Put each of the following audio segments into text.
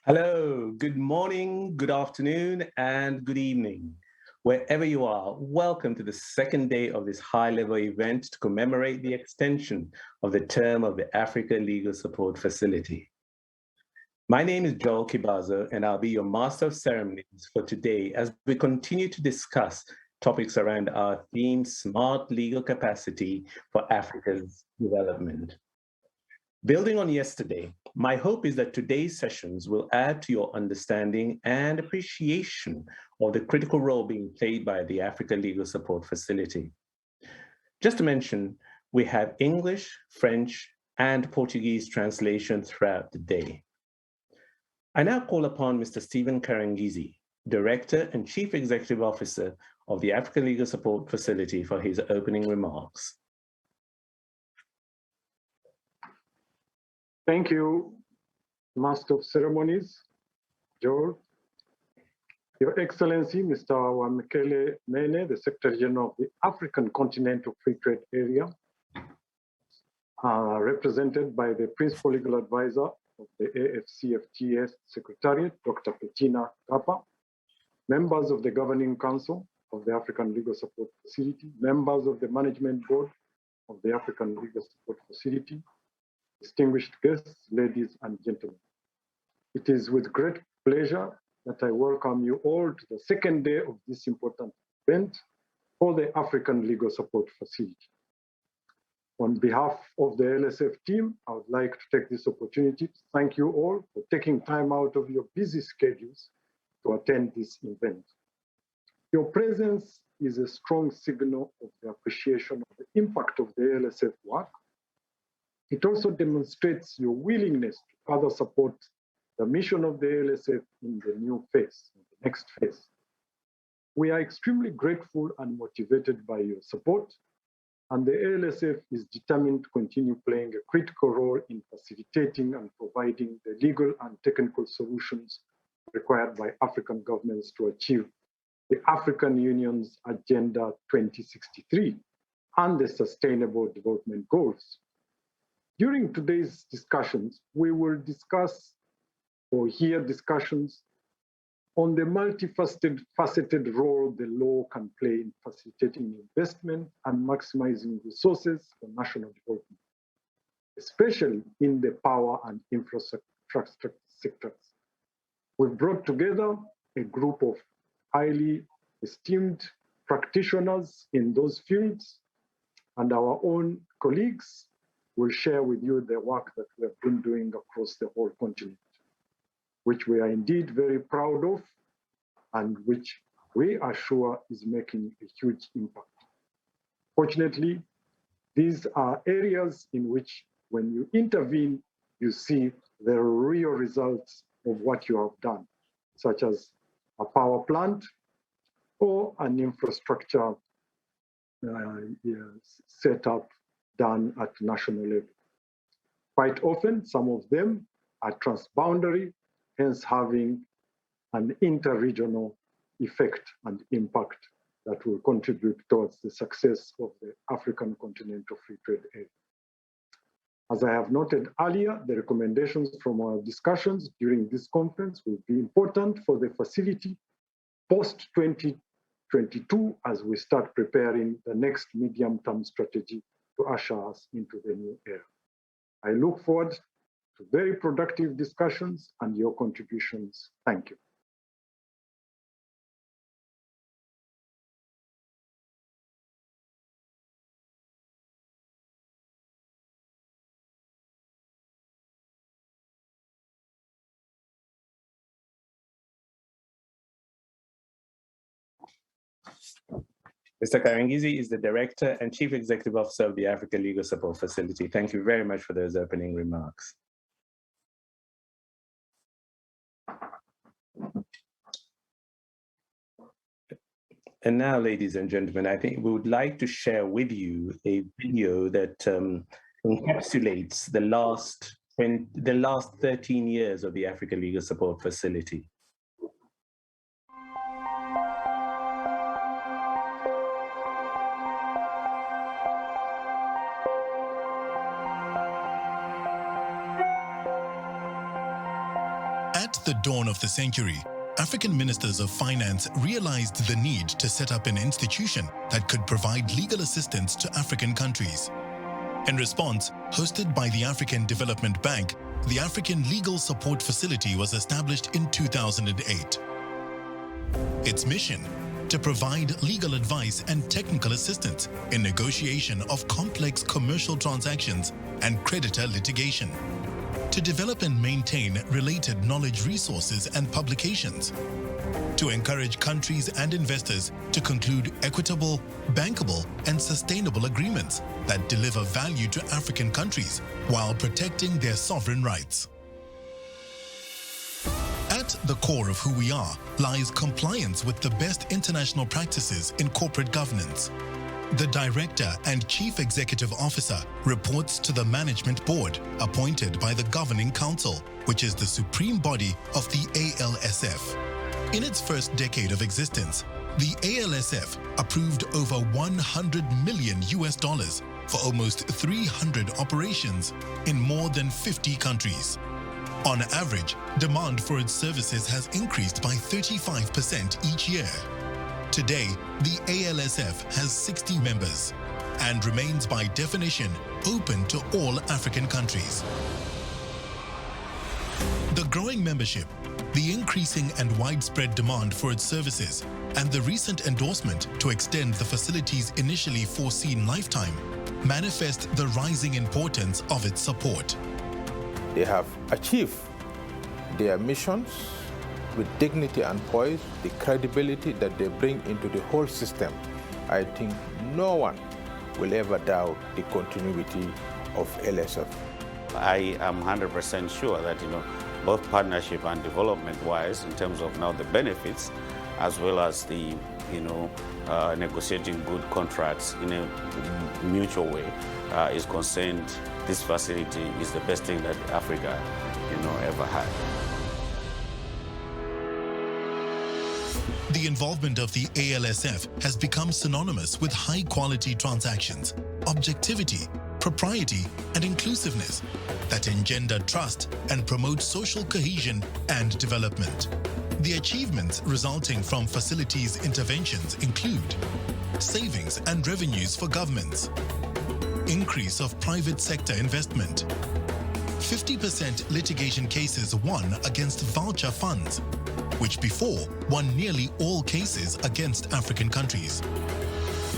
Hello, good morning, good afternoon, and good evening. Wherever you are, welcome to the second day of this high-level event to commemorate the extension of the term of the Africa Legal Support Facility. My name is Joel Kibazo, and I'll be your Master of Ceremonies for today as we continue to discuss topics around our theme, Smart Legal Capacity for Africa's Development. Building on yesterday, my hope is that today's sessions will add to your understanding and appreciation of the critical role being played by the Africa Legal Support Facility. Just to mention, we have English, French, and Portuguese translation throughout the day. I now call upon Mr. Stephen Karangizi, Director and Chief Executive Officer of the Africa Legal Support Facility, for his opening remarks. Thank you, Master of Ceremonies, George. Your Excellency, Mr. Wamekele Mene, the Secretary General of the African Continental Free Trade Area, represented by the Principal Legal Advisor of the AFCFTA Secretariat, Dr. Bettina Kappa, members of the Governing Council of the African Legal Support Facility, members of the Management Board of the African Legal Support Facility, distinguished guests, ladies and gentlemen. It is with great pleasure that I welcome you all to the second day of this important event for the African Legal Support Facility. On behalf of the ALSF team, I would like to take this opportunity to thank you all for taking time out of your busy schedules to attend this event. Your presence is a strong signal of the appreciation of the impact of the ALSF work. It also demonstrates your willingness to further support the mission of the ALSF in the new phase, in the next phase. We are extremely grateful and motivated by your support, and the ALSF is determined to continue playing a critical role in facilitating and providing the legal and technical solutions required by African governments to achieve the African Union's Agenda 2063 and the Sustainable Development Goals. During today's discussions, we will discuss or hear discussions on the multifaceted role the law can play in facilitating investment and maximizing resources for national development, especially in the power and infrastructure sectors. We've brought together a group of highly esteemed practitioners in those fields, and our own colleagues will share with you the work that we have been doing across the whole continent, which we are indeed very proud of and which we are sure is making a huge impact. Fortunately, these are areas in which when you intervene, you see the real results of what you have done, such as a power plant or an infrastructure setup done at national level. Quite often, some of them are transboundary, hence having an interregional effect and impact that will contribute towards the success of the African Continental Free Trade Area. As I have noted earlier, the recommendations from our discussions during this conference will be important for the facility post-2022 as we start preparing the next medium-term strategy to usher us into the new era. I look forward to very productive discussions and your contributions. Thank you. Mr. Karangizi is the Director and Chief Executive Officer of the Africa Legal Support Facility. Thank you very much for those opening remarks. And now, ladies and gentlemen, I think we would like to share with you a video that encapsulates the last 13 years of the Africa Legal Support Facility. At the dawn of the century, African ministers of finance realized the need to set up an institution that could provide legal assistance to African countries. In response, hosted by the African Development Bank, the African Legal Support Facility was established in 2008. Its mission: to provide legal advice and technical assistance in negotiation of complex commercial transactions and creditor litigation, to develop and maintain related knowledge resources and publications, to encourage countries and investors to conclude equitable, bankable, and sustainable agreements that deliver value to African countries while protecting their sovereign rights. At the core of who we are lies compliance with the best international practices in corporate governance. The Director and Chief Executive Officer reports to the Management Board, appointed by the Governing Council, which is the supreme body of the ALSF. In its first decade of existence, the ALSF approved over $100 million for almost 300 operations in more than 50 countries. On average, demand for its services has increased by 35% each year. Today, the ALSF has 60 members and remains by definition open to all African countries. The growing membership, the increasing and widespread demand for its services, and the recent endorsement to extend the facility's initially foreseen lifetime manifest the rising importance of its support. They have achieved their missions with dignity and poise, the credibility that they bring into the whole system. I think no one will ever doubt the continuity of LSF. I am 100% sure that, both partnership and development-wise, in terms of now the benefits, as well as the, negotiating good contracts in a mutual way, is concerned, this facility is the best thing that Africa, ever had. The involvement of the ALSF has become synonymous with high-quality transactions, objectivity, propriety, and inclusiveness that engender trust and promote social cohesion and development. The achievements resulting from facilities' interventions include savings and revenues for governments, increase of private sector investment, 50% litigation cases won against voucher funds, which before won nearly all cases against African countries.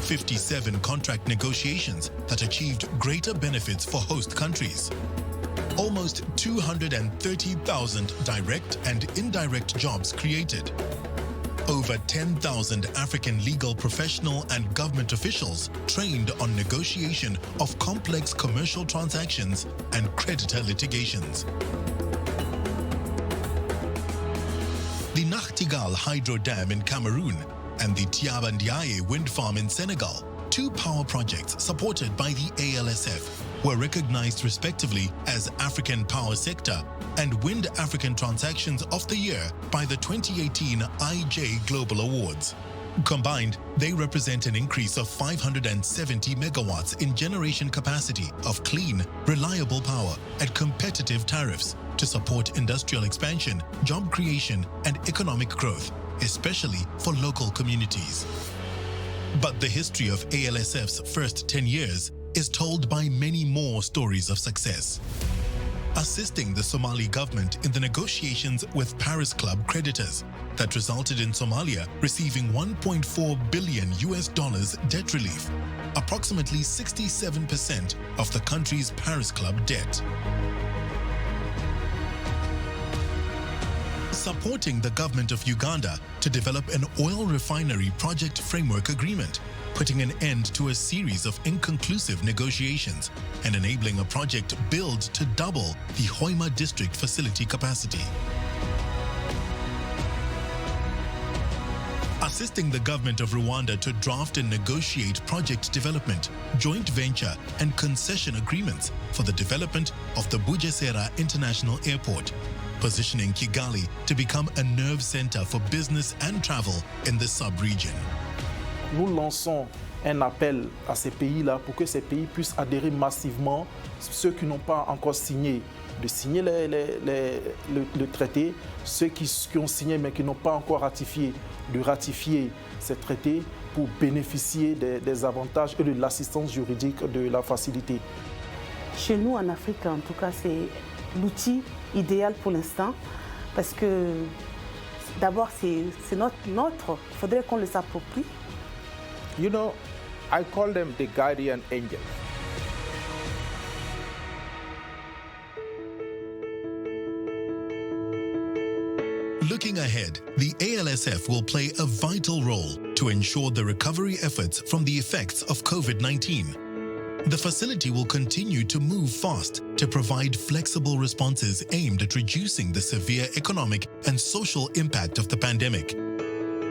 57 contract negotiations that achieved greater benefits for host countries. Almost 230,000 direct and indirect jobs created. Over 10,000 African legal professional and government officials trained on negotiation of complex commercial transactions and creditor litigations. The Nachtigal Hydro Dam in Cameroon and the Tiaba Ndiaye wind farm in Senegal, two power projects supported by the ALSF, were recognized respectively as African Power Sector and Wind African Transactions of the Year by the 2018 IJ Global Awards. Combined, they represent an increase of 570 megawatts in generation capacity of clean, reliable power at competitive tariffs to support industrial expansion, job creation, and economic growth, especially for local communities. But the history of ALSF's first 10 years is told by many more stories of success. Assisting the Somali government in the negotiations with Paris Club creditors that resulted in Somalia receiving $1.4 billion debt relief, approximately 67% of the country's Paris Club debt. Supporting the government of Uganda to develop an oil refinery project framework agreement, putting an end to a series of inconclusive negotiations and enabling a project built to double the Hoima district facility capacity. Assisting the government of Rwanda to draft and negotiate project development, joint venture, and concession agreements for the development of the Bugesera International Airport, positioning Kigali to become a nerve center for business and travel in the sub-region. Nous lançons un appel à ces pays-là pour que ces pays puissent adhérer massivement, ceux qui n'ont pas encore signé de signer le traité, ceux qui ont signé mais qui n'ont pas encore ratifié, de ratifier ces traités pour bénéficier des avantages et de l'assistance juridique de la facilité. Chez nous en Afrique, en tout cas, c'est l'outil idéal pour l'instant parce que d'abord, c'est notre, il faudrait qu'on le s'approprie. You know, I call them the guardian angels. Looking ahead, the ALSF will play a vital role to ensure the recovery efforts from the effects of COVID-19. The facility will continue to move fast to provide flexible responses aimed at reducing the severe economic and social impact of the pandemic,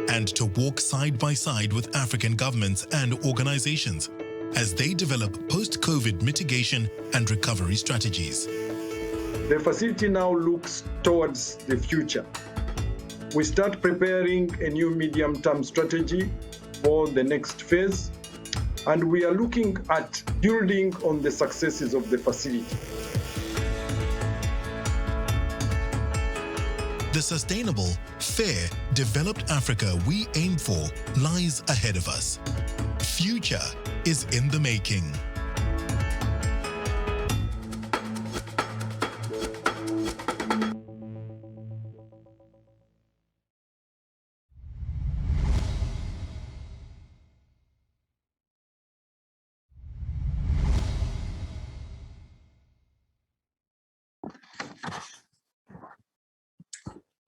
and to walk side by side with African governments and organizations as they develop post-COVID mitigation and recovery strategies. The facility now looks towards the future. We start preparing a new medium-term strategy for the next phase, and we are looking at building on the successes of the facility. The sustainable, fair, developed Africa we aim for lies ahead of us. Future is in the making.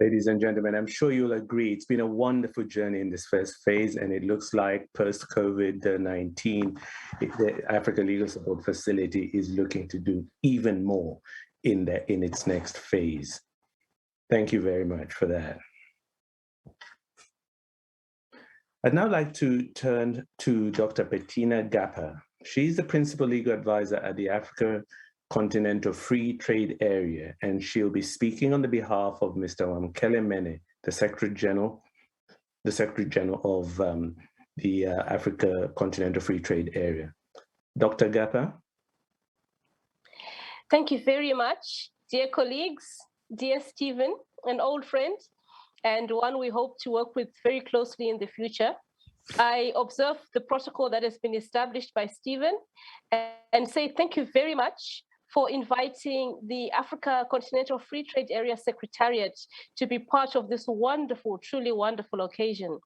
Ladies and gentlemen, I'm sure you'll agree it's been a wonderful journey in this first phase, and it looks like post-COVID-19, the Africa Legal Support Facility is looking to do even more in its next phase. Thank you very much for that. I'd now like to turn to Dr. Bettina Gappa. She's the Principal Legal Advisor at the Africa Continental Free Trade Area, and she'll be speaking on the behalf of Mr. Wamkele Mene, the Secretary General of the Africa Continental Free Trade Area. Dr. Gappa? Thank you very much, dear colleagues, dear Stephen, an old friend, and one we hope to work with very closely in the future. I observe the protocol that has been established by Stephen and say thank you very much for inviting the Africa Continental Free Trade Area Secretariat to be part of this wonderful, truly wonderful occasion.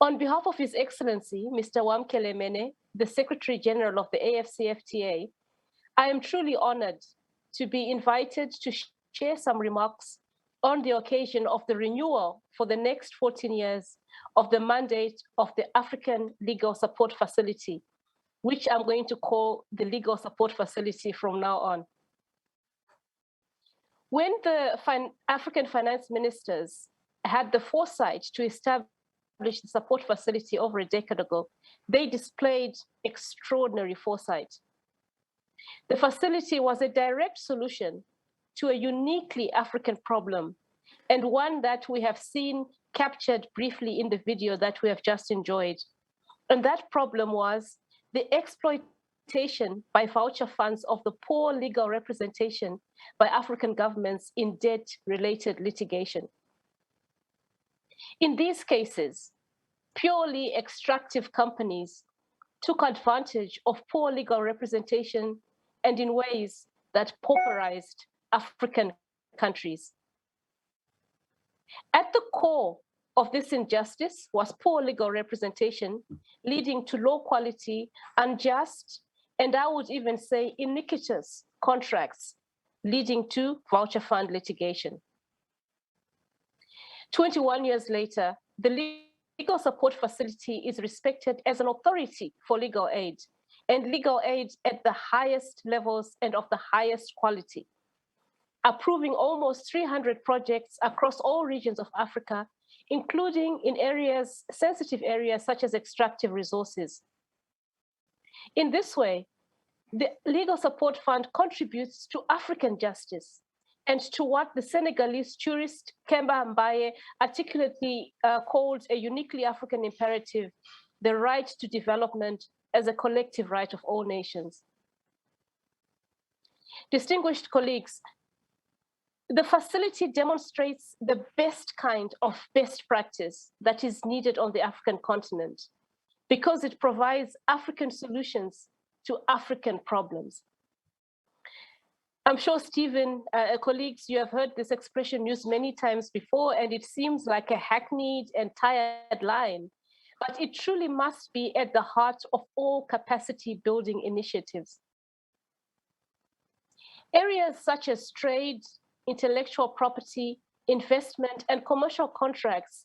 On behalf of His Excellency, Mr. Wamkele Mene, the Secretary General of the AFCFTA, I am truly honored to be invited to share some remarks on the occasion of the renewal for the next 14 years of the mandate of the African Legal Support Facility, which I'm going to call the Legal Support Facility from now on. When the African finance ministers had the foresight to establish the support facility over a decade ago, they displayed extraordinary foresight. The facility was a direct solution to a uniquely African problem, and one that we have seen captured briefly in the video that we have just enjoyed. And that problem was the exploitation by voucher funds of the poor legal representation by African governments in debt-related litigation. In these cases, purely extractive companies took advantage of poor legal representation and in ways that pauperized African countries. At the core of this injustice was poor legal representation, leading to low quality, unjust, and I would even say iniquitous contracts, leading to voucher fund litigation. 21 years later, the Legal Support Facility is respected as an authority for legal aid, and legal aid at the highest levels and of the highest quality, approving almost 300 projects across all regions of Africa, including in sensitive areas such as extractive resources. In this way, the Legal Support Fund contributes to African justice and to what the Senegalese jurist Kemba Mbaye articulately called a uniquely African imperative, the right to development as a collective right of all nations. Distinguished colleagues, the facility demonstrates the best kind of best practice that is needed on the African continent because it provides African solutions to African problems. I'm sure, Stephen, colleagues, you have heard this expression used many times before, and it seems like a hackneyed and tired line, but it truly must be at the heart of all capacity building initiatives. Areas such as trade, intellectual property, investment, and commercial contracts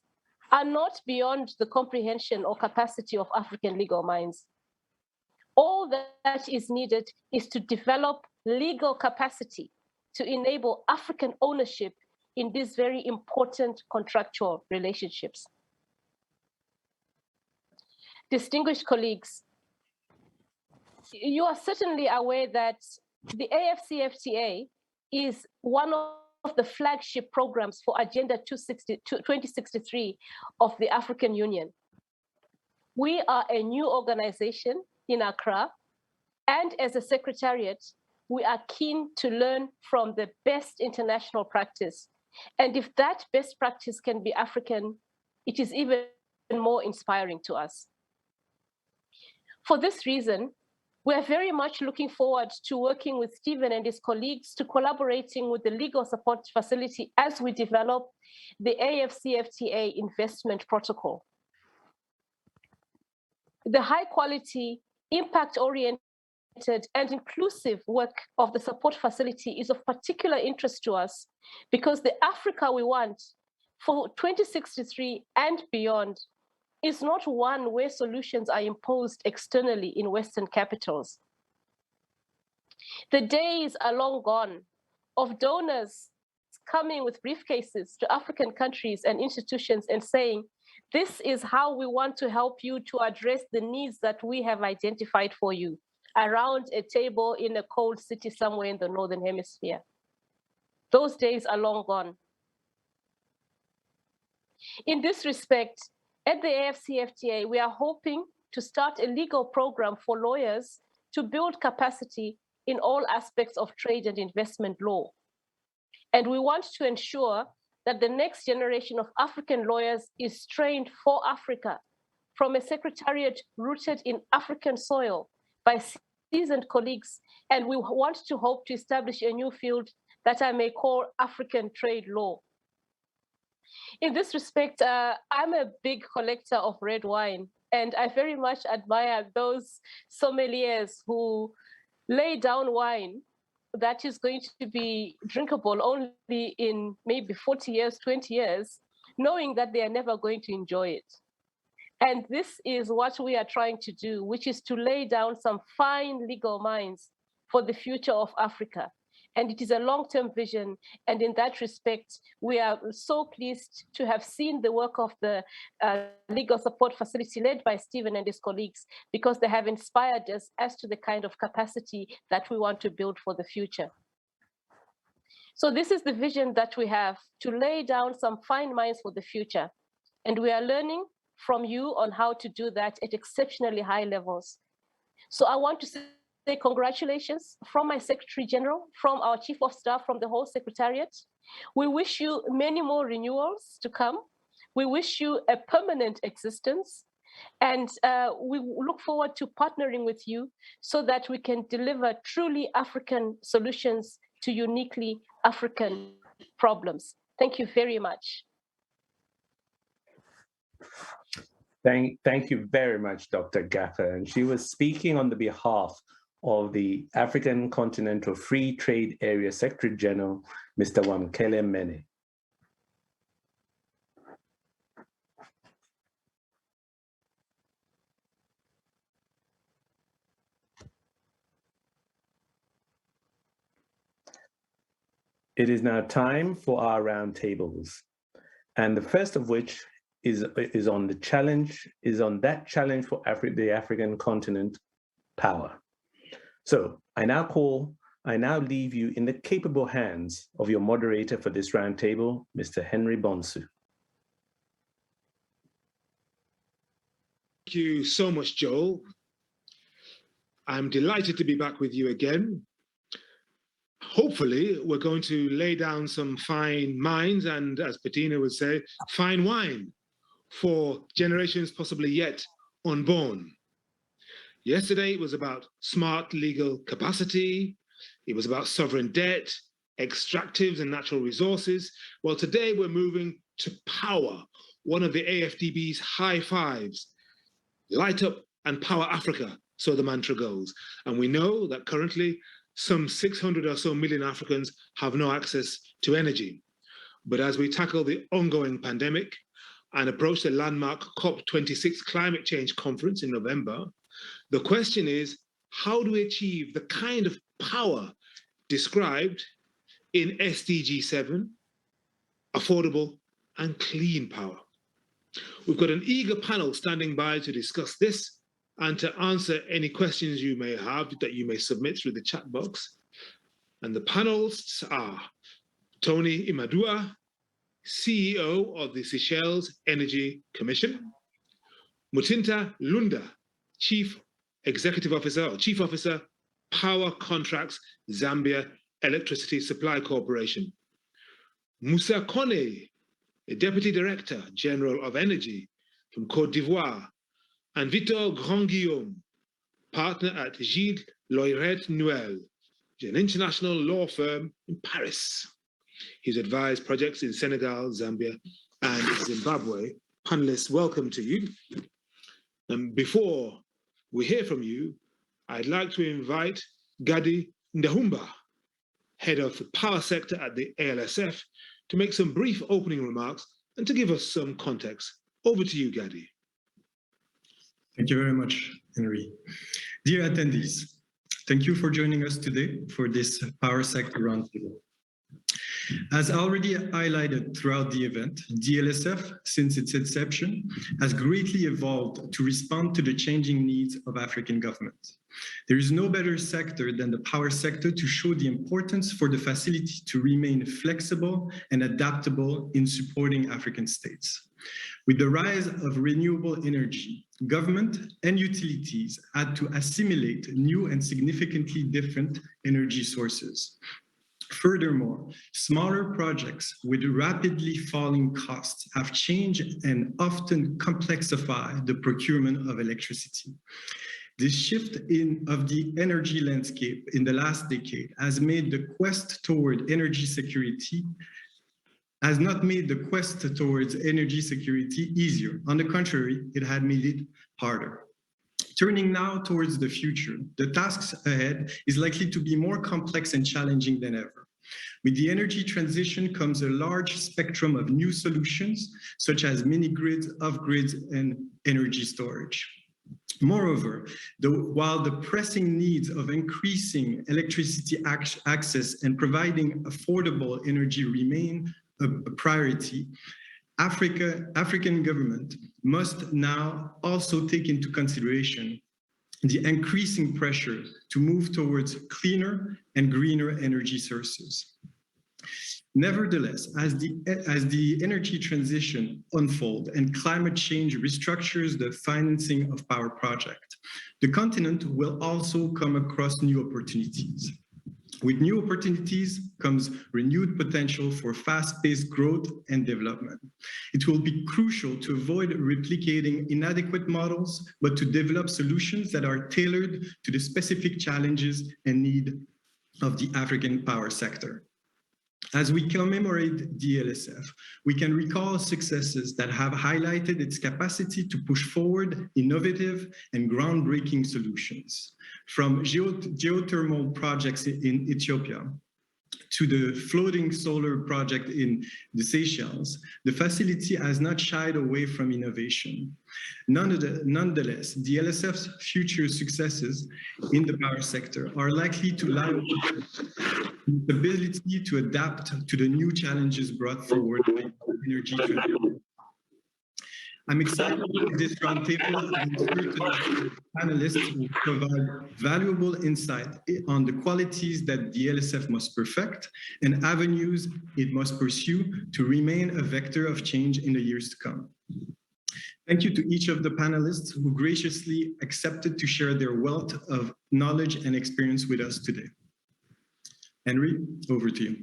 are not beyond the comprehension or capacity of African legal minds. All that is needed is to develop legal capacity to enable African ownership in these very important contractual relationships. Distinguished colleagues, you are certainly aware that the AFCFTA is one of the flagship programs for Agenda 2063 of the African Union. We are a new organization in Accra, and as a secretariat, we are keen to learn from the best international practice. And if that best practice can be African, it is even more inspiring to us. For this reason, we are very much looking forward to working with Stephen and his colleagues to collaborating with the Legal Support Facility as we develop the AFCFTA investment protocol. The high quality, impact-oriented and inclusive work of the support facility is of particular interest to us because the Africa we want for 2063 and beyond is not one where solutions are imposed externally in Western capitals. The days are long gone of donors coming with briefcases to African countries and institutions and saying, this is how we want to help you to address the needs that we have identified for you around a table in a cold city somewhere in the Northern Hemisphere. Those days are long gone. In this respect, at the AFCFTA, we are hoping to start a legal program for lawyers to build capacity in all aspects of trade and investment law. And we want to ensure that the next generation of African lawyers is trained for Africa from a secretariat rooted in African soil by seasoned colleagues. And we want to hope to establish a new field that I may call African trade law. In this respect, I'm a big collector of red wine, and I very much admire those sommeliers who lay down wine that is going to be drinkable only in maybe 40 years, 20 years, knowing that they are never going to enjoy it. And this is what we are trying to do, which is to lay down some fine legal minds for the future of Africa. And it is a long-term vision. And in that respect, we are so pleased to have seen the work of the Legal Support Facility led by Stephen and his colleagues, because they have inspired us as to the kind of capacity that we want to build for the future. So this is the vision that we have, to lay down some fine minds for the future. And we are learning from you on how to do that at exceptionally high levels. So I want to say congratulations from my Secretary General, from our Chief of Staff, from the whole Secretariat. We wish you many more renewals to come. We wish you a permanent existence. And we look forward to partnering with you so that we can deliver truly African solutions to uniquely African problems. Thank you very much. Thank you very much, Dr. Gaffer. And she was speaking on the behalf of the African Continental Free Trade Area Secretary General, Mr. Wamkele Mene. It is now time for our roundtables, and the first of which is on that challenge for the African continent, power. So I now leave you in the capable hands of your moderator for this roundtable, Mr. Henry Bonsu. Thank you so much, Joel. I'm delighted to be back with you again. hopefully, we're going to lay down some fine minds and, as Bettina would say, fine wine for generations possibly yet unborn. Yesterday, it was about smart legal capacity. It was about sovereign debt, extractives and natural resources. Well, today we're moving to power, one of the AFDB's high fives. Light up and power Africa, so the mantra goes. And we know that currently some 600 or so million Africans have no access to energy. But as we tackle the ongoing pandemic and approach the landmark COP26 climate change conference in November, the question is, how do we achieve the kind of power described in SDG 7, affordable and clean power? We've got an eager panel standing by to discuss this and to answer any questions you may have that you may submit through the chat box. And the panelists are Tony Imadua, CEO of the Seychelles Energy Commission, Mutinta Lunda, Chief Executive Officer or Chief Officer, Power Contracts Zambia Electricity Supply Corporation, Musa Kone, a Deputy Director General of Energy from Côte d'Ivoire, and Victor Grand-Guillaume, partner at Gilles Loiret Noël, an international law firm in Paris. He's advised projects in Senegal, Zambia, and Zimbabwe. Panelists, welcome to you. And before we hear from you, I'd like to invite Gadi Ndahumba, Head of the Power Sector at the ALSF, to make some brief opening remarks and to give us some context. Over to you, Gadi. Thank you very much, Henry. Dear attendees, thank you for joining us today for this Power Sector Roundtable. As already highlighted throughout the event, DLSF, since its inception, has greatly evolved to respond to the changing needs of African governments. There is no better sector than the power sector to show the importance for the facility to remain flexible and adaptable in supporting African states. With the rise of renewable energy, government and utilities had to assimilate new and significantly different energy sources. Furthermore, smaller projects with rapidly falling costs have changed and often complexify the procurement of electricity. This shift of the energy landscape in the last decade has made the quest toward energy security has not made the quest towards energy security easier. On the contrary, it had made it harder. Turning now towards the future, the tasks ahead is likely to be more complex and challenging than ever. With the energy transition comes a large spectrum of new solutions, such as mini-grids, off-grids, and energy storage. Moreover, while the pressing needs of increasing electricity access and providing affordable energy remain a priority, African government must now also take into consideration the increasing pressure to move towards cleaner and greener energy sources. Nevertheless, as the energy transition unfolds and climate change restructures the financing of power projects, the continent will also come across new opportunities. With new opportunities comes renewed potential for fast-paced growth and development. It will be crucial to avoid replicating inadequate models, but to develop solutions that are tailored to the specific challenges and needs of the African power sector. As we commemorate DLSF, we can recall successes that have highlighted its capacity to push forward innovative and groundbreaking solutions. From geothermal projects in Ethiopia to the floating solar project in the Seychelles, the facility has not shied away from innovation. Nonetheless, DLSF's future successes in the power sector are likely to lie with the ability to adapt to the new challenges brought forward by energy transition. I'm excited that this roundtable and certain panelists will provide valuable insight on the qualities that the DLSF must perfect and avenues it must pursue to remain a vector of change in the years to come. Thank you to each of the panelists who graciously accepted to share their wealth of knowledge and experience with us today. Henry, over to you.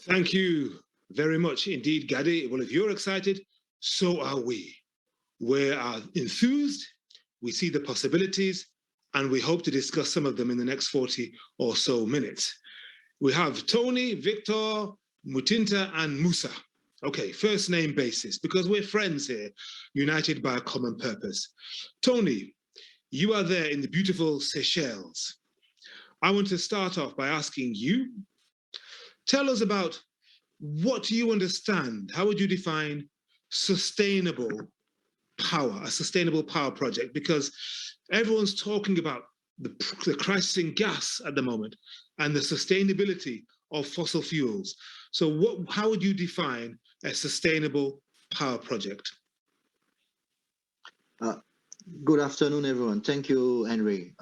Thank you very much indeed, Gadi. Well, if you're excited, so are we. We are enthused, we see the possibilities, and we hope to discuss some of them in the next 40 or so minutes. We have Tony, Victor, Mutinta, and Musa. Okay, first name basis, because we're friends here, united by a common purpose. Tony, you are there in the beautiful Seychelles. I want to start off by asking you, tell us about what you understand. How would you define sustainable power, a sustainable power project? Because everyone's talking about the crisis in gas at the moment and the sustainability of fossil fuels. So how would you define a sustainable power project? Good afternoon, everyone. Thank you, Henry.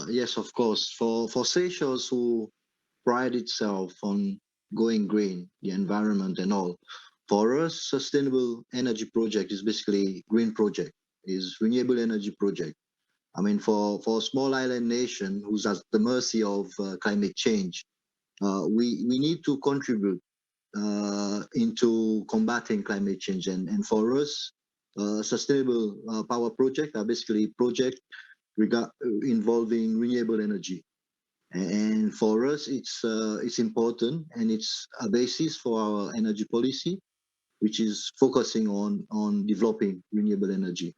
Yes, of course. For Seychelles, who pride itself on going green, the environment and all, for us, sustainable energy project is basically green project, is renewable energy project. I mean, for a small island nation who's at the mercy of climate change, we need to contribute into combating climate change. And for us, sustainable power projects are basically projects involving renewable energy. And for us, it's important, and it's a basis for our energy policy, which is focusing on developing renewable energy.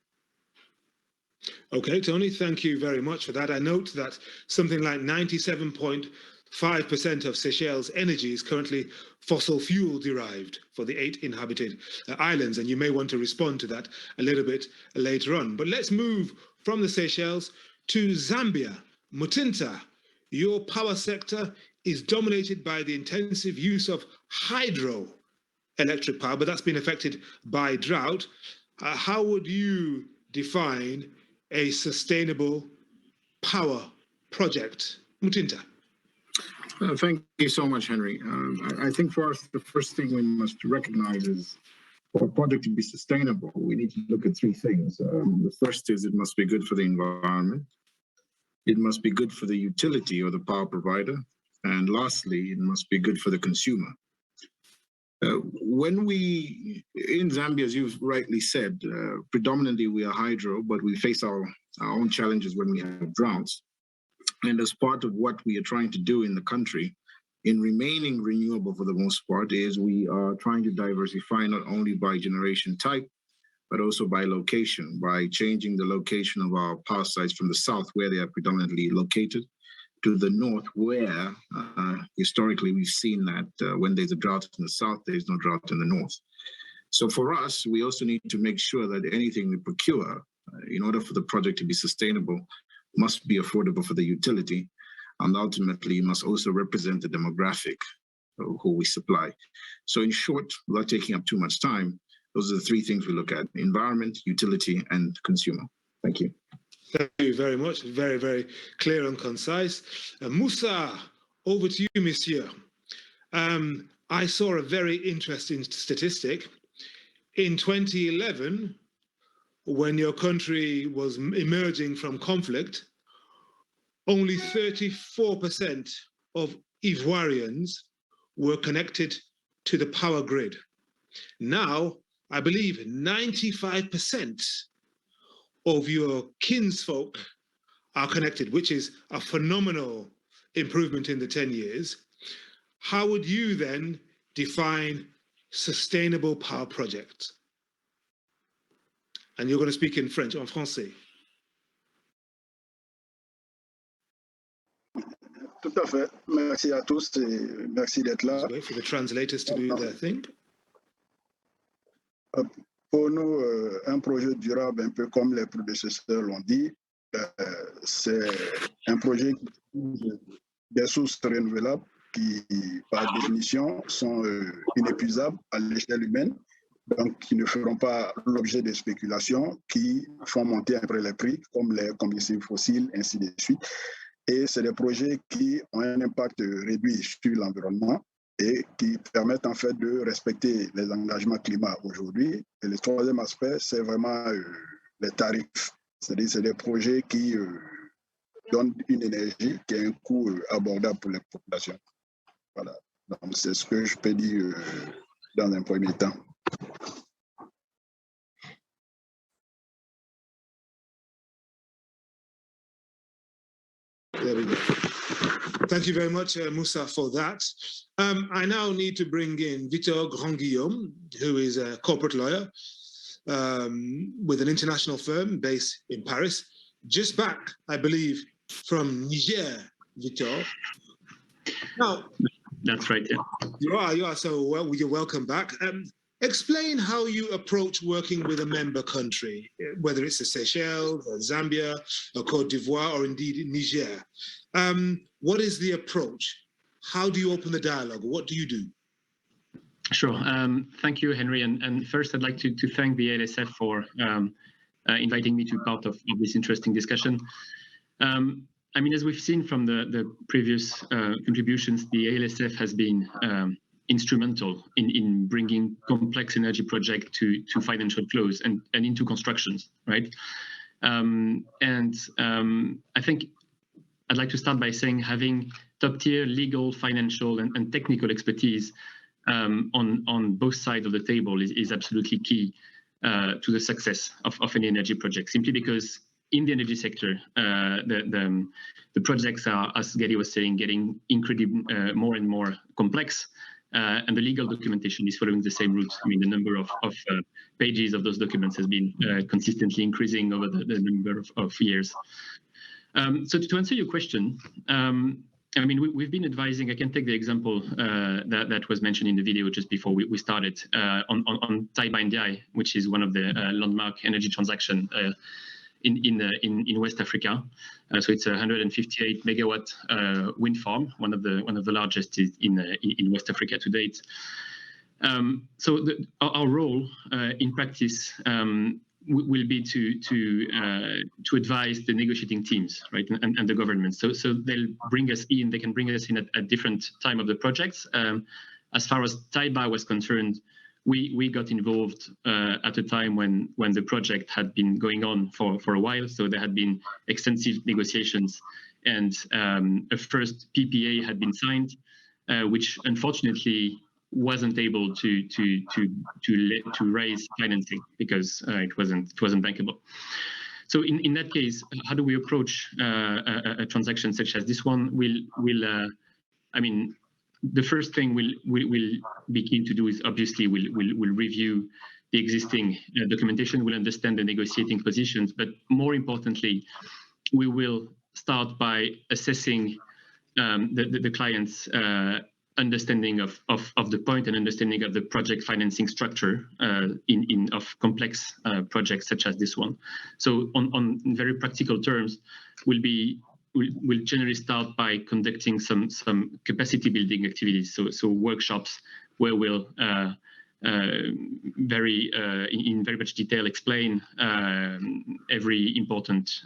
Okay, Tony, thank you very much for that. I note that something like 97.5% of Seychelles' energy is currently fossil fuel derived for the 8 inhabited islands, and you may want to respond to that a little bit later on. But let's move from the Seychelles to Zambia. Mutinta, your power sector is dominated by the intensive use of hydroelectric power, but that's been affected by drought. How would you define a sustainable power project? Mutinta. Thank you so much, Henry. I think for us, the first thing we must recognize is for a project to be sustainable, we need to look at 3 things. The first is it must be good for the environment. It must be good for the utility or the power provider. And lastly, it must be good for the consumer. When we, in Zambia, as you've rightly said, predominantly we are hydro, but we face our own challenges when we have droughts. And as part of what we are trying to do in the country, in remaining renewable for the most part, is we are trying to diversify not only by generation type, but also by location, by changing the location of our power sites from the south, where they are predominantly located, to the north, where historically we've seen that when there's a drought in the south, there's no drought in the north. So for us, we also need to make sure that anything we procure, in order for the project to be sustainable, must be affordable for the utility, and ultimately must also represent the demographic who we supply. So in short, without taking up too much time, those are the 3 things we look at: environment, utility, and consumer. Thank you. Thank you very much. Very, very clear and concise. Musa, over to you, monsieur. I saw a very interesting statistic. In 2011, when your country was emerging from conflict, only 34% of Ivoirians were connected to the power grid. Now, I believe 95% of your kinsfolk are connected, which is a phenomenal improvement in the 10 years. How would you then define sustainable power projects? And you're going to speak in French, en français. Tout à fait. Merci à tous et merci d'être là. Let's wait for the translators to do their thing. Pour nous, un projet durable, un peu comme les prédécesseurs l'ont dit, c'est un projet des sources renouvelables qui, par définition, sont inépuisables à l'échelle humaine, donc qui ne feront pas l'objet de spéculations, qui font monter après les prix, comme les combustibles fossiles, ainsi de suite. Et c'est des projets qui ont un impact réduit sur l'environnement et qui permettent en fait de respecter les engagements climat aujourd'hui. Et le 3e aspect, c'est vraiment les tarifs. C'est-à-dire c'est des projets qui donne une énergie qui a un coût abordable pour les populations. Voilà, donc c'est ce que je peux dire dans un premier temps. There we go. Thank you very much, Moussa, for that. I now need to bring in Victor Grand-Guillaume, who is a corporate lawyer with an international firm based in Paris. Just back, I believe, from Niger, Victor. Now, that's right, yeah. You are, so well, you're welcome back. Explain how you approach working with a member country, whether it's the Seychelles, or Zambia, or Cote d'Ivoire, or indeed Niger. What is the approach? How do you open the dialogue? What do you do? Sure. Thank you, Henry. And first, I'd like to thank the ALSF for inviting me to be part of this interesting discussion. I mean, as we've seen from the previous contributions, the ALSF has been instrumental in bringing complex energy projects to financial flows and into constructions, right? I think I'd like to start by saying having top-tier legal, financial, and technical expertise on both sides of the table is absolutely key to the success of any energy project, simply because in the energy sector, the projects are, as Gary was saying, getting incredibly more and more complex, and the legal documentation is following the same route. I mean, the number of pages of those documents has been consistently increasing over the number of years. So to answer your question, I mean, we've been advising, I can take the example that was mentioned in the video just before we started on Taiba Ndiaye, which is one of the landmark energy transactions in West Africa. So it's a 158 megawatt wind farm, one of the largest in West Africa to date. So our role in practice will be to advise the negotiating teams, right, and the government. So they'll bring us in. They can bring us in at different time of the projects. As far as Taiba was concerned, we got involved at a time when the project had been going on for a while. So there had been extensive negotiations, and a first PPA had been signed, which unfortunately wasn't able to raise financing because it wasn't bankable. So in that case, how do we approach a transaction such as this one? I mean, the first thing we'll be keen to do is obviously we'll review the existing documentation. We'll understand the negotiating positions, but more importantly, we will start by assessing the client's understanding of the point and understanding of the project financing structure of complex projects such as this one. So on very practical terms, we'll generally start by conducting some capacity building activities. So workshops where we'll in very much detail explain every important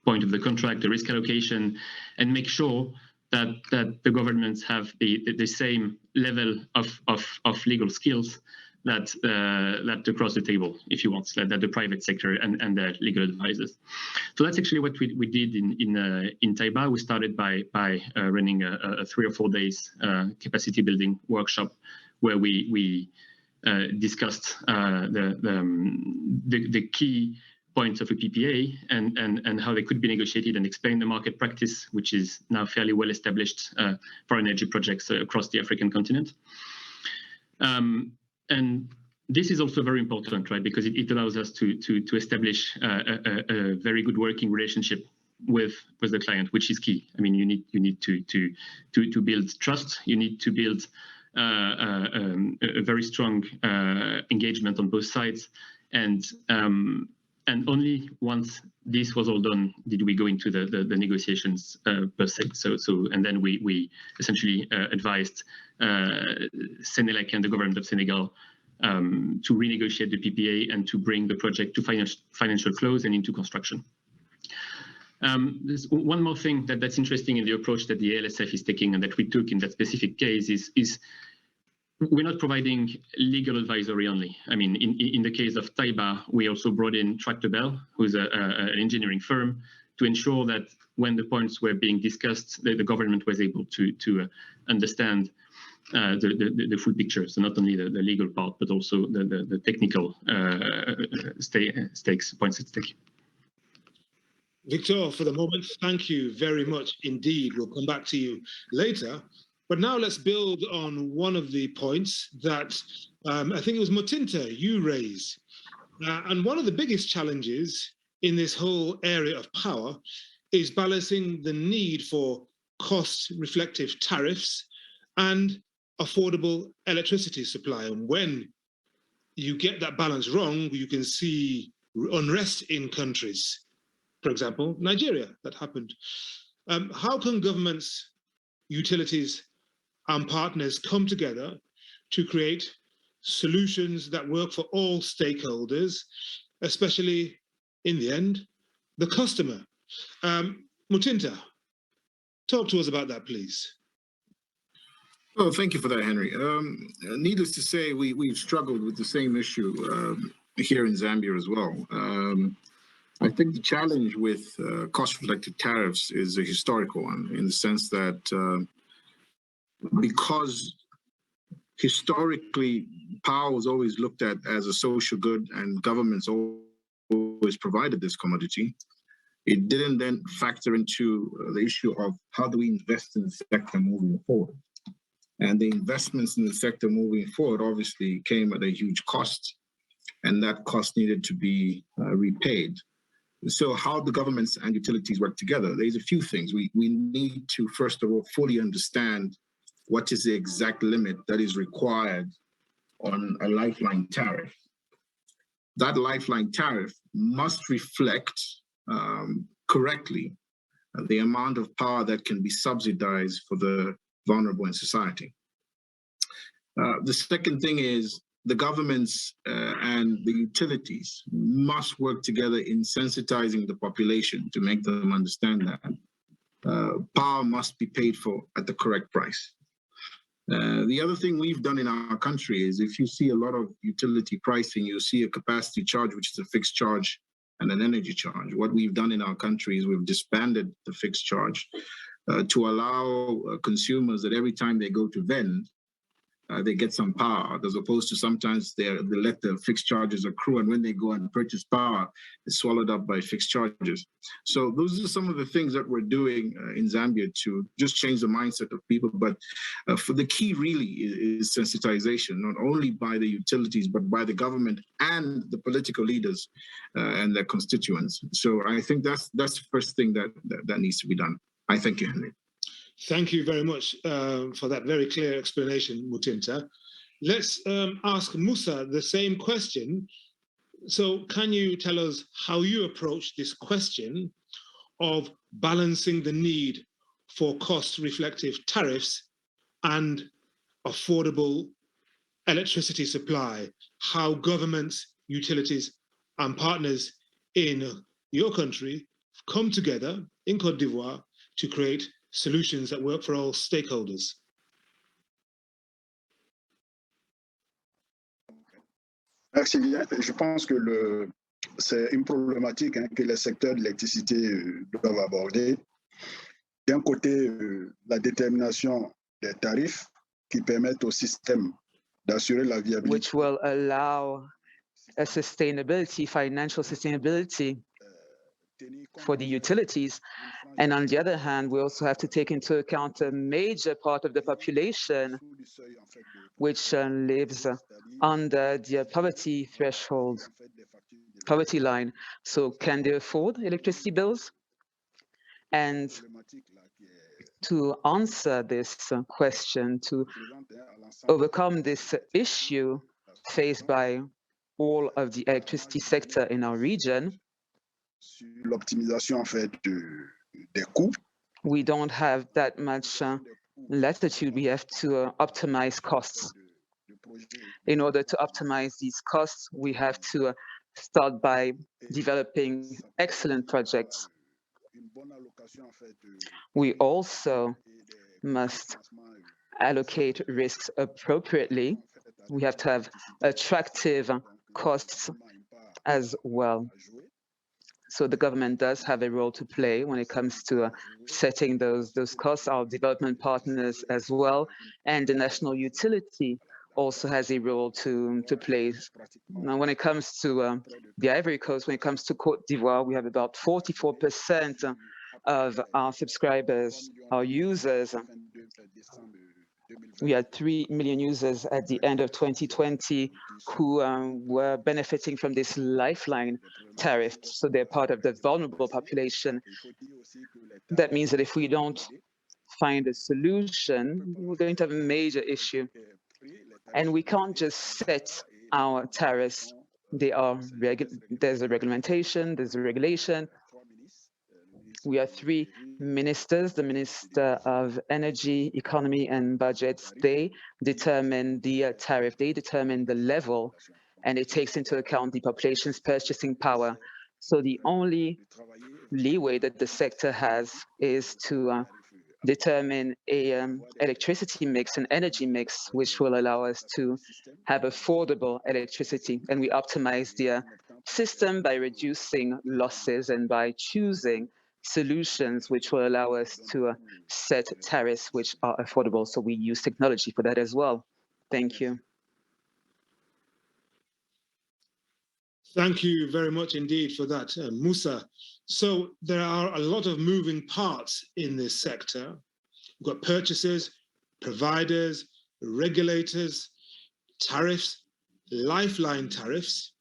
point of the contract, the risk allocation, and make sure that the governments have the same level of legal skills that across the table, if you want, that the private sector and the legal advisors. So that's actually what we did in Taiba. We started by running a 3 or 4 days capacity building workshop where we discussed the key points of a PPA and how they could be negotiated, and explain the market practice, which is now fairly well established for energy projects across the African continent. And this is also very important, right? Because it allows us to establish a very good working relationship with the client, which is key. I mean, you need to build trust. You need to build a very strong engagement on both sides, and only once this was all done did we go into the negotiations per se. So and then we essentially advised Senelec and the government of Senegal to renegotiate the PPA and to bring the project to financial close and into construction. There's one more thing that's interesting in the approach that the ALSF is taking and that we took in that specific case is we're not providing legal advisory only. I mean, in the case of Taiba, we also brought in Tractebel, who's an engineering firm, ensure that when the points were being discussed, the government was able to understand the full picture. So not only the legal part, but also the technical points at stake. Victor, for the moment, thank you very much indeed. We'll come back to you later. But now let's build on one of the points that I think it was Mutinta you raised. And one of the biggest challenges in this whole area of power is balancing the need for cost-reflective tariffs and affordable electricity supply. And when you get that balance wrong, you can see unrest in countries. For example, Nigeria, that happened. How can governments, utilities, and partners come together to create solutions that work for all stakeholders, especially, in the end, the customer? Mutinta, talk to us about that, please. Oh, thank you for that, Henry. Needless to say, we've struggled with the same issue here in Zambia as well. I think the challenge with cost-reflective tariffs is a historical one, in the sense that because historically power was always looked at as a social good and governments always provided this commodity, it didn't then factor into the issue of how do we invest in the sector moving forward. And the investments in the sector moving forward obviously came at a huge cost, and that cost needed to be repaid. So how the governments and utilities work together, there's a few things. We need to, first of all, fully understand what is the exact limit that is required on a lifeline tariff. That lifeline tariff must reflect correctly the amount of power that can be subsidized for the vulnerable in society. The second thing is the governments and the utilities must work together in sensitizing the population to make them understand that power must be paid for at the correct price. The other thing we've done in our country is if you see a lot of utility pricing, you'll see a capacity charge, which is a fixed charge, and an energy charge. What we've done in our country is we've disbanded the fixed charge to allow consumers that every time they go to vend, they get some power, as opposed to sometimes they let the fixed charges accrue, and when they go and purchase power, it's swallowed up by fixed charges. So those are some of the things that we're doing in Zambia to just change the mindset of people. But for the key really is sensitization, not only by the utilities, but by the government and the political leaders and their constituents. So I think that's the first thing that needs to be done. I thank you, Henry. Thank you very much for that very clear explanation, Mutinta. Let's ask Musa the same question. So can you tell us how you approach this question of balancing the need for cost-reflective tariffs and affordable electricity supply, how governments, utilities, and partners in your country come together in Côte d'Ivoire to create solutions that work for all stakeholders? Merci bien. Je pense que c'est une problématique que les secteurs de l'électricité doivent aborder. D'un côté, la détermination des tarifs qui permettent au système d'assurer la viabilité. Which will allow a sustainability, financial sustainability for the utilities. And on the other hand, we also have to take into account a major part of the population which lives under the poverty threshold, poverty line. So can they afford electricity bills? And to answer this question, to overcome this issue faced by all of the electricity sector in our region, l'optimisation en fait des coûts. We don't have that much latitude. We have to optimize costs. In order to optimize these costs, we have to start by developing excellent projects. We also must allocate risks appropriately. We have to have attractive costs as well. So the government does have a role to play when it comes to setting those costs. Our development partners as well, and the national utility also has a role to play. Now, when it comes to the Ivory Coast, when it comes to Côte d'Ivoire, we have about 44% of our subscribers, our users. We had 3 million users at the end of 2020 who were benefiting from this lifeline tariff. So they're part of the vulnerable population. That means that if we don't find a solution, we're going to have a major issue. And we can't just set our tariffs. There's a regulation, there's a regulation. We have 3 ministers, the Minister of Energy, Economy and Budgets. They determine the tariff, they determine the level, and it takes into account the population's purchasing power. So the only leeway that the sector has is to determine a electricity mix, an energy mix, which will allow us to have affordable electricity. And we optimize the system by reducing losses and by choosing solutions which will allow us to set tariffs which are affordable. So we use technology for that as well. Thank you. Thank you very much indeed for that, Musa. So there are a lot of moving parts in this sector. We've got purchasers, providers, regulators, tariffs, lifeline tariffs.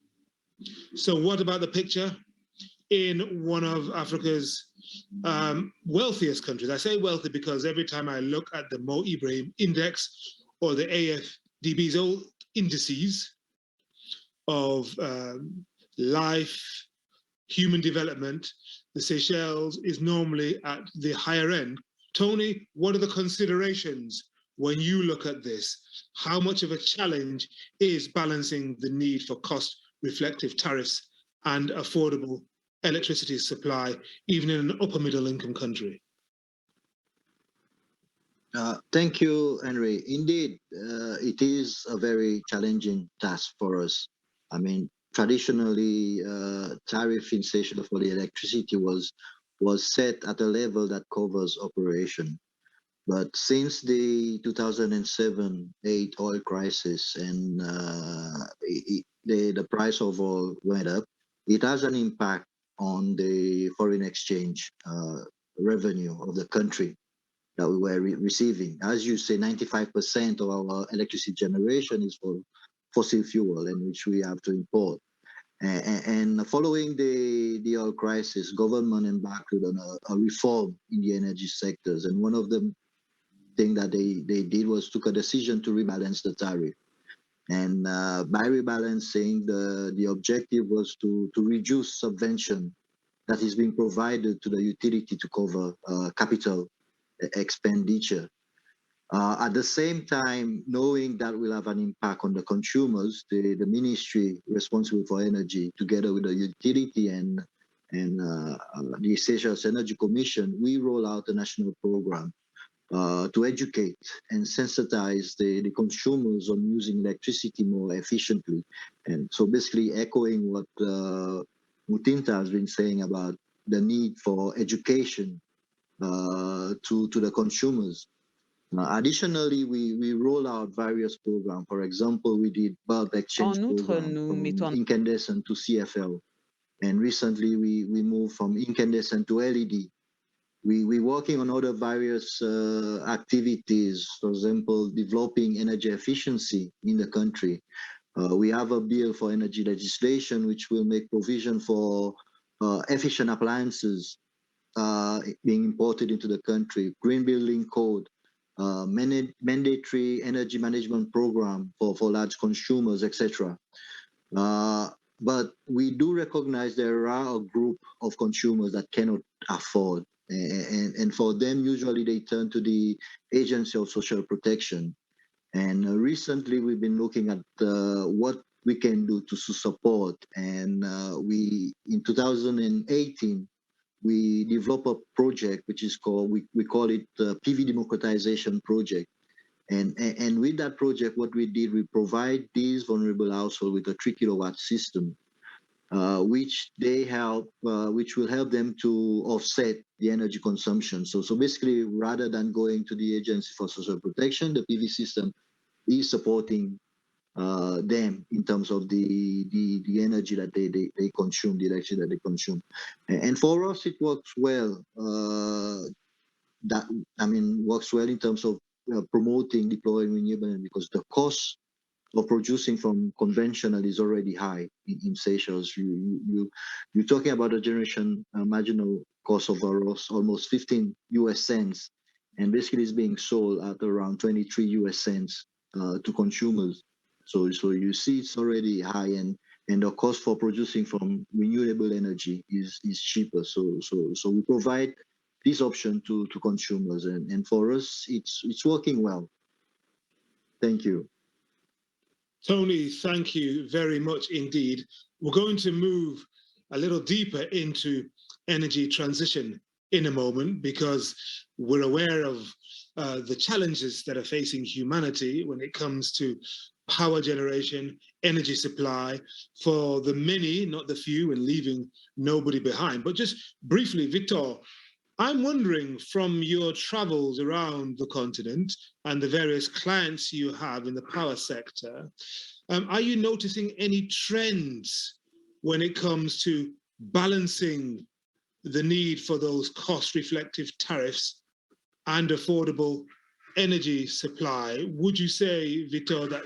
So what about the picture in one of Africa's wealthiest countries? I say wealthy because every time I look at the Mo Ibrahim Index or the AFDB's old indices of life, human development, the Seychelles is normally at the higher end. Tony, what are the considerations when you look at this? How much of a challenge is balancing the need for cost-reflective tariffs and affordable electricity supply, even in an upper middle income country? Thank you, Henry. Indeed, it is a very challenging task for us. I mean, traditionally, tariff fixation for the electricity was set at a level that covers operation. But since the 2007-8 oil crisis and the price of oil went up, it has an impact on the foreign exchange revenue of the country that we were receiving. As you say, 95% of our electricity generation is for fossil fuel, and which we have to import. And following the oil crisis, government embarked on a reform in the energy sectors. And one of the things that they did was took a decision to rebalance the tariff. And by rebalancing, the objective was to reduce subvention that is being provided to the utility to cover capital expenditure. At the same time, knowing that will have an impact on the consumers, the ministry responsible for energy, together with the utility and the Seychelles Energy Commission, we roll out a national program to educate and sensitize the consumers on using electricity more efficiently. And so basically echoing what Mutinta has been saying about the need for education to the consumers. Additionally, we roll out various programs. For example, we did bulb exchange program from incandescent to CFL. And recently, we moved from incandescent to LED. We're working on other various activities, for example, developing energy efficiency in the country. We have a bill for energy legislation, which will make provision for efficient appliances being imported into the country, green building code, mandatory energy management program for large consumers, etc. But we do recognize there are a group of consumers that cannot afford. And for them, usually they turn to the Agency of Social Protection. And recently we've been looking at what we can do to support. And in 2018, we developed a project which is called, we call it PV Democratization Project. And with that project, what we did, we provide these vulnerable households with a 3 kilowatt system. which will help them to offset the energy consumption. So basically, rather than going to the Agency for Social Protection, the PV system is supporting them in terms of the energy that they consume, the electricity that they consume. And for us, it works well. Works well in terms of promoting deploying renewable energy, because the cost of producing from conventional is already high in Seychelles. You're talking about a generation marginal cost of almost 15 US cents, and basically it's being sold at around 23 US cents to consumers. So you see it's already high, and the cost for producing from renewable energy is cheaper. So we provide this option to consumers, and for us it's working well. Thank you. Tony, thank you very much indeed. We're going to move a little deeper into energy transition in a moment, because we're aware of the challenges that are facing humanity when it comes to power generation, energy supply for the many, not the few, and leaving nobody behind. But just briefly, Victor, I'm wondering, from your travels around the continent and the various clients you have in the power sector, are you noticing any trends when it comes to balancing the need for those cost-reflective tariffs and affordable energy supply? Would you say, Victor, that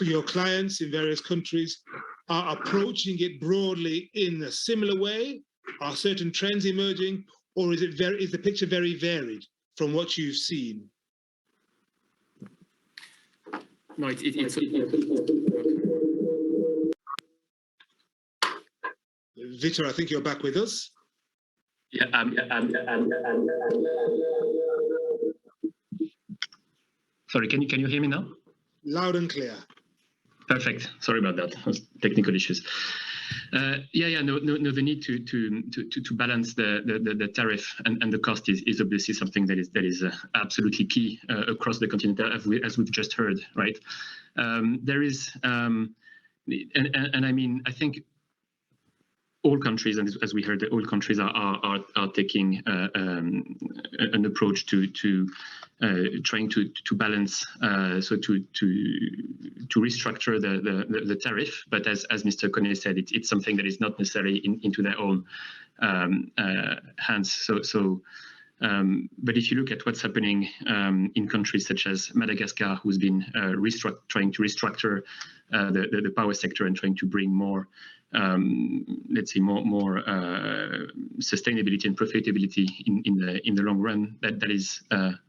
your clients in various countries are approaching it broadly in a similar way? Are certain trends emerging, or is the picture very varied from what you've seen? No, it's Victor, I think you're back with us. Yeah, sorry, can you hear me now? Loud and clear. Perfect. Sorry about that. Technical issues. No. The need to balance the tariff and the cost is obviously something that is absolutely key across the continent, as we've just heard, right? There is, and I mean, I think all countries, and as we heard, all countries are taking an approach to trying to balance, so to restructure the tariff. But as Mr. Kone said, it's something that is not necessarily into their own hands. But if you look at what's happening in countries such as Madagascar, who's been trying to restructure the power sector and trying to bring more, let's say, more sustainability and profitability in the long run, that is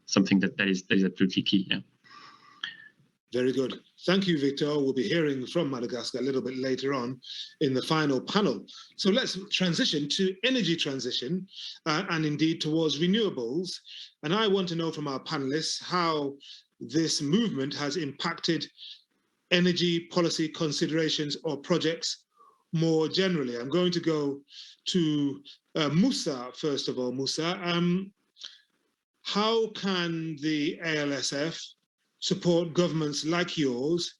something that is absolutely key. Yeah. Very good. Thank you, Victor. We'll be hearing from Madagascar a little bit later on in the final panel. So let's transition to energy transition and indeed towards renewables. And I want to know from our panelists how this movement has impacted energy policy considerations or projects more generally. I'm going to go to Musa, first of all. Musa, how can the ALSF support governments like yours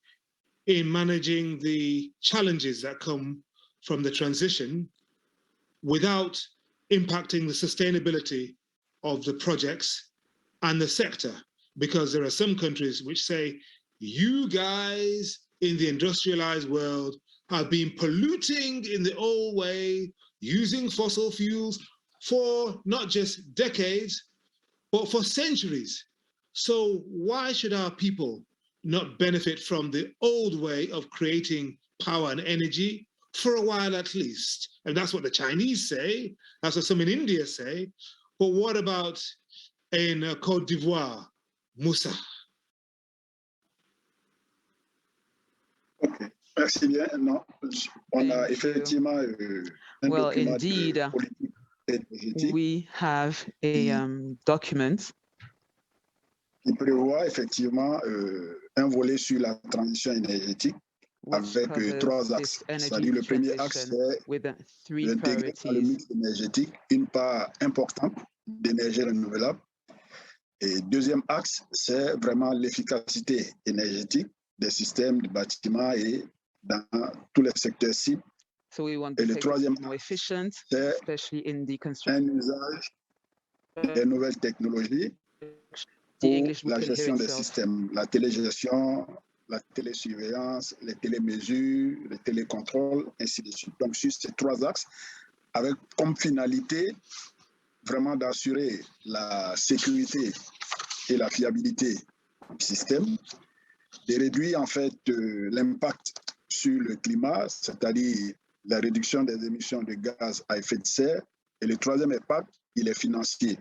in managing the challenges that come from the transition without impacting the sustainability of the projects and the sector? Because there are some countries which say, you guys in the industrialized world have been polluting in the old way, using fossil fuels for not just decades, but for centuries. So why should our people not benefit from the old way of creating power and energy for a while at least? And that's what the Chinese say, that's what some in India say. But what about in Côte d'Ivoire? Musa. Okay. Merci bien. Non, on a effectivement un document indeed, de politique énergétique. We have a document qui prévoit effectivement un volet sur la transition énergétique avec trois axes. C'est-à-dire le premier axe, c'est d'intégrer dans le mix énergétique une part importante d'énergie renouvelable. Et deuxième axe, c'est vraiment l'efficacité énergétique des systèmes de bâtiments et dans tous les secteurs cibles So we want Et the le sector to troisième be more efficient, c'est especially in the un construction. usage des nouvelles technologies The pour English book la can hear gestion des itself. systèmes, la télégestion, la télésurveillance, les télémesures, les télécontrôles, ainsi de suite. Donc, sur ces trois axes, avec comme finalité vraiment d'assurer la sécurité et la fiabilité du système, de réduire en fait l'impact sur le climat, c'est-à-dire la réduction des émissions de gaz à effet de serre. Et le troisième impact, il est financier.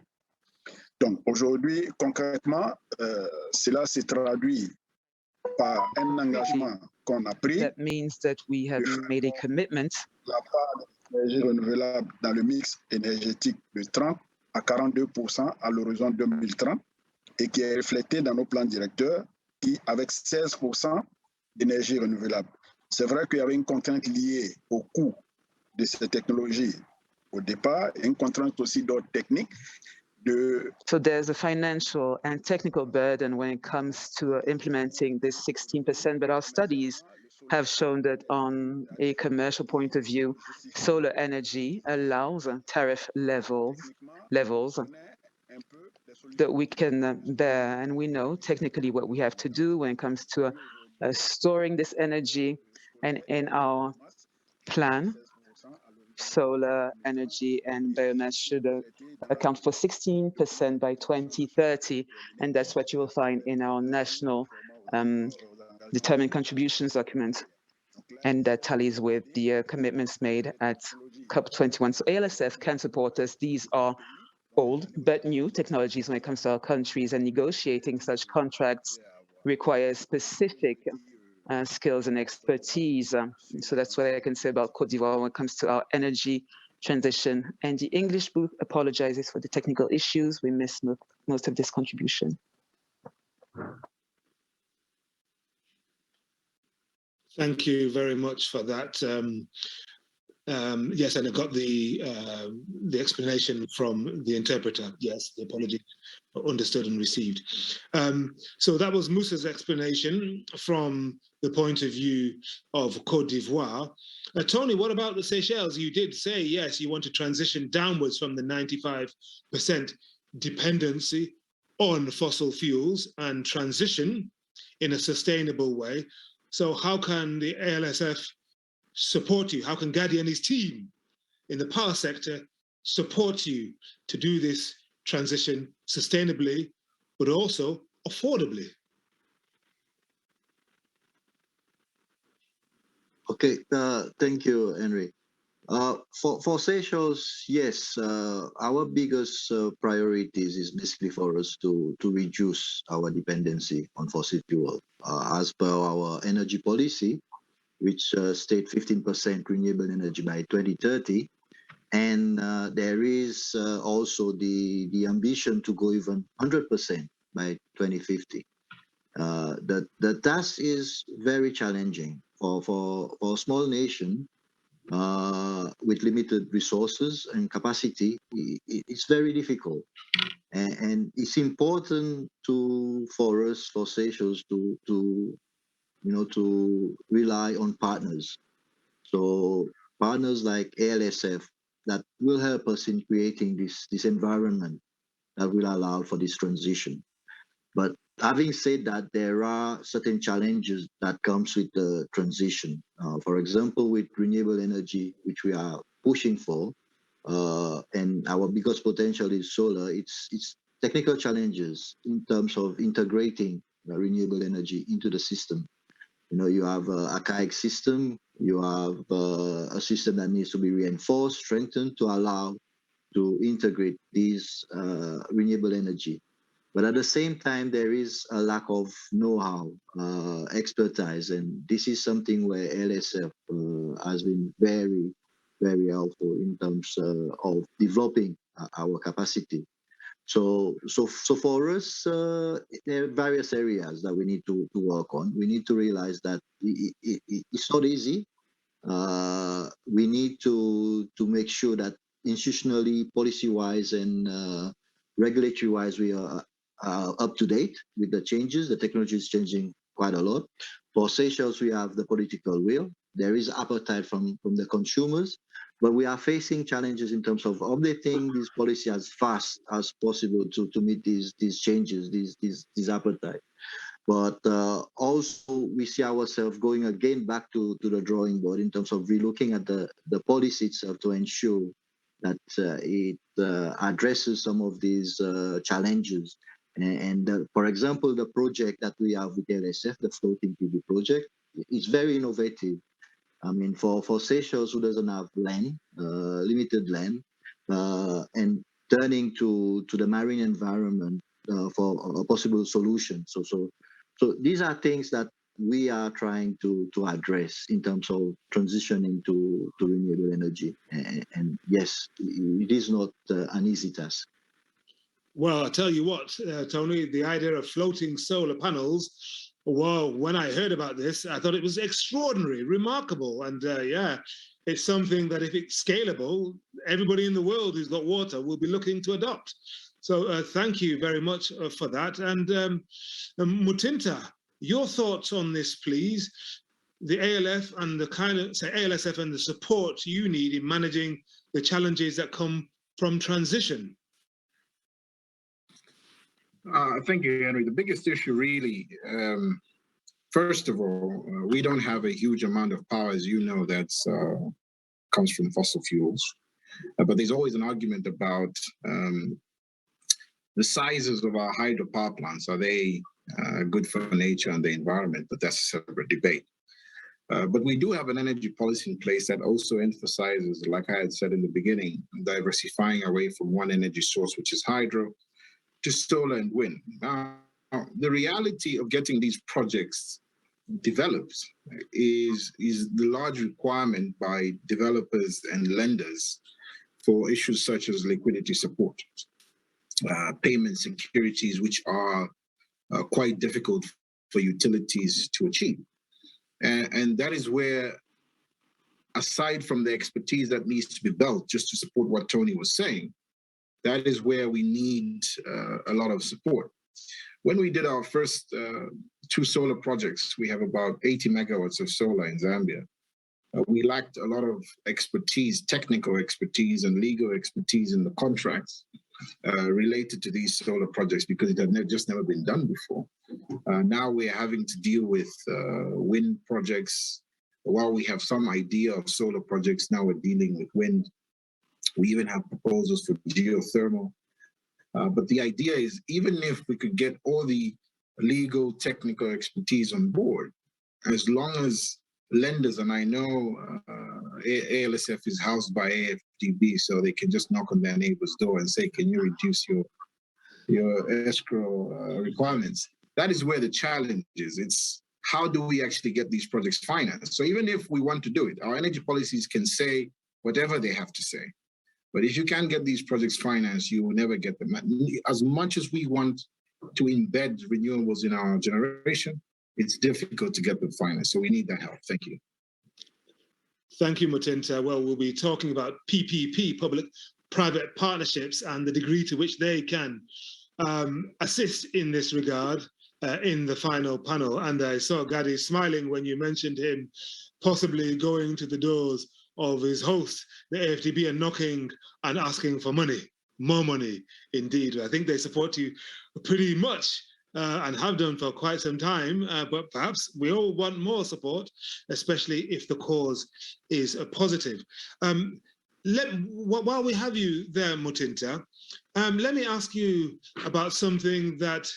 Donc aujourd'hui, concrètement, cela se traduit par un engagement qu'on a pris. That means that we have made a commitment. La part de l'énergie renouvelable dans le mix énergétique de 30 à 42% à l'horizon 2030 et qui est reflété dans nos plans directeurs qui, avec 16% d'énergie renouvelable. C'est vrai qu'il y avait une contrainte liée au coût de ces technologies au départ et une contrainte aussi d'ordre technique. So there's a financial and technical burden when it comes to implementing this 16%, but our studies have shown that on a commercial point of view, solar energy allows tariff levels that we can bear, and we know technically what we have to do when it comes to storing this energy. And in our plan, solar energy and biomass should account for 16% by 2030, and that's what you will find in our national determined contributions document, and that tallies with the commitments made at COP21. So ALSF can support us. These are old but new technologies when it comes to our countries, and negotiating such contracts requires specific skills and expertise. So that's what I can say about Côte d'Ivoire when it comes to our energy transition. And the English booth apologizes for the technical issues. We missed most of this contribution. Thank you very much for that. Yes, and I got the explanation from the interpreter. Yes, the apology understood and received. So that was Musa's explanation from the point of view of Côte d'Ivoire. Tony, what about the Seychelles? You did say, yes, you want to transition downwards from the 95% dependency on fossil fuels and transition in a sustainable way. So how can the ALSF support you? How can Gadi and his team in the power sector support you to do this transition sustainably, but also affordably? Okay, thank you, Henry. For Seychelles, yes, our biggest priorities is basically for us to reduce our dependency on fossil fuel. As per our energy policy, which state 15% renewable energy by 2030. And there is also the ambition to go even 100% by 2050. The task is very challenging for a small nation with limited resources and capacity. It's very difficult. And it's important for us, for Seychelles, to rely on partners. So partners like ALSF that will help us in creating this environment that will allow for this transition. But having said that, there are certain challenges that comes with the transition. For example, with renewable energy, which we are pushing for, and our biggest potential is solar, it's technical challenges in terms of integrating renewable energy into the system. You have an archaic system, you have a system that needs to be reinforced, strengthened to allow to integrate these renewable energy. But at the same time, there is a lack of know-how, expertise, and this is something where LSF has been very, very helpful in terms of developing our capacity. So for us, there are various areas that we need to work on. We need to realize that it's not easy. We need to make sure that institutionally, policy-wise, and regulatory-wise, we are up to date with the changes. The technology is changing quite a lot. For Seychelles, we have the political will. there is appetite from the consumers, but we are facing challenges in terms of updating this policy as fast as possible to meet these changes, these appetite. But also we see ourselves going again back to the drawing board in terms of relooking at the policy itself to ensure that it addresses some of these challenges. And for example, the project that we have with ALSF, the floating PV project, is very innovative. I mean, for Seychelles, who doesn't have land, limited land, and turning to the marine environment for a possible solution. So these are things that we are trying to address in terms of transitioning to renewable energy. And yes, it is not an easy task. Well, I tell you what, Tony, the idea of floating solar panels, well, when I heard about this, I thought it was extraordinary, remarkable. And yeah, it's something that if it's scalable, everybody in the world who's got water will be looking to adopt. So thank you very much for that. And Mutinta, your thoughts on this, please. The ALF and the ALSF and the support you need in managing the challenges that come from transition. Thank you, Henry. The biggest issue really, first of all, we don't have a huge amount of power, as you know, that comes from fossil fuels. But there's always an argument about the sizes of our hydropower plants. Are they good for nature and the environment? But that's a separate debate. But we do have an energy policy in place that also emphasizes, like I had said in the beginning, diversifying away from one energy source, which is hydro, to solar and wind. Now, the reality of getting these projects developed is the large requirement by developers and lenders for issues such as liquidity support, payment securities, which are quite difficult for utilities to achieve. And that is where, aside from the expertise that needs to be built, just to support what Tony was saying, that is where we need a lot of support. When we did our first 2 solar projects, we have about 80 megawatts of solar in Zambia. We lacked a lot of expertise, technical expertise and legal expertise in the contracts related to these solar projects because it had just never been done before. Now we're having to deal with wind projects. While we have some idea of solar projects, now we're dealing with wind. We even have proposals for geothermal. But the idea is, even if we could get all the legal, technical expertise on board, as long as lenders, and I know ALSF is housed by AFDB, so they can just knock on their neighbor's door and say, can you reduce your escrow requirements? That is where the challenge is. It's how do we actually get these projects financed? So even if we want to do it, our energy policies can say whatever they have to say. But if you can't get these projects financed, you will never get them. As much as we want to embed renewables in our generation, it's difficult to get them financed. So we need that help. Thank you. Thank you, Mutinta. Well, we'll be talking about PPP, public-private partnerships, and the degree to which they can assist in this regard in the final panel. And I saw Gadi smiling when you mentioned him possibly going to the doors of his host, the AFDB, and knocking and asking for money, more money, indeed. I think they support you pretty much and have done for quite some time, but perhaps we all want more support, especially if the cause is positive. While we have you there, Mutinta, let me ask you about something that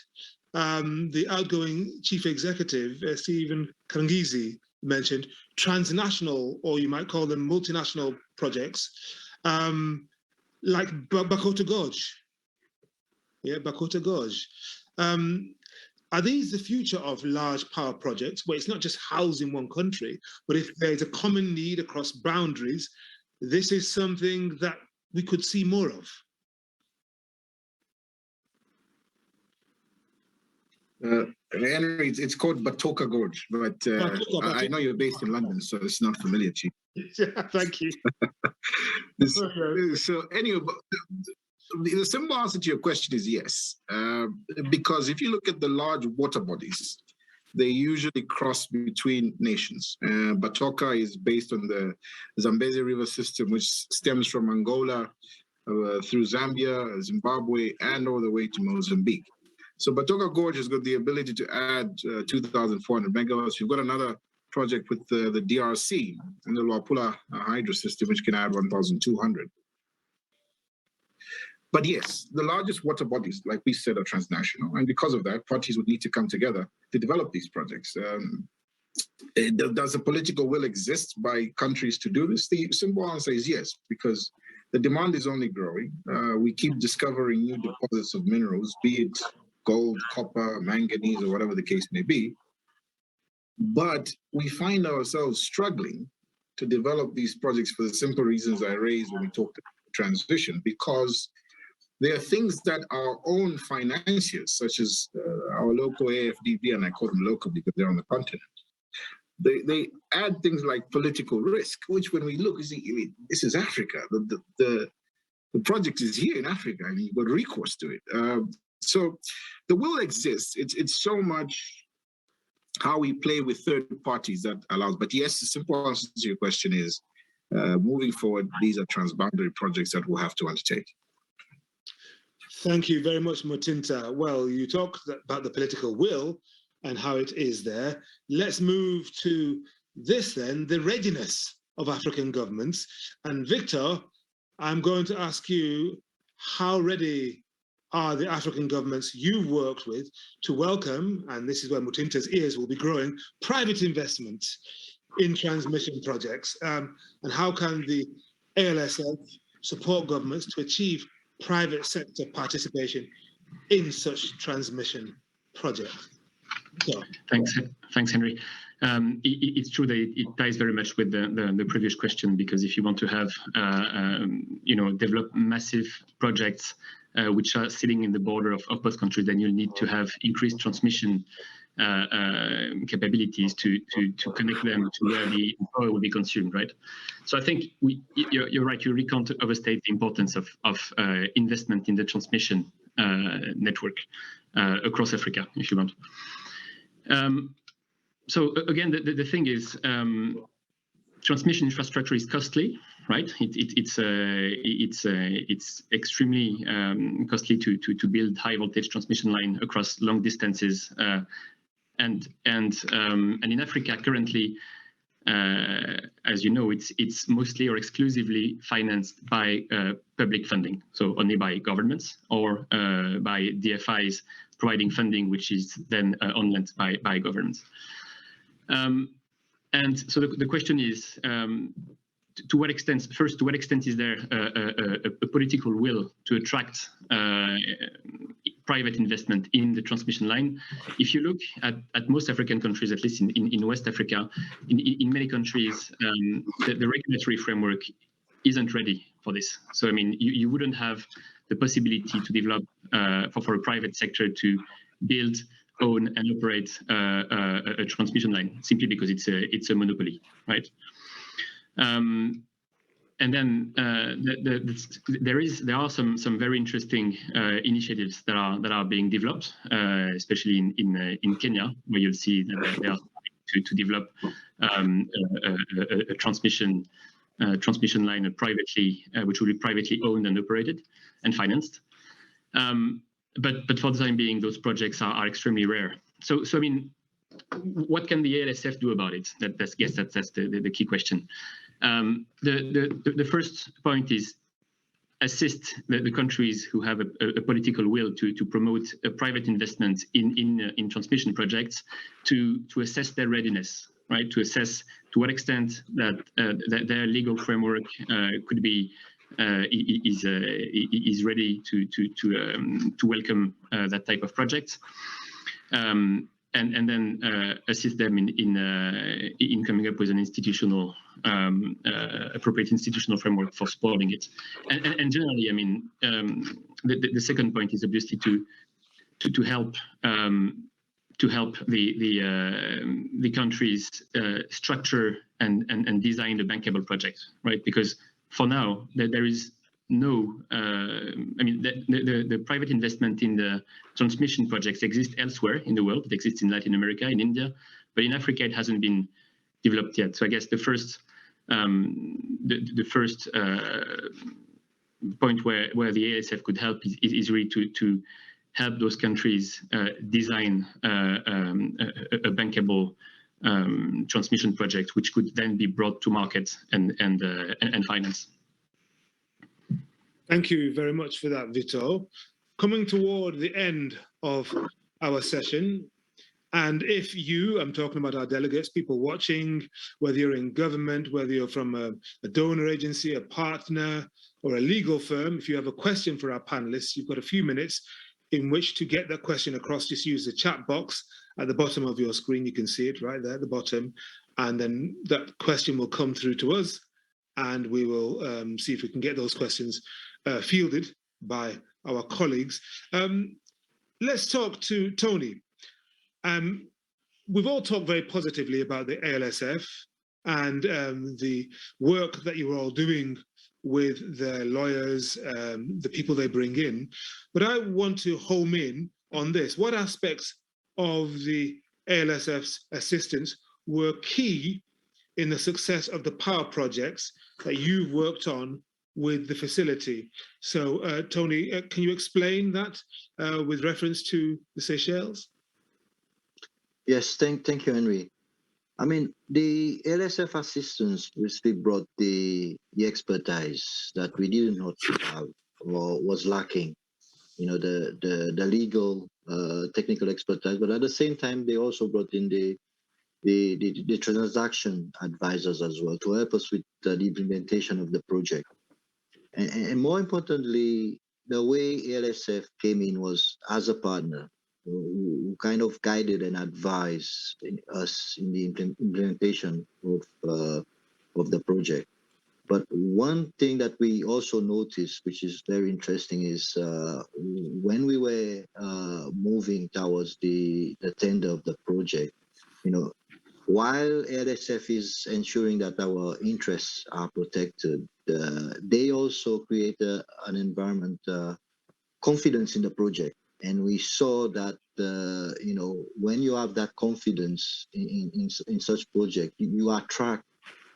the outgoing chief executive, Stephen Kangizi, mentioned, transnational, or you might call them multinational projects, like Bakota Gorge. Yeah, Bakota Gorge. Are these the future of large power projects where it's not just housed in one country, but if there's a common need across boundaries, this is something that we could see more of? Henry, it's called Batoka Gorge, but I know you're based in London, so it's not familiar to you. Yeah, thank you. So anyway, the simple answer to your question is yes, because if you look at the large water bodies, they usually cross between nations. Batoka is based on the Zambezi River system, which stems from Angola through Zambia, Zimbabwe, and all the way to Mozambique. So Batoka Gorge has got the ability to add 2,400 megawatts. We've got another project with the DRC and the Luapula hydro system, which can add 1,200. But yes, the largest water bodies, like we said, are transnational. And because of that, parties would need to come together to develop these projects. Does the political will exist by countries to do this? The simple answer is yes, because the demand is only growing. We keep discovering new deposits of minerals, be it gold, copper, manganese, or whatever the case may be. But we find ourselves struggling to develop these projects for the simple reasons I raised when we talked about transition, because there are things that our own financiers, such as our local AFDB, and I call them local because they're on the continent, they add things like political risk, which when we look, you see, this is Africa. The project is here in Africa, and you've got recourse to it. So the will exists. It's so much how we play with third parties that allows. But yes, the simple answer to your question is, moving forward, these are transboundary projects that we'll have to undertake. Thank you very much, Mutinta. Well, you talked about the political will and how it is there. Let's move to this then, the readiness of African governments. And Victor, I'm going to ask you, how ready are the African governments you've worked with to welcome, and this is where Mutinta's ears will be growing, private investment in transmission projects? And how can the ALSF support governments to achieve private sector participation in such transmission projects? So. Thanks, Henry. It's true that it ties very much with the previous question, because if you want to have, develop massive projects which are sitting in the border of both countries, then you'll need to have increased transmission capabilities to connect them to where the oil will be consumed, right? So I think you're right. You really can't overstate the importance of investment in the transmission network across Africa, if you want. So again, the thing is, transmission infrastructure is costly, right? It's extremely costly to build high voltage transmission line across long distances, and in Africa currently, as you know, it's mostly or exclusively financed by public funding, so only by governments or by DFIs providing funding, which is then on lent by governments. And so the question is, to what extent is there a political will to attract private investment in the transmission line? If you look at most African countries, at least in West Africa, in many countries, the regulatory framework isn't ready for this. So, I mean, you wouldn't have the possibility to develop for a private sector to build, own, and operate a transmission line simply because it's a monopoly, right? And then there are some very interesting initiatives that are being developed, especially in Kenya, where you'll see that they are to develop a transmission line privately, which will be privately owned and operated and financed. But for the time being, those projects are extremely rare. So I mean, what can the ALSF do about it? That's the key question. The first point is assist the countries who have a political will to promote a private investment in transmission projects to assess their readiness, right? To assess to what extent that their legal framework could be is ready to welcome that type of project, and then assist them in coming up with an institutional appropriate institutional framework for supporting it. And generally, I mean, the second point is obviously to help the countries structure and design the bankable project, right? Because for now, there is know, I mean, the private investment in the transmission projects exists elsewhere in the world. It exists in Latin America, in India, but in Africa, it hasn't been developed yet. So I guess the first point where the ALSF could help is really to help those countries design a bankable transmission project, which could then be brought to market and finance. Thank you very much for that, Vito. Coming toward the end of our session, and if you, I'm talking about our delegates, people watching, whether you're in government, whether you're from a donor agency, a partner, or a legal firm, if you have a question for our panelists, you've got a few minutes in which to get that question across. Just use the chat box at the bottom of your screen. You can see it right there at the bottom. And then that question will come through to us, and we will see if we can get those questions fielded by our colleagues. Let's talk to Tony. We've all talked very positively about the ALSF and the work that you're all doing with the lawyers, the people they bring in. But I want to home in on this. What aspects of the ALSF's assistance were key in the success of the power projects that you've worked on with the facility? So, Tony, can you explain that with reference to the Seychelles? Yes, thank you, Henry. I mean, the ALSF assistance basically brought the expertise that we did not have or was lacking. You know, the legal, technical expertise, but at the same time, they also brought in the transaction advisors as well to help us with the implementation of the project. And more importantly, the way ALSF came in was as a partner who kind of guided and advised us in the implementation of the project. But one thing that we also noticed, which is very interesting, is when we were moving towards the tender of the project, you know, while ALSF is ensuring that our interests are protected, they also create an environment, confidence in the project. And we saw that, you know, when you have that confidence in such project, you attract,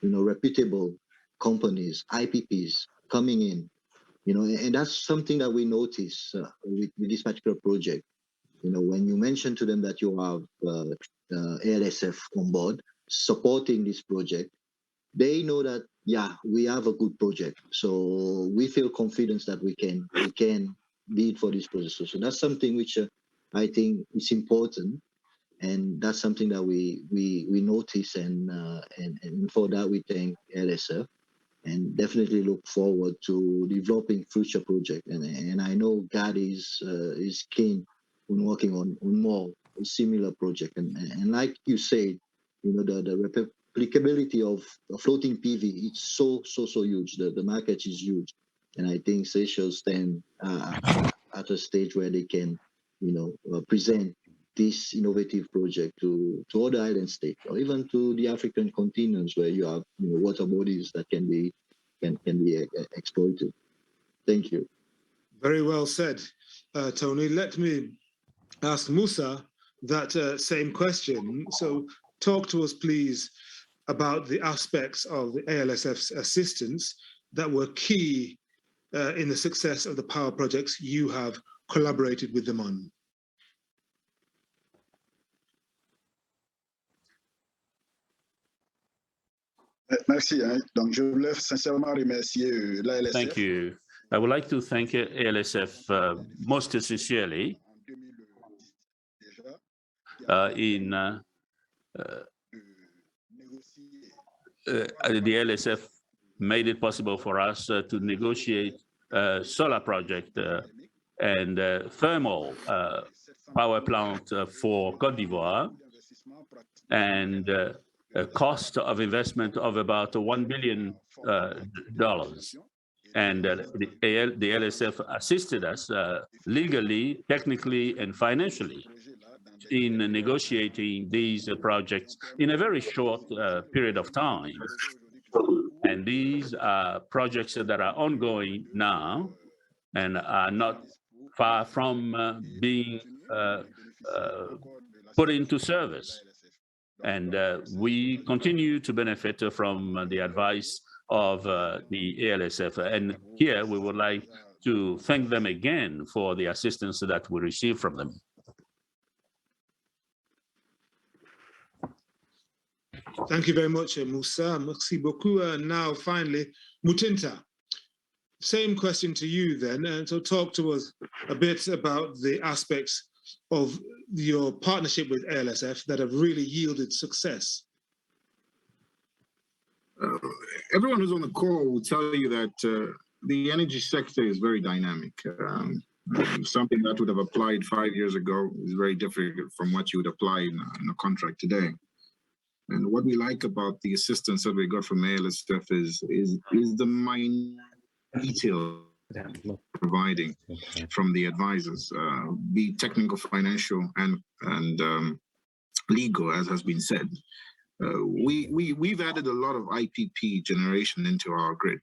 you know, reputable companies, IPPs coming in, you know, and that's something that we notice with this particular project. You know, when you mention to them that you have ALSF on board supporting this project, they know that, yeah, we have a good project. So we feel confident that we can bid for this project. So that's something which I think is important, and that's something that we notice, and for that we thank ALSF, and definitely look forward to developing future projects. And I know God is keen on working on more similar project. And like you said, you know, the replicability of floating PV, it's so huge. The market is huge. And I think Seychelles stand at a stage where they can, you know, present this innovative project to other island states, or even to the African continents where you have, you know, water bodies that can be exploited. Thank you. Very well said, Tony. Let me ask Musa that same question. So talk to us, please, about the aspects of the ALSF's assistance that were key in the success of the power projects you have collaborated with them on. Merci. Donc, je voulais sincèrement remercier l'ALSF. Thank you. I would like to thank ALSF most sincerely. The ALSF made it possible for us to negotiate a solar project and thermal power plant for Côte d'Ivoire, and a cost of investment of about $1 billion. And the ALSF assisted us legally, technically, and financially in negotiating these projects in a very short period of time. And these are projects that are ongoing now and are not far from being put into service. And we continue to benefit from the advice of the ALSF. And here we would like to thank them again for the assistance that we receive from them. Thank you very much, Moussa. Merci beaucoup. Now, finally, Mutinta, same question to you then. And so talk to us a bit about the aspects of your partnership with ALSF that have really yielded success. Everyone who's on the call will tell you that the energy sector is very dynamic. Something that would have applied 5 years ago is very different from what you would apply in a contract today. And what we like about the assistance that we got from ALSF is the minute detail providing from the advisors, be technical, financial, and legal, as has been said. We've added a lot of IPP generation into our grid.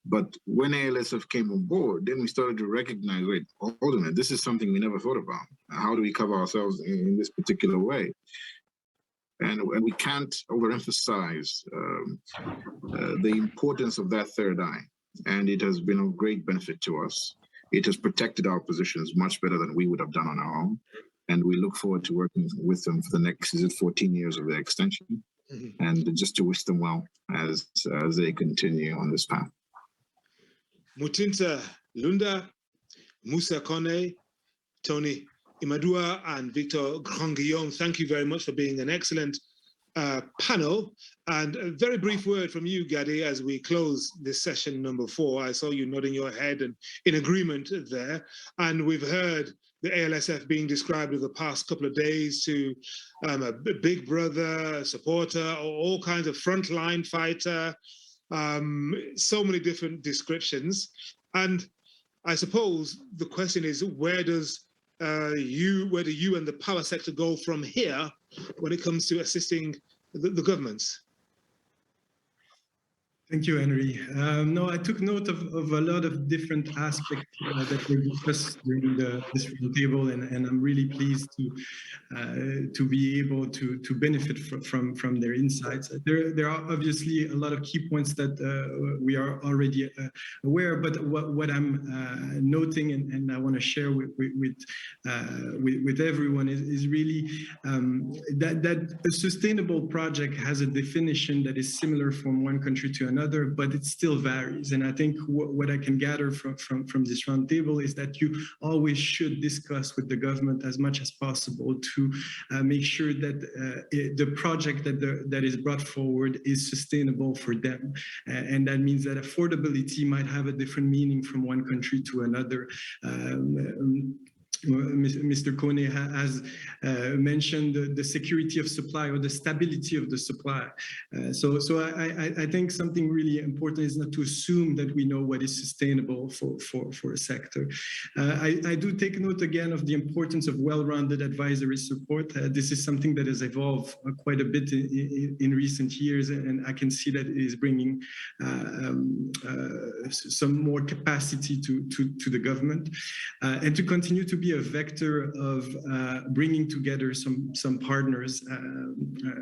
But when ALSF came on board, then we started to recognize, wait, hold on a minute, this is something we never thought about. How do we cover ourselves in this particular way? And we can't overemphasize the importance of that third eye. And it has been of great benefit to us. It has protected our positions much better than we would have done on our own. And we look forward to working with them for the next 14 years of their extension. And just to wish them well as they continue on this path. Mutinta Lunda, Moussa Kone, Tony Imadua, and Victor Grand-Guillaume, thank you very much for being an excellent panel. And a very brief word from you, Gadi, as we close this session number 4. I saw you nodding your head and in agreement there. And we've heard the ALSF being described over the past couple of days to a big brother, a supporter, or all kinds of frontline fighter, so many different descriptions. And I suppose the question is, where do you and the power sector go from here when it comes to assisting the governments? Thank you, Henry. No, I took note of a lot of different aspects that were discussed during this roundtable, and I'm really pleased to be able to benefit from their insights. There are obviously a lot of key points that we are already aware, but what I'm noting and I want to share with everyone is really that a sustainable project has a definition that is similar from one country to another, but it still varies. And I think what I can gather from this roundtable is that you always should discuss with the government as much as possible to make sure that the project that is brought forward is sustainable for them. And that means that affordability might have a different meaning from one country to another. Mr. Kone has mentioned the security of supply or the stability of the supply. So I think something really important is not to assume that we know what is sustainable for a sector. I do take note again of the importance of well-rounded advisory support. This is something that has evolved quite a bit in recent years, and I can see that it is bringing some more capacity to the government, and to continue to be a vector of bringing together some partners.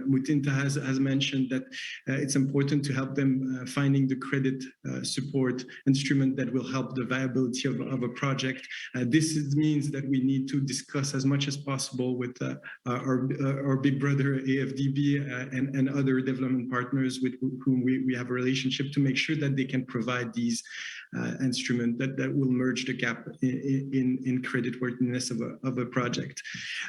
Mutinta has mentioned that it's important to help them finding the credit support instrument that will help the viability of a project. This means that we need to discuss as much as possible with our big brother AFDB and other development partners with whom we have a relationship, to make sure that they can provide these instruments that will merge the gap in creditworthiness of a project.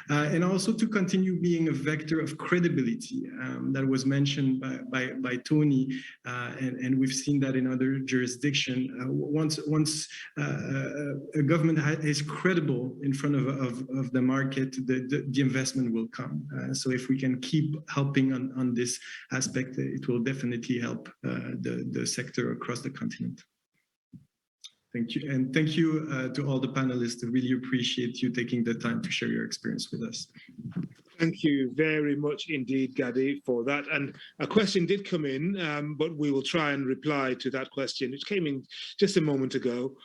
And also to continue being a vector of credibility that was mentioned by Tony, and we've seen that in other jurisdictions. Once a government is credible in front of the market, the investment will come. So if we can keep helping on this aspect, it will definitely help the sector across the continent. Thank you. And thank you to all the panelists. I really appreciate you taking the time to share your experience with us. Thank you very much indeed, Gadi, for that. And a question did come in, but we will try and reply to that question, which came in just a moment ago,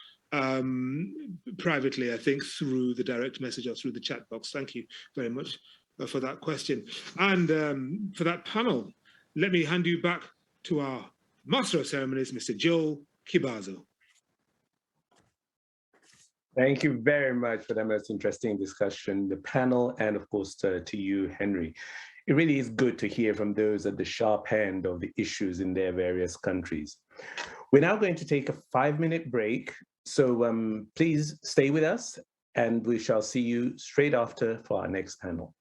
privately, I think, through the direct message or through the chat box. Thank you very much for that question. And for that panel, let me hand you back to our Master of Ceremonies, Mr. Joel Kibazo. Thank you very much for that most interesting discussion, the panel, and of course to you, Henry. It really is good to hear from those at the sharp end of the issues in their various countries. We're now going to take a 5-minute break, so please stay with us, and we shall see you straight after for our next panel.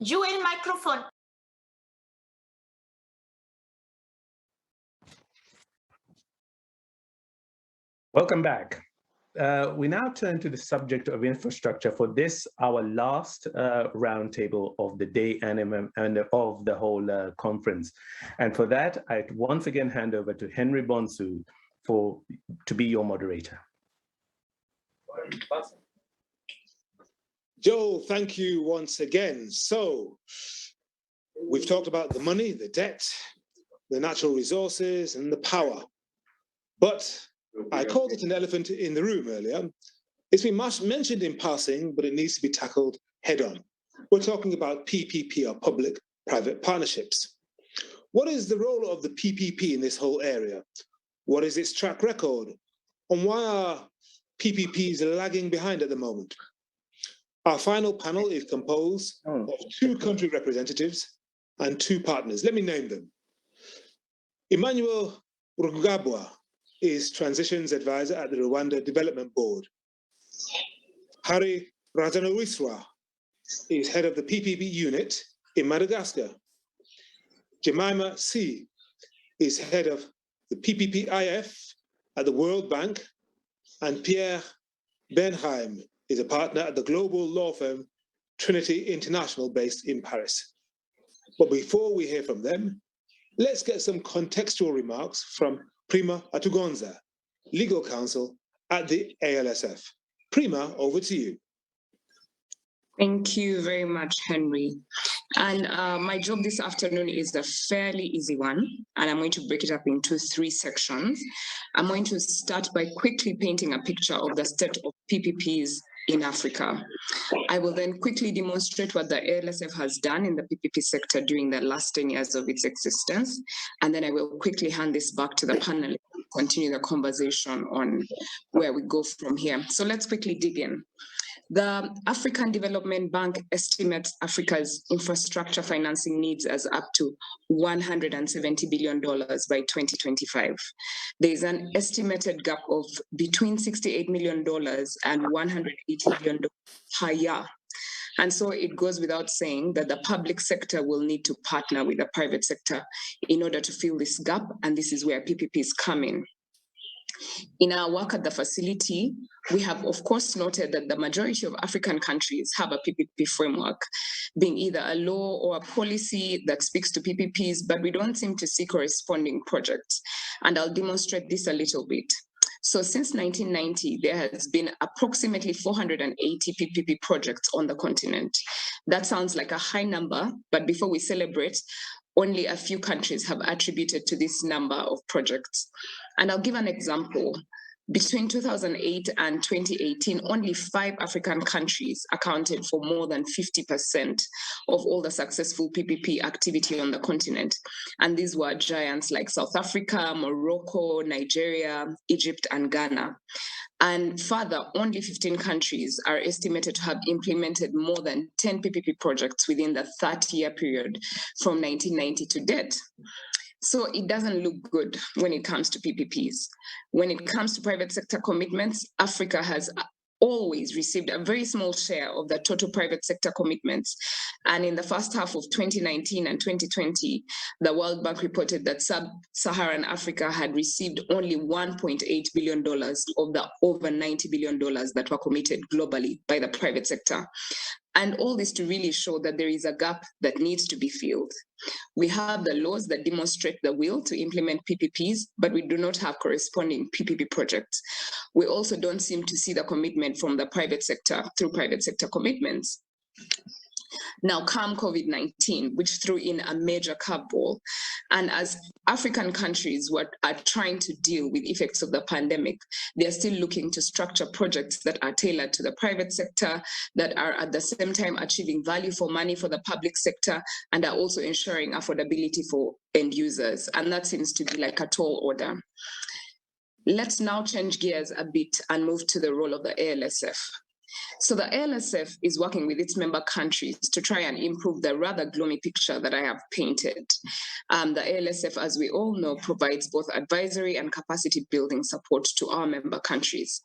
Joel microphone. Welcome back. We now turn to the subject of infrastructure for this, our last roundtable of the day and of the whole conference. And for that, I once again hand over to Henry Bonsu to be your moderator. Joel, thank you once again. So we've talked about the money, the debt, the natural resources, and the power. But I called it an elephant in the room earlier. It's been mentioned in passing, but it needs to be tackled head on. We're talking about PPP, or public-private partnerships. What is the role of the PPP in this whole area? What is its track record? And why are PPPs lagging behind at the moment? Our final panel is composed of 2 country representatives and 2 partners. Let me name them. Emmanuel Rugabwa is Transitions Advisor at the Rwanda Development Board. Hari Razanawiswa is head of the PPP unit in Madagascar. Jemima C is head of the PPPIF at the World Bank, and Pierre Benheim is a partner at the global law firm Trinity International based in Paris. But before we hear from them, let's get some contextual remarks from Prima Atugonza, legal counsel at the ALSF. Prima, over to you. Thank you very much, Henry. And my job this afternoon is a fairly easy one, and I'm going to break it up into 3 sections. I'm going to start by quickly painting a picture of the state of PPPs in Africa. I will then quickly demonstrate what the ALSF has done in the PPP sector during the last 10 years of its existence, and then I will quickly hand this back to the panel to continue the conversation on where we go from here. So let's quickly dig in. The African Development Bank estimates Africa's infrastructure financing needs as up to $170 billion by 2025. There is an estimated gap of between $68 million and $180 million per year. And so it goes without saying that the public sector will need to partner with the private sector in order to fill this gap, and this is where PPPs come in. In our work at the facility, we have, of course, noted that the majority of African countries have a PPP framework, being either a law or a policy that speaks to PPPs, but we don't seem to see corresponding projects. And I'll demonstrate this a little bit. So since 1990, there has been approximately 480 PPP projects on the continent. That sounds like a high number, but before we celebrate, only a few countries have attributed to this number of projects. And I'll give an example. Between 2008 and 2018, only 5 African countries accounted for more than 50% of all the successful PPP activity on the continent. And these were giants like South Africa, Morocco, Nigeria, Egypt, and Ghana. And further, only 15 countries are estimated to have implemented more than 10 PPP projects within the 30-year period from 1990 to date. So it doesn't look good when it comes to PPPs. When it comes to private sector commitments, Africa has always received a very small share of the total private sector commitments. And in the first half of 2019 and 2020, the World Bank reported that sub-Saharan Africa had received only $1.8 billion of the over $90 billion that were committed globally by the private sector. And all this to really show that there is a gap that needs to be filled. We have the laws that demonstrate the will to implement PPPs, but we do not have corresponding PPP projects. We also don't seem to see the commitment from the private sector through private sector commitments. Now come COVID-19, which threw in a major curveball. And as African countries are trying to deal with effects of the pandemic, they're still looking to structure projects that are tailored to the private sector, that are at the same time achieving value for money for the public sector, and are also ensuring affordability for end users. And that seems to be like a tall order. Let's now change gears a bit and move to the role of the ALSF. So the ALSF is working with its member countries to try and improve the rather gloomy picture that I have painted. The ALSF, as we all know, provides both advisory and capacity building support to our member countries.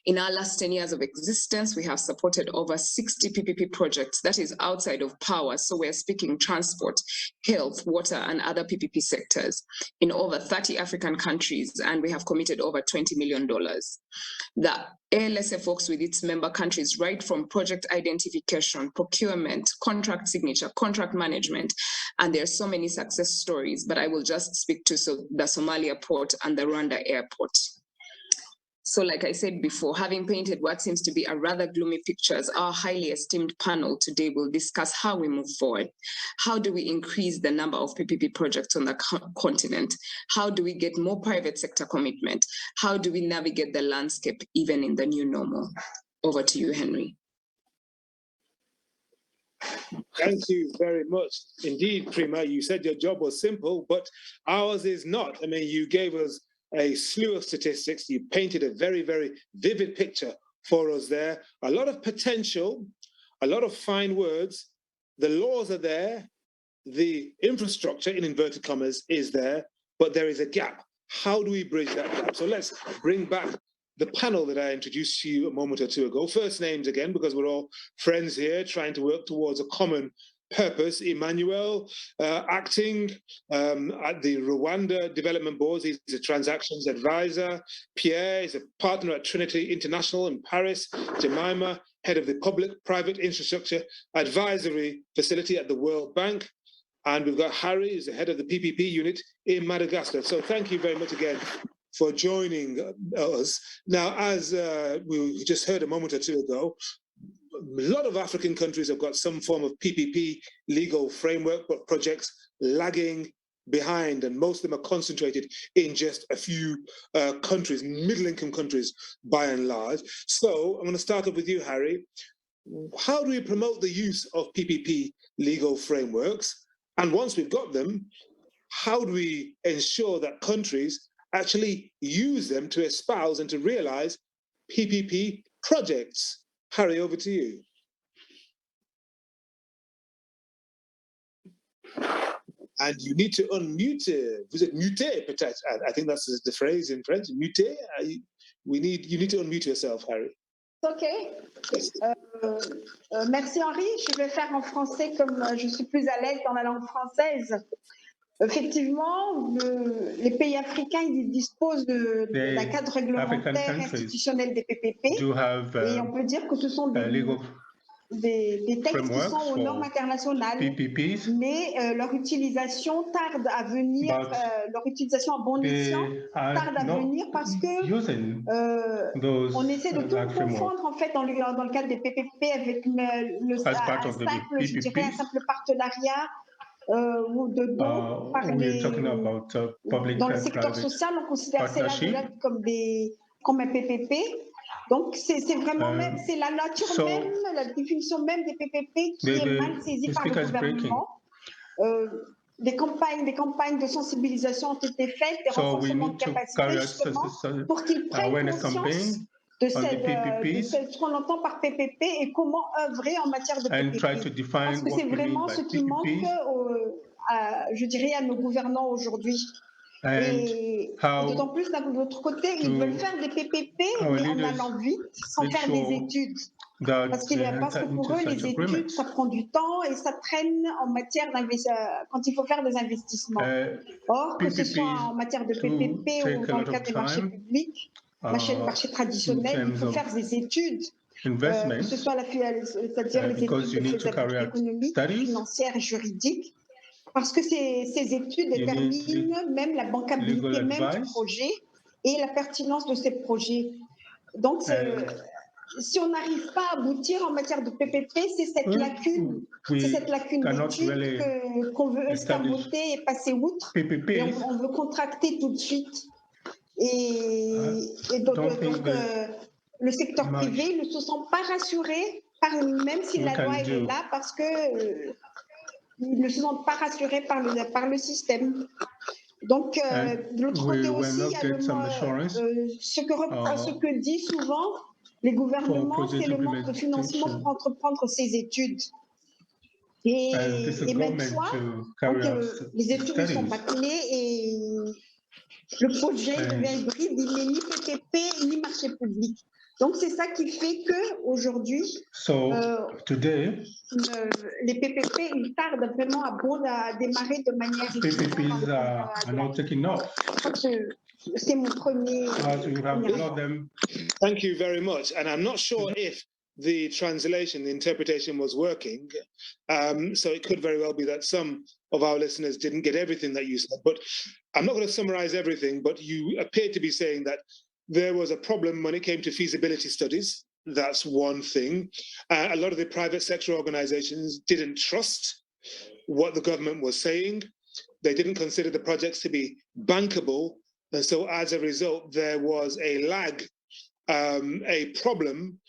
In our last 10 years of existence, we have supported over 60 PPP projects, that is outside of power. So we're speaking transport, health, water, and other PPP sectors in over 30 African countries, and we have committed over $20 million. The ALSF works with its member countries right from project identification, procurement, contract signature, contract management, and there are so many success stories, but I will just speak to the Somalia port and the Rwanda airport. So like I said before, having painted what seems to be a rather gloomy pictures, our highly esteemed panel today will discuss how we move forward. How do we increase the number of PPP projects on the continent? How do we get more private sector commitment? How do we navigate the landscape even in the new normal? Over to you, Henry. Thank you very much. Indeed, Prima, you said your job was simple, but ours is not. I mean, you gave us a slew of statistics. You painted a very, very vivid picture for us there. A lot of potential, a lot of fine words. The laws are there. The infrastructure, in inverted commas, is there, but there is a gap. How do we bridge that gap? So let's bring back the panel that I introduced to you a moment or two ago. First names again, because we're all friends here trying to work towards a common purpose. Emmanuel, acting at the Rwanda Development Board. He's a transactions advisor. Pierre is a partner at Trinity International in Paris. Jemima, head of the Public-Private Infrastructure Advisory Facility at the World Bank. And we've got Harry, who's the head of the PPP unit in Madagascar. So thank you very much again for joining us. Now, as we just heard a moment or two ago, a lot of African countries have got some form of PPP legal framework, but projects lagging behind, and most of them are concentrated in just a few countries, middle-income countries by and large. So I'm going to start off with you, Harry. How do we promote the use of PPP legal frameworks? And once we've got them, how do we ensure that countries actually use them to espouse and to realize PPP projects? Harry, over to you. And you need to unmute. Was it muter, peut-être? I think that's the phrase in French. Muter. You need to unmute yourself, Harry. OK. Merci Henri. Je vais faire en français comme je suis plus à l'aise dans la langue française. Effectivement, les pays africains ils disposent d'un cadre réglementaire institutionnel des PPP. Et on peut dire que ce sont des textes qui sont aux normes internationales, mais leur utilisation tarde à venir, leur utilisation à bon escient tarde à venir parce que on essaie de tout confondre en fait dans le cadre des PPP avec un simple partenariat ou de dons dans le secteur social, on considère cela déjà comme un PPP. Donc, c'est vraiment même, c'est la nature même, la définition même des PPP qui est mal saisie par le gouvernement. Des campagnes de sensibilisation ont été faites, des renforcements de capacité justement pour qu'ils prennent conscience de ce qu'on entend par PPP et comment œuvrer en matière de PPP. Parce que c'est vraiment ce qui manque, je dirais, à nos gouvernants aujourd'hui. Et d'autant plus, d'un autre côté, ils veulent faire des PPP, mais en allant vite, sans faire des études. Parce que pour eux, les études, ça prend du temps et ça traîne en matière quand il faut faire des investissements. Or, que ce soit en matière de PPP ou dans le cadre des marchés publics, marché traditionnel, il faut faire des études, que ce soit c'est-à-dire les études de faisabilité économique, financière et juridique, parce que ces études déterminent même la bancabilité même du projet et la pertinence de ces projets. Donc, si on n'arrive pas à aboutir en matière de PPP, c'est cette lacune d'études qu'on veut escamoter et passer outre, et on veut contracter tout de suite. Et donc le secteur privé ne se sent pas rassuré, même si la loi est là, parce que ils ne se sentent pas rassurés par le système. Donc, de l'autre côté aussi, il y a ce que dit souvent Les gouvernements, c'est le manque de financement pour entreprendre ces études. Et même fois, les études ne sont pas clés et le projet devient hybride, il n'est ni PPP ni marché public. Donc c'est ça qui fait qu'aujourd'hui, les PPP, ils tardent vraiment à démarrer de manière PPPs are not taking off. C'est mon premier. Thank you very much. And I'm not sure if the translation, the interpretation was working. So it could very well be that some of our listeners didn't get everything that you said. But I'm not going to summarize everything, but you appeared to be saying that there was a problem when it came to feasibility studies. That's one thing. A lot of the private sector organizations didn't trust what the government was saying. They didn't consider the projects to be bankable. And so as a result, there was a lag, a problem,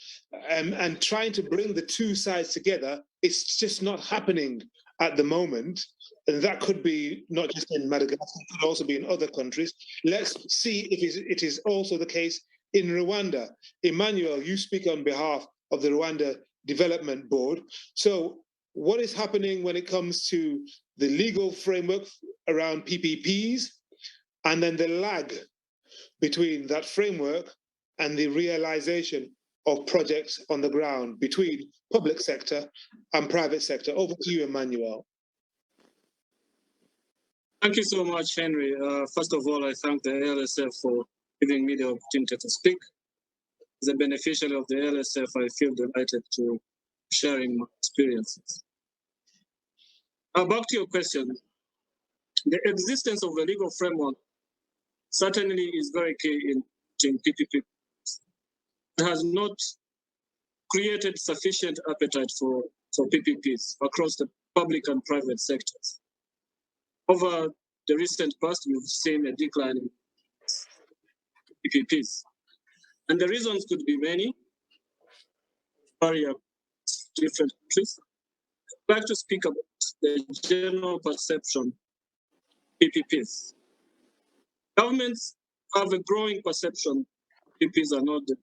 and trying to bring the two sides together, it's just not happening at the moment. And that could be not just in Madagascar, it could also be in other countries. Let's see if it is also the case in Rwanda. Emmanuel, you speak on behalf of the Rwanda Development Board. So what is happening when it comes to the legal framework around PPPs and then the lag between that framework and the realization of projects on the ground between public sector and private sector? Over to you, Emmanuel. Thank you so much, Henry. First of all, I thank the ALSF for giving me the opportunity to speak. As a beneficiary of the ALSF, I feel delighted to sharing my experiences. Back to your question. The existence of the legal framework certainly is very key in PPP. It has not created sufficient appetite for PPPs across the public and private sectors. Over the recent past, we've seen a decline in PPPs. And the reasons could be many, vary across different countries. I'd like to speak about the general perception of PPPs. Governments have a growing perception PPPs are not the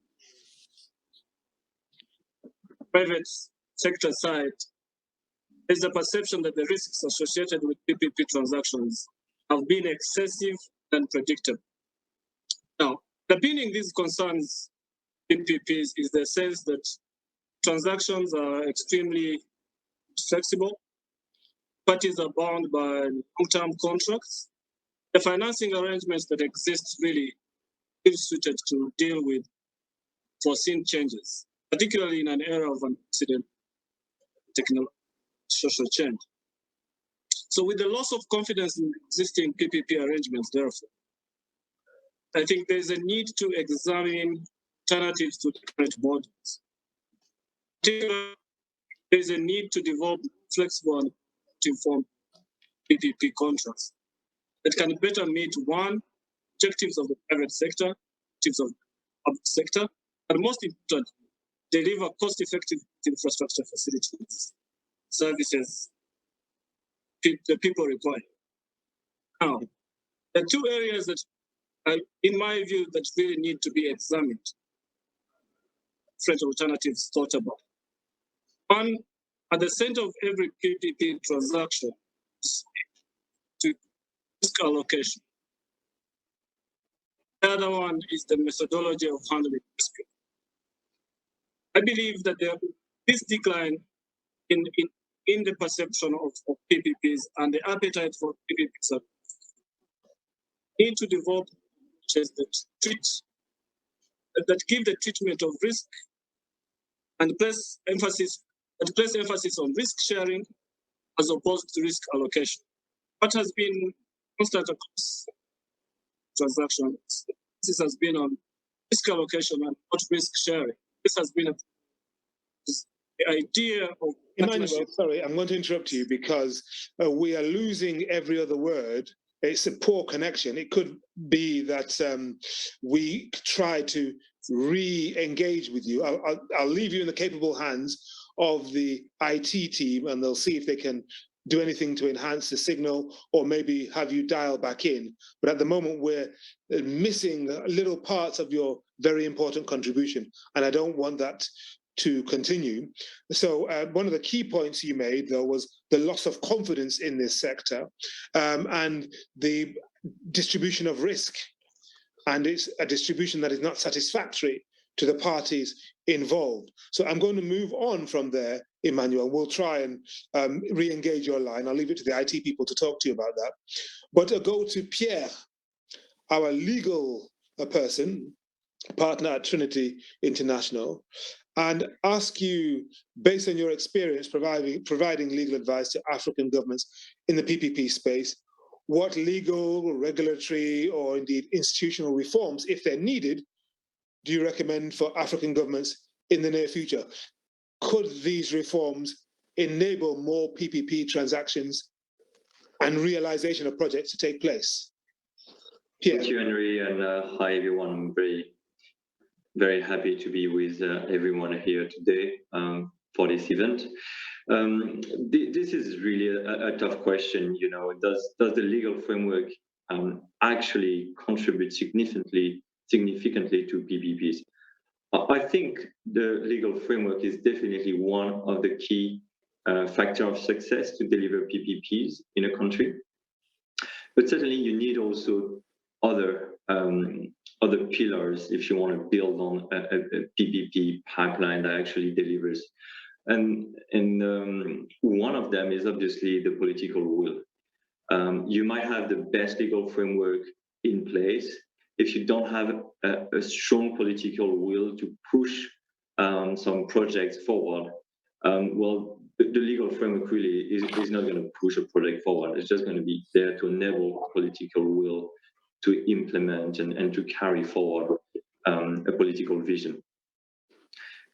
private sector side. There's a perception that the risks associated with PPP transactions have been excessive and predictable. Now, underpinning these concerns PPPs is the sense that transactions are extremely flexible. Parties are bound by long-term contracts. The financing arrangements that exist really feel suited to deal with foreseen changes, particularly in an era of unprecedented social change. So with the loss of confidence in existing PPP arrangements, therefore, I think there's a need to examine alternatives to current models. There's a need to develop flexible and informed PPP contracts that can better meet one, objectives of the private sector, objectives of the public sector, and most importantly, deliver cost-effective infrastructure facilities, services the people require. Now, the two areas that, in my view, that really need to be examined, different alternatives thought about. One, at the center of every PPP transaction is to risk allocation. The other one is the methodology of handling risk. I believe that this decline in the perception of PPPs and the appetite for PPPs need to develop that give the treatment of risk and place emphasis on risk sharing as opposed to risk allocation. What has been constant across transactions, this has been on risk allocation and not risk sharing. This has been the idea of Emmanuel, sorry, I'm going to interrupt you because we are losing every other word. It's a poor connection. It could be that we try to re-engage with you. I'll leave you in the capable hands of the IT team, and they'll see if they can do anything to enhance the signal or maybe have you dial back in. But at the moment, we're missing little parts of your very important contribution, and I don't want that to continue. So one of the key points you made, though, was the loss of confidence in this sector and the distribution of risk. And it's a distribution that is not satisfactory to the parties involved. So I'm going to move on from there, Emmanuel. We'll try and re-engage your line. I'll leave it to the IT people to talk to you about that. But I'll go to Pierre, our legal person, partner at Trinity International, and ask you, based on your experience providing legal advice to African governments in the PPP space, what legal, regulatory, or indeed institutional reforms, if they're needed, do you recommend for African governments in the near future? Could these reforms enable more PPP transactions and realization of projects to take place? Pierre. Thank you, Henry, and hi, everyone. I'm very happy to be with everyone here today for this event. This is really a tough question. You know, does the legal framework actually contribute significantly to PPPs? I think the legal framework is definitely one of the key factors of success to deliver PPPs in a country. But certainly you need also other pillars if you want to build on a PPP pipeline that actually delivers. And one of them is obviously the political will. You might have the best legal framework in place. If you don't have a strong political will to push some projects forward, well, the legal framework really is not going to push a project forward. It's just going to be there to enable political will to implement and to carry forward a political vision.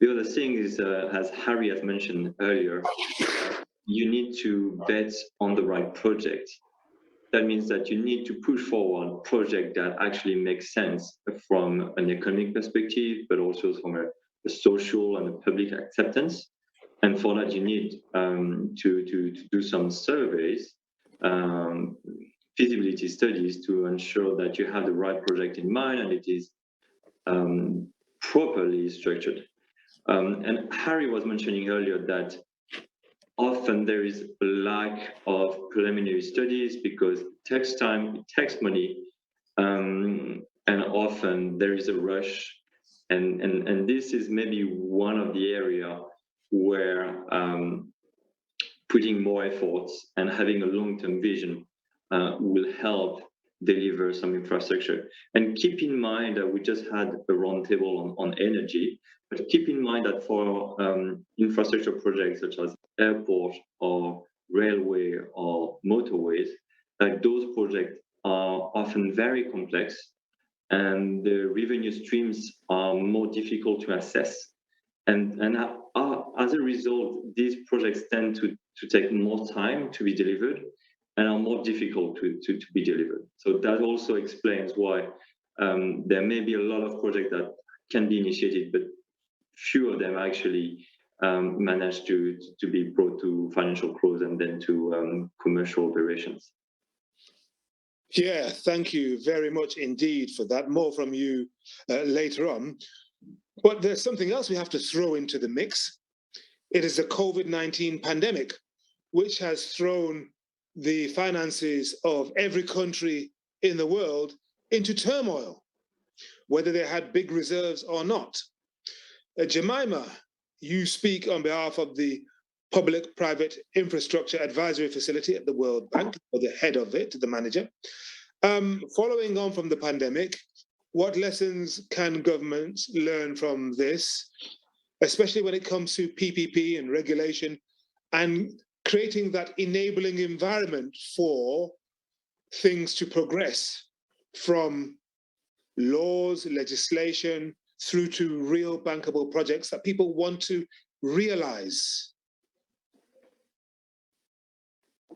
The other thing is, as Harry has mentioned earlier, you need to bet on the right project. That means that you need to push forward projects that actually make sense from an economic perspective, but also from a social and a public acceptance. And for that, you need to do some surveys, feasibility studies to ensure that you have the right project in mind and it is properly structured. And Harry was mentioning earlier that often there is a lack of preliminary studies because it takes time, it takes money, and often there is a rush. And this is maybe one of the area where putting more efforts and having a long-term vision will help deliver some infrastructure. And keep in mind that we just had a roundtable on energy, but keep in mind that for infrastructure projects such as airport or railway or motorways, that those projects are often very complex and the revenue streams are more difficult to assess. And as a result, these projects tend to take more time to be delivered and are more difficult to be delivered. So that also explains why there may be a lot of projects that can be initiated, but few of them actually manage to be brought to financial close and then to commercial operations. Yeah, thank you very much indeed for that. More from you later on. But there's something else we have to throw into the mix. It is the COVID-19 pandemic, which has thrown the finances of every country in the world into turmoil, whether they had big reserves or not. Jemima, you speak on behalf of the Public-Private Infrastructure Advisory Facility at the World Bank, or the head of it, the manager. Following on from the pandemic, what lessons can governments learn from this, especially when it comes to PPP and regulation and creating that enabling environment for things to progress from laws, legislation, through to real bankable projects that people want to realize?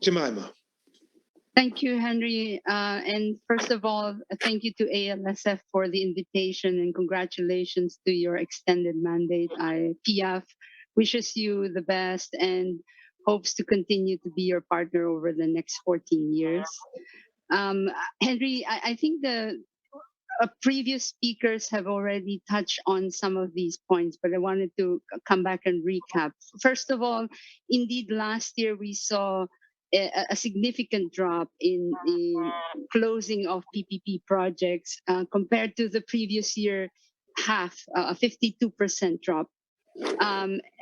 Jemima. Thank you, Henry. And first of all, thank you to ALSF for the invitation and congratulations to your extended mandate. PF wishes you the best and hopes to continue to be your partner over the next 14 years. Henry, I think the previous speakers have already touched on some of these points, but I wanted to come back and recap. First of all, indeed, last year we saw a significant drop in closing of PPP projects compared to the previous year, half, a 52% drop.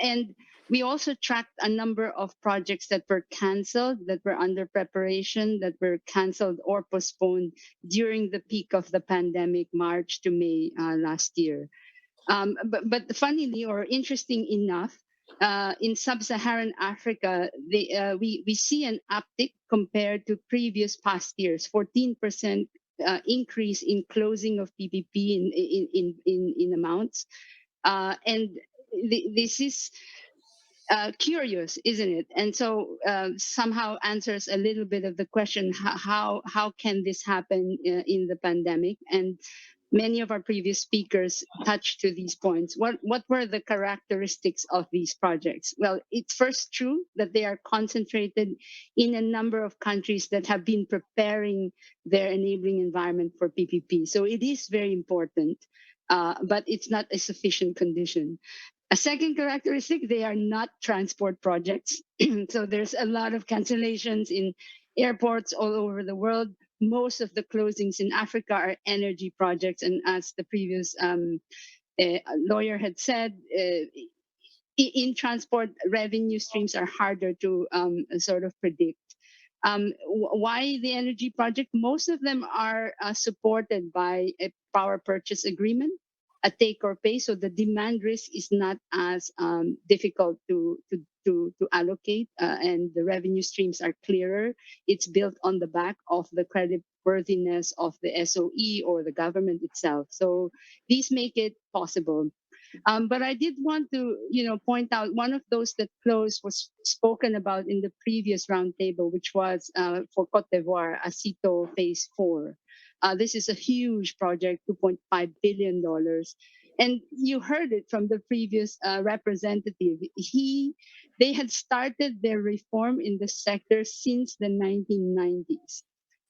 And we also tracked a number of projects that were canceled, that were under preparation, that were canceled or postponed during the peak of the pandemic, March to May last year. But funnily or interesting enough, in sub-Saharan Africa, we see an uptick compared to previous past years, 14% increase in closing of PPP in amounts. And this is curious, isn't it? And so somehow answers a little bit of the question, how can this happen in the pandemic? And many of our previous speakers touched to these points. What were the characteristics of these projects? Well, it's first true that they are concentrated in a number of countries that have been preparing their enabling environment for PPP. So it is very important, but it's not a sufficient condition. A second characteristic, they are not transport projects. So there's a lot of cancellations in airports all over the world. Most of the closings in Africa are energy projects. And as the previous lawyer had said, in transport, revenue streams are harder to sort of predict. Why the energy project? Most of them are supported by a power purchase agreement, a take or pay, so the demand risk is not as difficult to allocate, and the revenue streams are clearer. It's built on the back of the creditworthiness of the SOE or the government itself. So these make it possible. But I did want to, point out one of those that closed was spoken about in the previous roundtable, which was for Cote d'Ivoire, Asito Phase 4. This is a huge project, $2.5 billion. And you heard it from the previous representative. They had started their reform in the sector since the 1990s.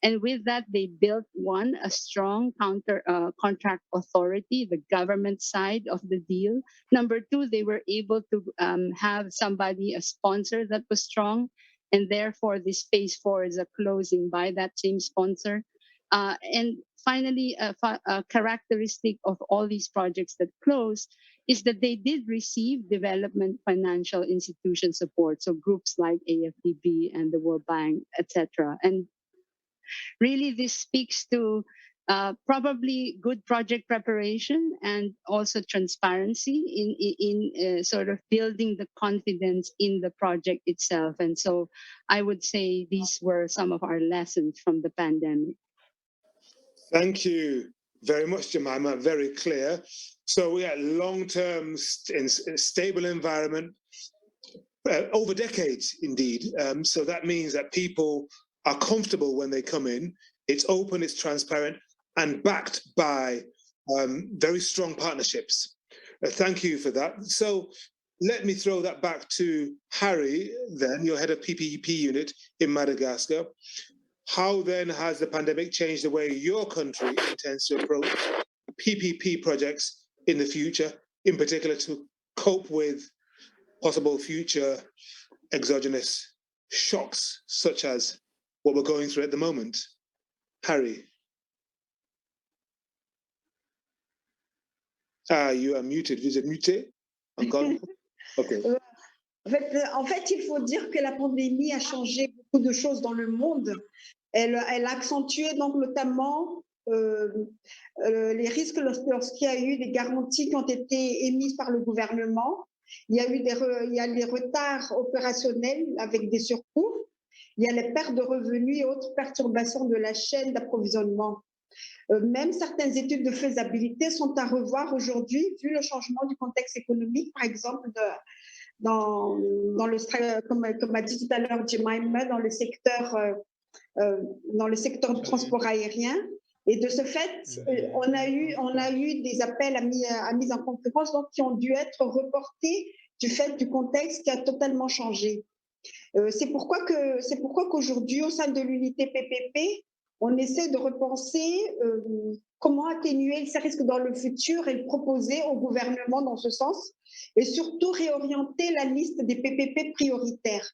And with that, they built, one, a strong contract authority, the government side of the deal. Number two, they were able to have somebody, a sponsor that was strong. And therefore, this phase 4 is a closing by that same sponsor. And finally, a characteristic of all these projects that close is that they did receive development financial institution support. So groups like AFDB and the World Bank, etc. And really, this speaks to probably good project preparation and also transparency in sort of building the confidence in the project itself. And so I would say these were some of our lessons from the pandemic. Thank you very much, Jemima. Very clear. So we had long-term stable environment over decades, indeed. So that means that people are comfortable when they come in. It's open, it's transparent, and backed by very strong partnerships. Thank you for that. So let me throw that back to Harry, then, your head of PPP unit in Madagascar. How then has the pandemic changed the way your country intends to approach PPP projects in the future, in particular to cope with possible future exogenous shocks, such as what we're going through at the moment? Harry. You are muted. Vous êtes muté? Encore? Okay. En fait, il faut dire que la pandémie a changé beaucoup de choses dans le monde. Elle a accentué donc notamment les risques lorsqu'il y a eu des garanties qui ont été émises par le gouvernement. Il y a des retards opérationnels avec des surcoûts. Il y a les pertes de revenus et autres perturbations de la chaîne d'approvisionnement. Même certaines études de faisabilité sont à revoir aujourd'hui, vu le changement du contexte économique, par exemple, dans le, comme a dit tout à l'heure Jemima, dans le secteur du transport aérien. Et de ce fait, on a eu des appels à mise en concurrence donc, qui ont dû être reportés du fait du contexte qui a totalement changé. C'est pourquoi qu'aujourd'hui, au sein de l'unité PPP, on essaie de repenser comment atténuer ces risques dans le futur et le proposer au gouvernement dans ce sens, et surtout réorienter la liste des PPP prioritaires.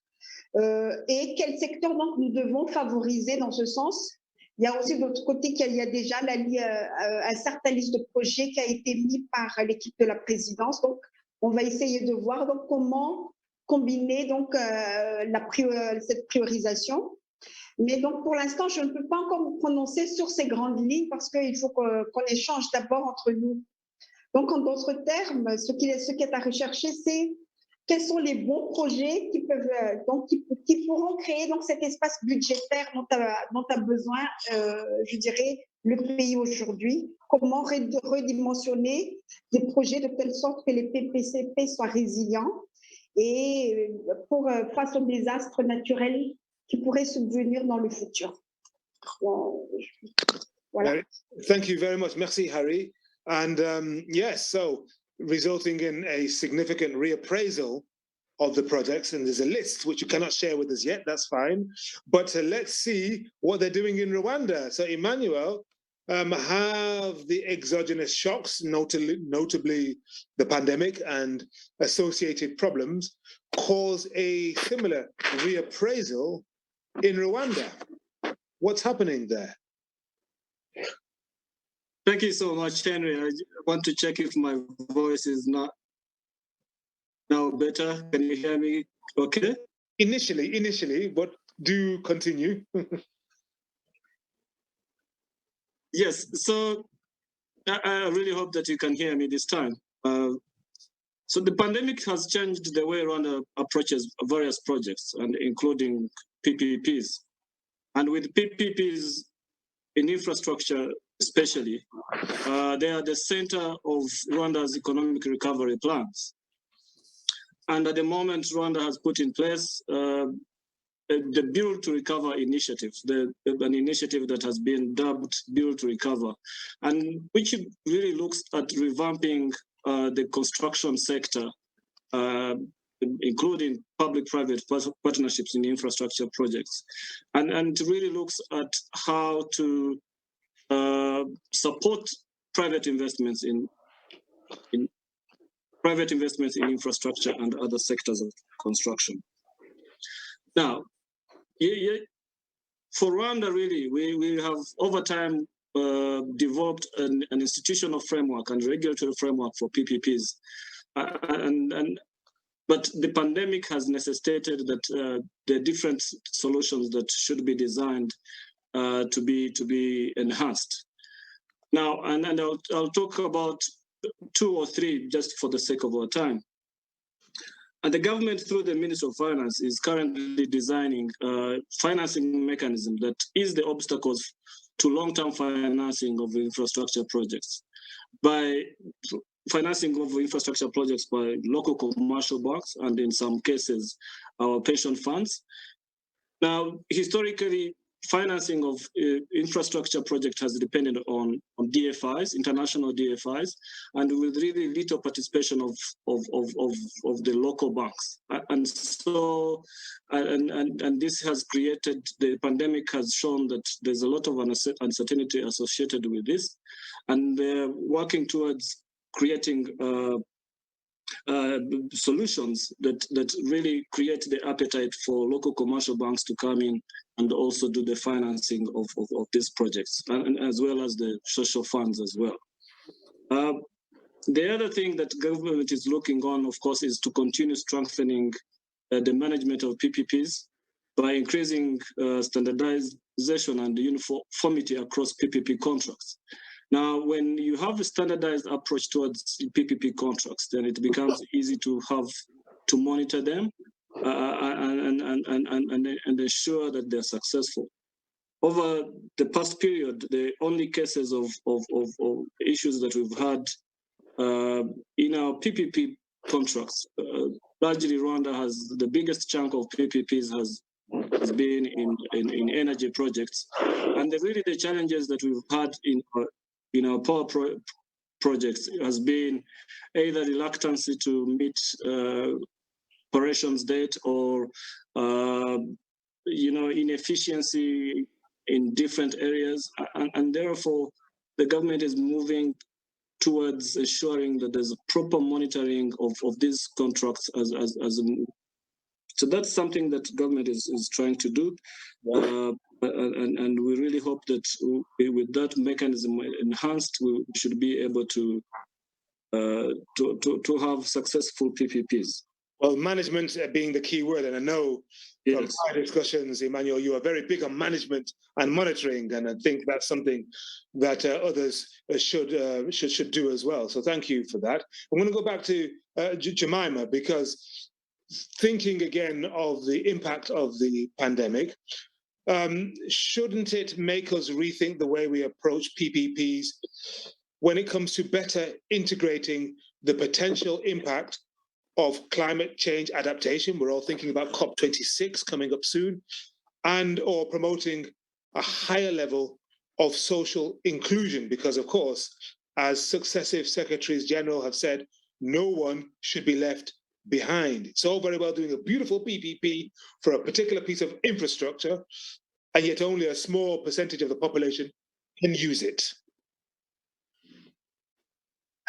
Et quel secteur donc nous devons favoriser dans ce sens. Il y a aussi de l'autre côté qu'il y a déjà un certain liste de projets qui a été mis par l'équipe de la présidence. Donc, on va essayer de voir donc comment combiner donc cette priorisation. Mais donc pour l'instant, je ne peux pas encore me prononcer sur ces grandes lignes parce qu'il faut qu'on échange d'abord entre nous. Donc en d'autres termes, ce qui est à rechercher, c'est quels sont les bons projets qui pourront créer donc cet espace budgétaire dont a besoin, je dirais, le pays aujourd'hui. Comment redimensionner des projets de telle sorte que les PPCP soient résilients et face aux désastres naturels qui pourraient subvenir dans le futur. Voilà. Thank you very much. Merci, Harry. And yes, so resulting in a significant reappraisal of the projects, and there's a list which you cannot share with us yet, that's fine. But let's see what they're doing in Rwanda. So Emmanuel, have the exogenous shocks, notably the pandemic and associated problems, cause a similar reappraisal in Rwanda? What's happening there? Thank you so much, Henry. I want to check if my voice is not now better. Can you hear me okay? Initially, but do continue. Yes, so I really hope that you can hear me this time. So the pandemic has changed the way Rwanda approaches various projects, and including PPPs. And with PPPs in infrastructure especially, they are the center of Rwanda's economic recovery plans. And at the moment, Rwanda has put in place the Build to Recover initiative, an initiative that has been dubbed Build to Recover, and which really looks at revamping the construction sector, including public-private partnerships in infrastructure projects, and really looks at how to support private investments in infrastructure and other sectors of construction. Now, for Rwanda, really, we have over time developed an institutional framework and regulatory framework for PPPs, but the pandemic has necessitated that there are different solutions that should be designed to be enhanced. Now, and I'll talk about 2 or 3 just for the sake of our time. And the government, through the Ministry of Finance, is currently designing a financing mechanism that is the obstacles to long-term financing of infrastructure projects. By financing of infrastructure projects by local commercial banks, and in some cases, our pension funds. Now, historically, financing of infrastructure project has depended on DFIs, international DFIs, and with really little participation of the local banks. And so, and this has created, the pandemic has shown that there's a lot of uncertainty associated with this, and they're working towards creating solutions that really create the appetite for local commercial banks to come in and also do the financing of these projects, and as well as the social funds as well. The other thing that government is looking on, of course, is to continue strengthening the management of PPPs by increasing standardization and uniformity across PPP contracts. Now, when you have a standardized approach towards PPP contracts, then it becomes easy to monitor them and ensure that they're successful. Over the past period, the only cases of issues that we've had in our PPP contracts, largely Rwanda has the biggest chunk of PPPs has been in energy projects, and really the challenges that we've had in our power projects has been either reluctance to meet operations debt or inefficiency in different areas, and therefore the government is moving towards ensuring that there's a proper monitoring of these contracts so that's something that government is trying to do, and we really hope that with that mechanism enhanced, we should be able to have successful PPPs. Well, management being the key word, and I know from our discussions, Emmanuel, you are very big on management and monitoring, and I think that's something that others should do as well. So thank you for that. I'm going to go back to Jemima, because thinking again of the impact of the pandemic, shouldn't it make us rethink the way we approach PPPs when it comes to better integrating the potential impact of climate change adaptation? We're all thinking about COP26 coming up soon, and or promoting a higher level of social inclusion, because of course, as successive secretaries general have said, no one should be left behind. It's all very well doing a beautiful PPP for a particular piece of infrastructure, and yet only a small percentage of the population can use it.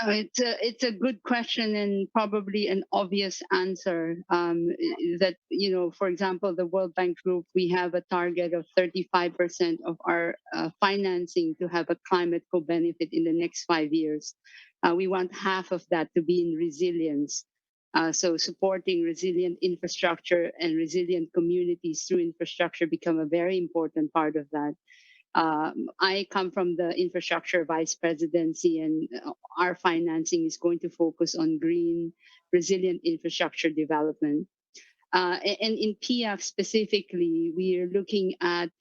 It's a good question and probably an obvious answer. That, for example, the World Bank Group, we have a target of 35% of our financing to have a climate co-benefit in the next 5 years. We want half of that to be in resilience. So supporting resilient infrastructure and resilient communities through infrastructure become a very important part of that. I come from the infrastructure vice presidency, and our financing is going to focus on green, resilient infrastructure development. And in PF specifically, we are looking at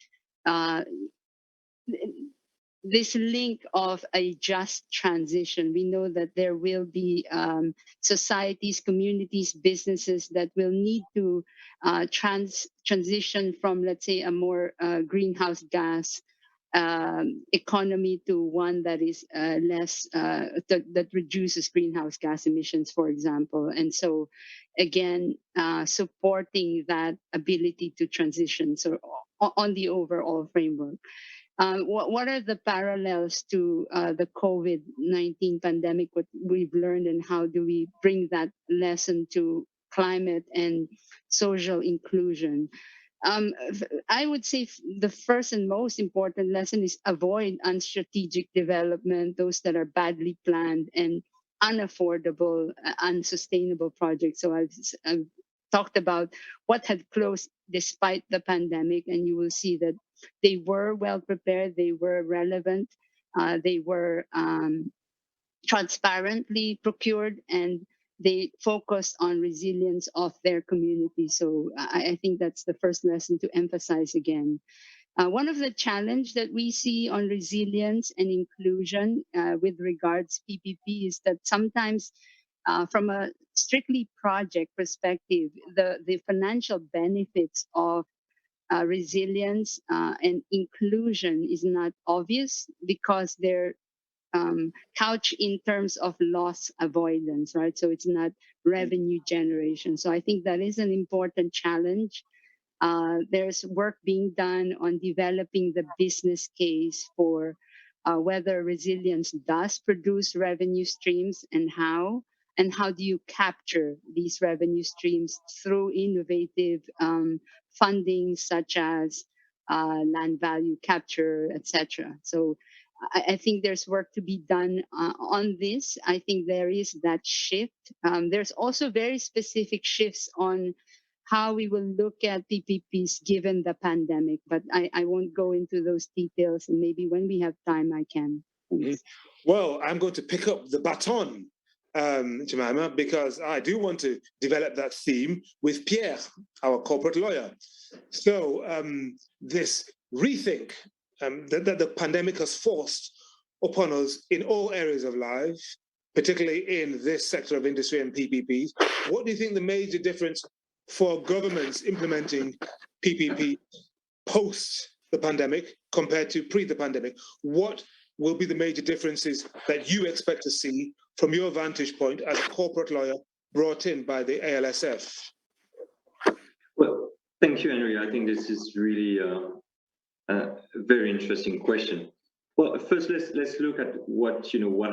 this link of a just transition. We know that there will be societies, communities, businesses that will need to transition from, let's say, a more greenhouse gas economy to one that is less, that reduces greenhouse gas emissions, for example. And so, again, supporting that ability to transition. So on the overall framework. What are the parallels to the COVID-19 pandemic, what we've learned, and how do we bring that lesson to climate and social inclusion? I would say the first and most important lesson is avoid unstrategic development, those that are badly planned and unaffordable, unsustainable projects. So I've talked about what had closed despite the pandemic, and you will see that they were well prepared, they were relevant, they were transparently procured, and they focused on resilience of their community. So I think that's the first lesson to emphasize again. One of the challenges that we see on resilience and inclusion with regards PPP is that sometimes from a strictly project perspective, the financial benefits of resilience and inclusion is not obvious because they're couched in terms of loss avoidance, right? So it's not revenue generation. So I think that is an important challenge. There's work being done on developing the business case for whether resilience does produce revenue streams and how do you capture these revenue streams through innovative funding such as land value capture, etc. So I think there's work to be done on this. I think there is that shift. There's also very specific shifts on how we will look at PPPs given the pandemic, but I won't go into those details, and maybe when we have time, I can. Thanks. Well, I'm going to pick up the baton, Jemima, because I do want to develop that theme with Pierre, our corporate lawyer. So this rethink that the pandemic has forced upon us in all areas of life, particularly in this sector of industry and PPPs, what do you think the major difference for governments implementing PPP post the pandemic compared to pre the pandemic? What will be the major differences that you expect to see from your vantage point as a corporate lawyer brought in by the ALSF? Thank you, Henry. I think this is really a very interesting question. Well, first, let's look at what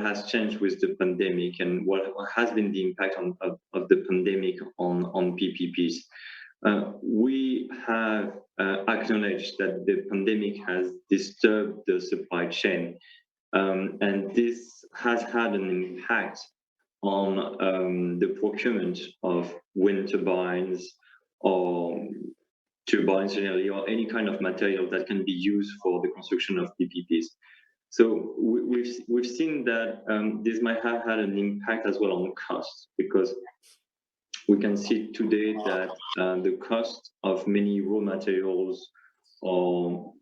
has changed with the pandemic and what has been the impact of the pandemic on PPPs. We have acknowledged that the pandemic has disturbed the supply chain, and this has had an impact on the procurement of wind turbines or turbines generally, or any kind of material that can be used for the construction of PPPs. So we've seen that this might have had an impact as well on costs, because we can see today that the cost of many raw materials or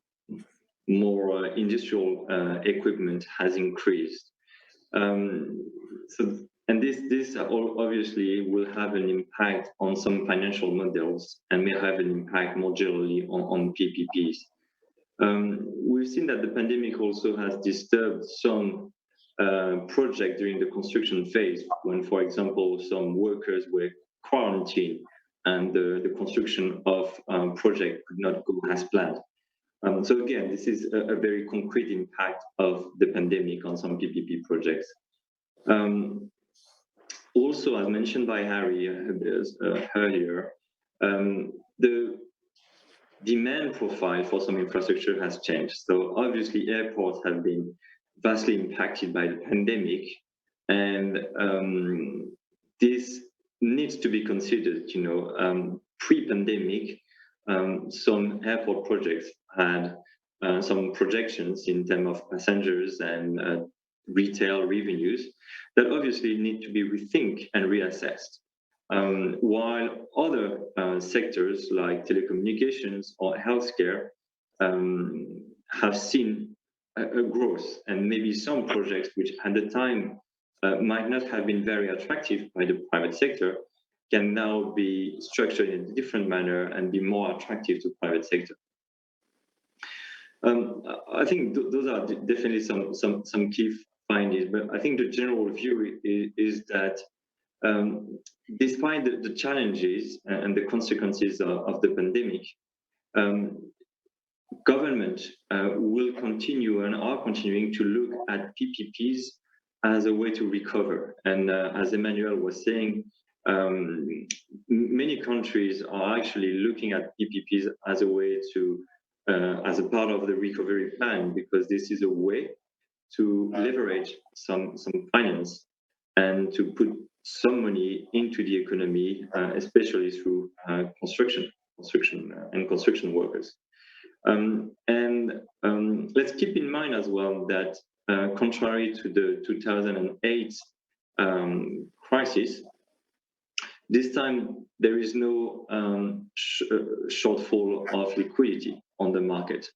more industrial equipment has increased. And this obviously will have an impact on some financial models and may have an impact more generally on PPPs. We've seen that the pandemic also has disturbed some projects during the construction phase, when, for example, some workers were quarantined and the construction of project could not go as planned. So again, this is a very concrete impact of the pandemic on some PPP projects. Also, as mentioned by Harry earlier, the demand profile for some infrastructure has changed. So obviously, airports have been vastly impacted by the pandemic, and this needs to be considered. Pre-pandemic, some airport projects had some projections in terms of passengers and retail revenues that obviously need to be rethink and reassessed. While other sectors like telecommunications or healthcare have seen a growth, and maybe some projects which at the time might not have been very attractive by the private sector can now be structured in a different manner and be more attractive to private sector. I think those are definitely some key findings, but I think the general view is that despite the challenges and the consequences of the pandemic, government will continue and are continuing to look at PPPs as a way to recover. And as Emmanuel was saying, many countries are actually looking at PPPs as a way to, as a part of the recovery plan, because this is a way to leverage some finance and to put some money into the economy, especially through construction workers. Let's keep in mind as well that contrary to the 2008 crisis, this time there is no shortfall of liquidity on the market.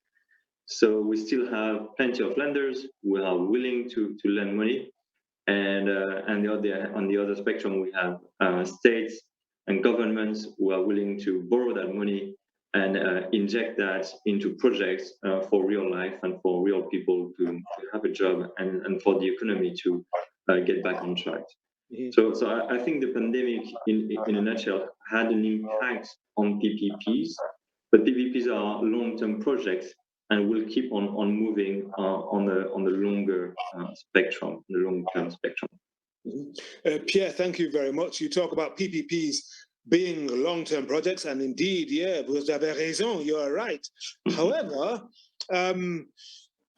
So we still have plenty of lenders who are willing to lend money, and on the other spectrum we have states and governments who are willing to borrow that money and inject that into projects for real life and for real people to have a job and for the economy to get back on track. So I think the pandemic, in a nutshell, had an impact on PPPs, but PPPs are long-term projects and will keep on moving on the longer spectrum, the long-term spectrum. Pierre, thank you very much. You talk about PPPs being long-term projects, and indeed, yeah, vous avez raison, you are right. However,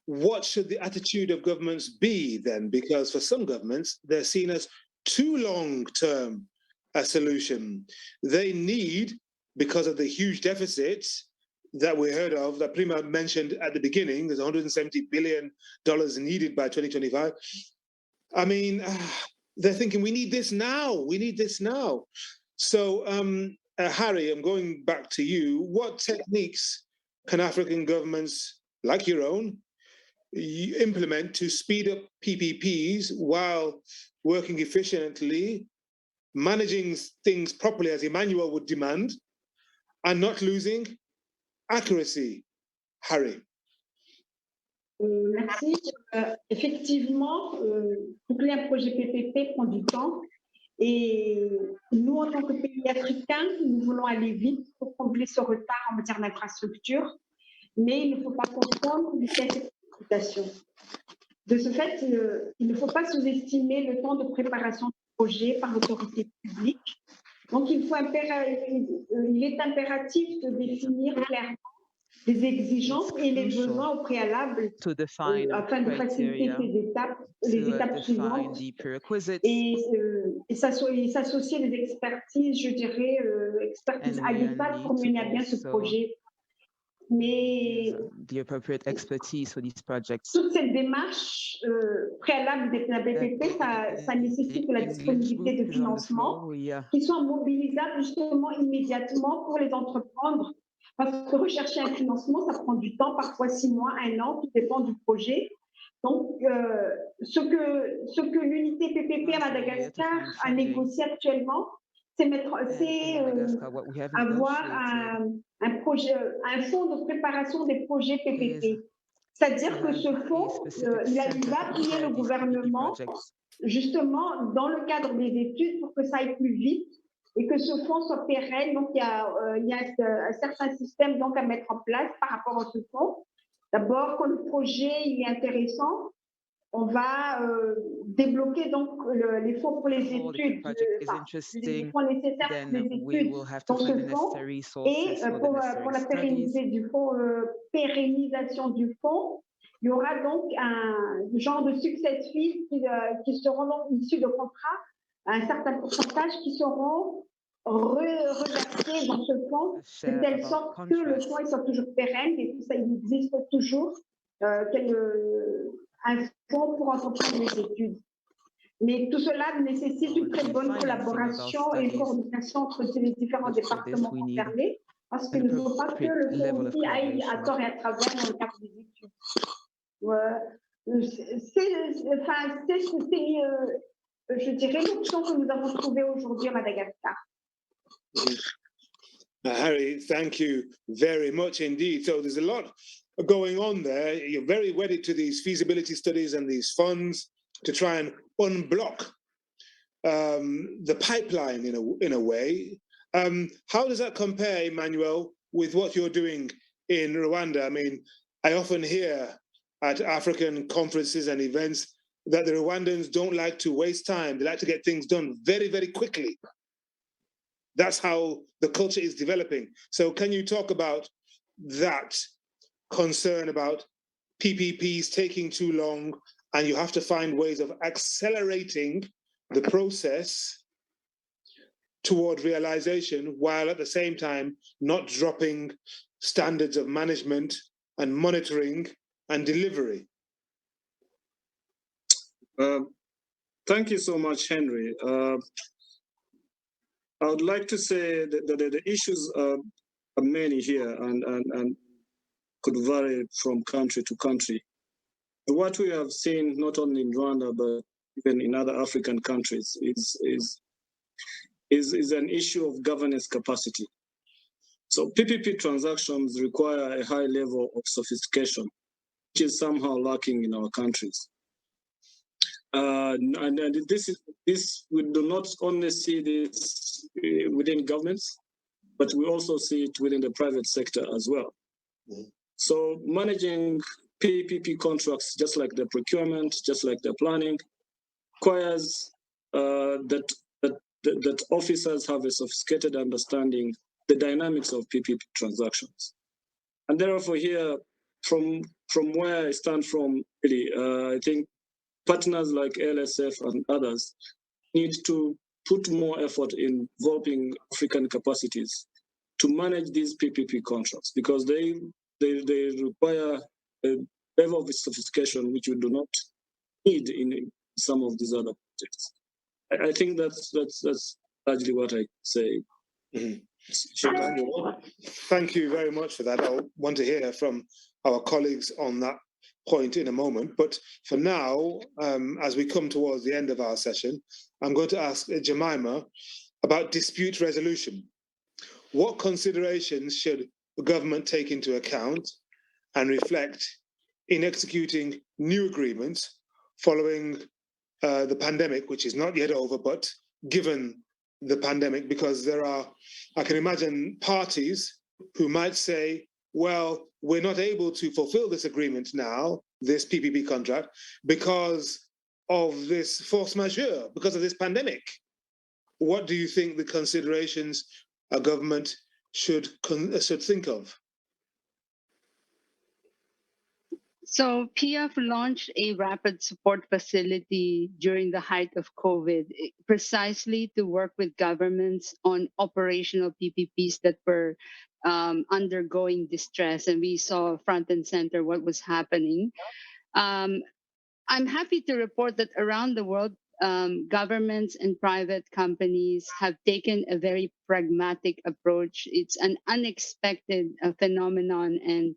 what should the attitude of governments be then? Because for some governments, they're seen as too long-term a solution. They need, because of the huge deficits that we heard of, that Prima mentioned at the beginning, there's $170 billion needed by 2025. I mean, they're thinking, we need this now, we need this now. So, Harry, I'm going back to you. What techniques can African governments, like your own, implement to speed up PPPs while working efficiently, managing things properly as Emmanuel would demand, and not losing accuracy? Harry. Merci. Effectivement, boucler un projet PPP prend du temps. Et nous, en tant que pays africains, nous voulons aller vite pour combler ce retard en matière d'infrastructure, mais il ne faut pas confondre vitesse et précipitation. De ce fait, il ne faut pas sous-estimer le temps de préparation du projet par l'autorité publique. Donc, il est impératif de définir clairement les exigences et les besoins au préalable afin de faciliter les étapes suivantes et s'associer des expertises, je dirais, expertises adéquates pour mener à bien ce projet. Mais toute cette démarche préalable des BPP, ça nécessite la disponibilité de financement qui sont mobilisables justement immédiatement pour les entreprendre. Parce que rechercher un financement, ça prend du temps, parfois 6 mois, 1 an, tout dépend du projet. Donc, ce que l'unité PPP à Madagascar a négocié actuellement, c'est avoir un fonds de préparation des projets PPP. C'est-à-dire que ce fonds, il va appuyer le gouvernement justement dans le cadre des études pour que ça aille plus vite et que ce fonds soit pérenne. Donc, il y a un certain système donc, à mettre en place par rapport à ce fonds. D'abord, quand le projet il est intéressant, on va débloquer donc les fonds pour les études, les fonds nécessaires pour les études dans ce fonds et pour la pérennisation du fonds, il y aura donc un genre de success fees qui seront donc issus de contrats, un certain pourcentage qui seront reversés dans ce fonds de telle sorte que le fonds soit toujours pérenne et que ça existe toujours un fonds pour entreprendre les études. Mais tout cela nécessite une très bonne collaboration et coordination entre les différents départements concernés, parce qu'il ne faut pas que le fonds aussi aille à tort et à travers dans le cadre des études. Je dirais, l'option que nous avons trouvée aujourd'hui à Madagascar. Harry, thank you very much indeed. So there's a lot going on there. You're very wedded to these feasibility studies and these funds to try and unblock the pipeline in a way. How does that compare, Emmanuel, with what you're doing in Rwanda? I mean, I often hear at African conferences and events that the Rwandans don't like to waste time. They like to get things done very, very quickly. That's how the culture is developing. So can you talk about that concern about PPPs taking too long, and you have to find ways of accelerating the process toward realization while at the same time not dropping standards of management and monitoring and delivery? Thank you so much, Henry. I would like to say that the issues are many here and could vary from country to country. What we have seen, not only in Rwanda, but even in other African countries, is an issue of governance capacity. So PPP transactions require a high level of sophistication, which is somehow lacking in our countries. And this we do not only see this within governments, but we also see it within the private sector as well. Mm-hmm. So managing PPP contracts, just like the procurement, just like the planning, requires that officers have a sophisticated understanding the dynamics of PPP transactions. And therefore here, from where I stand from, really, I think partners like ALSF and others need to put more effort in developing African capacities to manage these PPP contracts, because they require a level of sophistication which we do not need in some of these other projects. I think that's largely what I say. Mm-hmm. Thank you very much for that. I'll want to hear from our colleagues on that point in a moment. But for now, as we come towards the end of our session, I'm going to ask Jemima about dispute resolution. What considerations should the government take into account and reflect in executing new agreements following the pandemic, which is not yet over, but given the pandemic? Because there are, I can imagine, parties who might say, well, we're not able to fulfill this agreement now, this PPP contract, because of this force majeure, because of this pandemic. What do you think the considerations a government should think of? So PF launched a rapid support facility during the height of COVID, precisely to work with governments on operational PPPs that were undergoing distress. And we saw front and center what was happening. I'm happy to report that around the world, governments and private companies have taken a very pragmatic approach. It's an unexpected phenomenon, and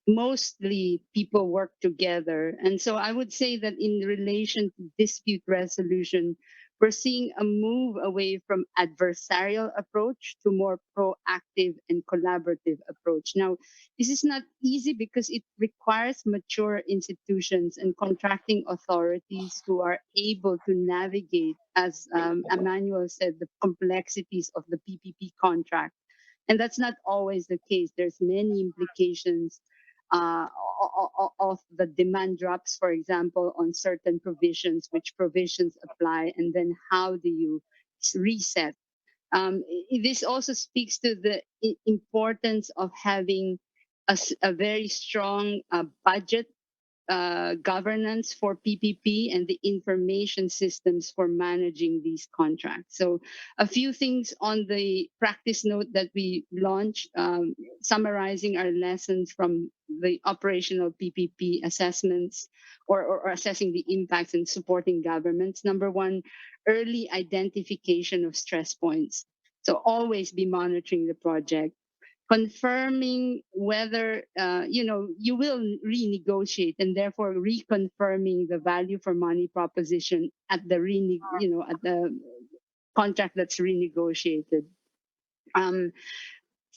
mostly people work together. And so I would say that in relation to dispute resolution, we're seeing a move away from adversarial approach to more proactive and collaborative approach. Now, this is not easy because it requires mature institutions and contracting authorities who are able to navigate, as Emmanuel said, the complexities of the PPP contract. And that's not always the case. There's many implications of the demand drops, for example, on certain provisions, which provisions apply, and then how do you reset? This also speaks to the importance of having a very strong budget governance for PPP and the information systems for managing these contracts. So a few things on the practice note that we launched, summarizing our lessons from the operational PPP assessments or assessing the impacts and supporting governments. Number one, early identification of stress points. So always be monitoring the project, confirming whether you will renegotiate, and therefore reconfirming the value for money proposition at the at the contract that's renegotiated.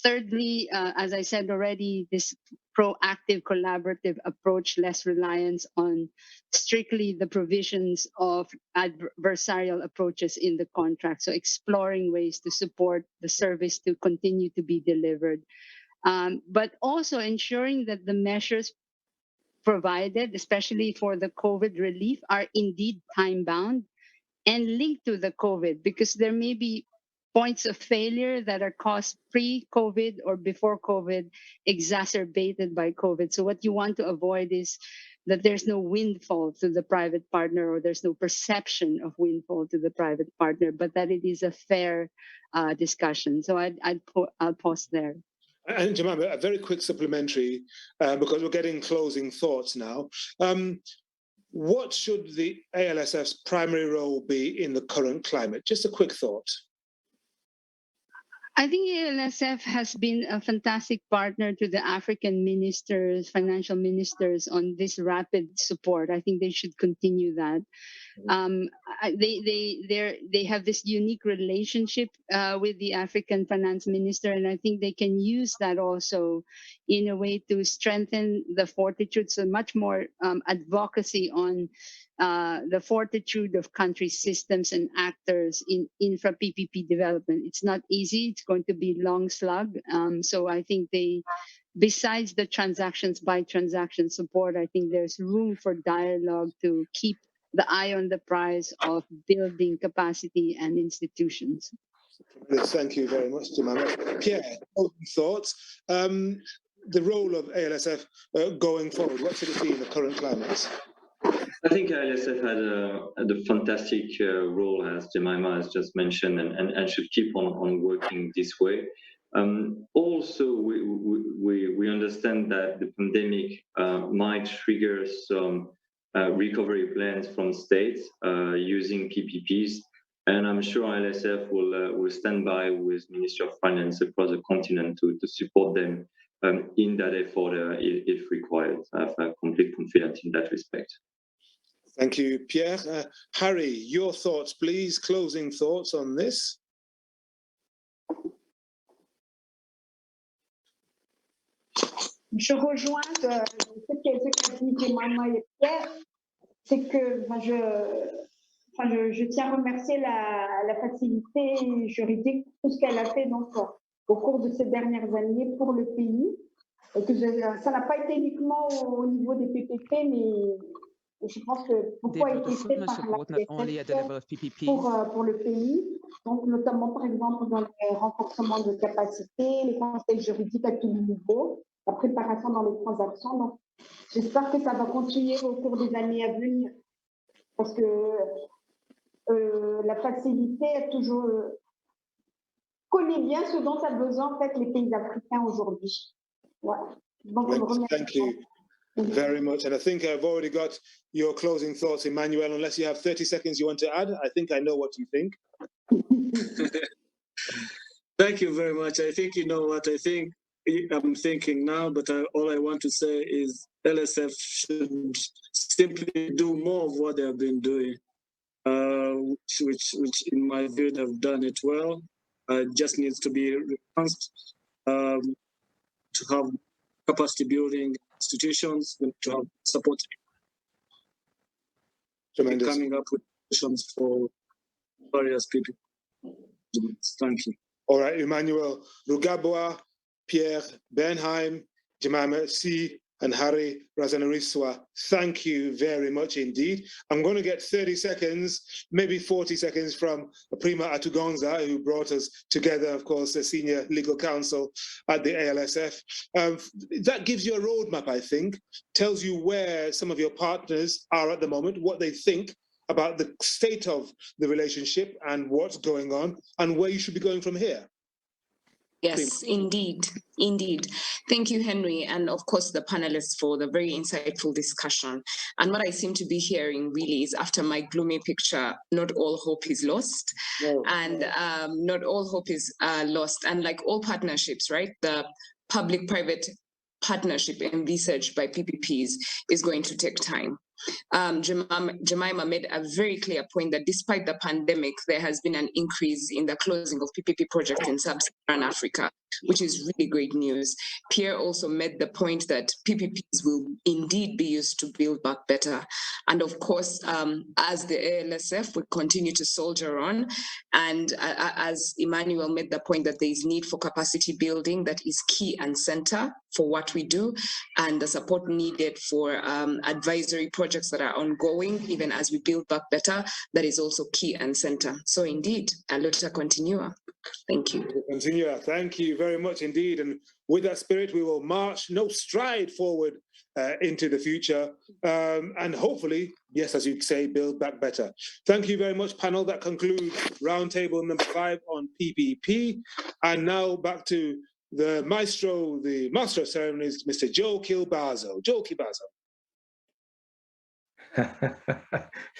Thirdly, as I said already, this proactive, collaborative approach, less reliance on strictly the provisions of adversarial approaches in the contract. So exploring ways to support the service to continue to be delivered. But also ensuring that the measures provided, especially for the COVID relief, are indeed time-bound and linked to the COVID, because there may be points of failure that are caused pre-COVID or before COVID, exacerbated by COVID. So what you want to avoid is that there's no windfall to the private partner, or there's no perception of windfall to the private partner, but that it is a fair discussion. So I'll pause there. And Jemima, a very quick supplementary, because we're getting closing thoughts now. What should the ALSF's primary role be in the current climate? Just a quick thought. I think ALSF has been a fantastic partner to the African ministers, financial ministers, on this rapid support. I think they should continue that. They have this unique relationship with the African finance minister, and I think they can use that also in a way to strengthen the fortitude. So much more advocacy on the fortitude of country systems and actors in infra PPP development. It's not easy. It's going to be long slug. So I think besides the transactions by transaction support, I think there's room for dialogue to keep the eye on the prize of building capacity and institutions. Thank you very much, Jemima. Pierre, thoughts? The role of ALSF going forward, what should it be in the current climate? I think ALSF had a fantastic role, as Jemima has just mentioned, and should keep on working this way. Also, we understand that the pandemic might trigger some recovery plans from states using PPPs, and I'm sure ALSF will stand by with Ministry of Finance across the continent to support them in that effort if required. I have complete confidence in that respect. Thank you, Pierre. Harry, your thoughts, please, closing thoughts on this. Je rejoins ce qu'a dit Jemima et Pierre, c'est que je tiens à remercier la facilité juridique pour tout ce qu'elle a fait donc, au cours de ces dernières années pour le pays. Et que ça n'a pas été uniquement au niveau des PPP, mais je pense que pourquoi a été fait par pour le pays, donc notamment par exemple dans le renforcement de capacités, les conseils juridiques à tous les niveaux, la préparation dans les transactions. Donc j'espère que ça va continuer au cours des années à venir, parce que la facilité a toujours connaît bien ce dont a besoin en fait les pays africains aujourd'hui. Voilà. Donc, thank you very much. And I think I've already got your closing thoughts, Emmanuel, unless you have 30 seconds you want to add. I think I know what you think. Thank you very much. I think you know what I'm thinking now, but all I want to say is LSF should simply do more of what they have been doing, which in my view have done it well. Just needs to be enhanced, to have capacity building institutions, to have support, coming up with solutions for various people. Thank you. All right, Emmanuel, Rugabwa, Pierre, Bernheim, Jemima C, and Harry Razanariswa, thank you very much indeed. I'm going to get 30 seconds, maybe 40 seconds from Prima Atugonza, who brought us together, of course, the senior legal counsel at the ALSF. That gives you a roadmap, I think, tells you where some of your partners are at the moment, what they think about the state of the relationship and what's going on, and where you should be going from here. Yes, indeed. Thank you, Henry, and of course the panelists for the very insightful discussion. And what I seem to be hearing really is, after my gloomy picture, not all hope is lost. No. And not all hope is lost. And like all partnerships, right, the public-private partnership envisaged by PPPs is going to take time. Jemima made a very clear point that despite the pandemic, there has been an increase in the closing of PPP projects in sub-Saharan Africa, which is really great news. Pierre also made the point that PPPs will indeed be used to build back better. And of course, as the ALSF, we continue to soldier on. And as Emmanuel made the point that there is need for capacity building that is key and center for what we do, and the support needed for advisory projects that are ongoing, even as we build back better, that is also key and center. So indeed, a luta continua. Thank you. Continua. Thank you very much indeed. And with that spirit, we will march, stride forward into the future. And hopefully, yes, as you say, build back better. Thank you very much, panel. That concludes roundtable number 5 on PPP. And now back to the maestro, the master of ceremonies, Mr. Joe Kilbazo. Joe Kilbazo.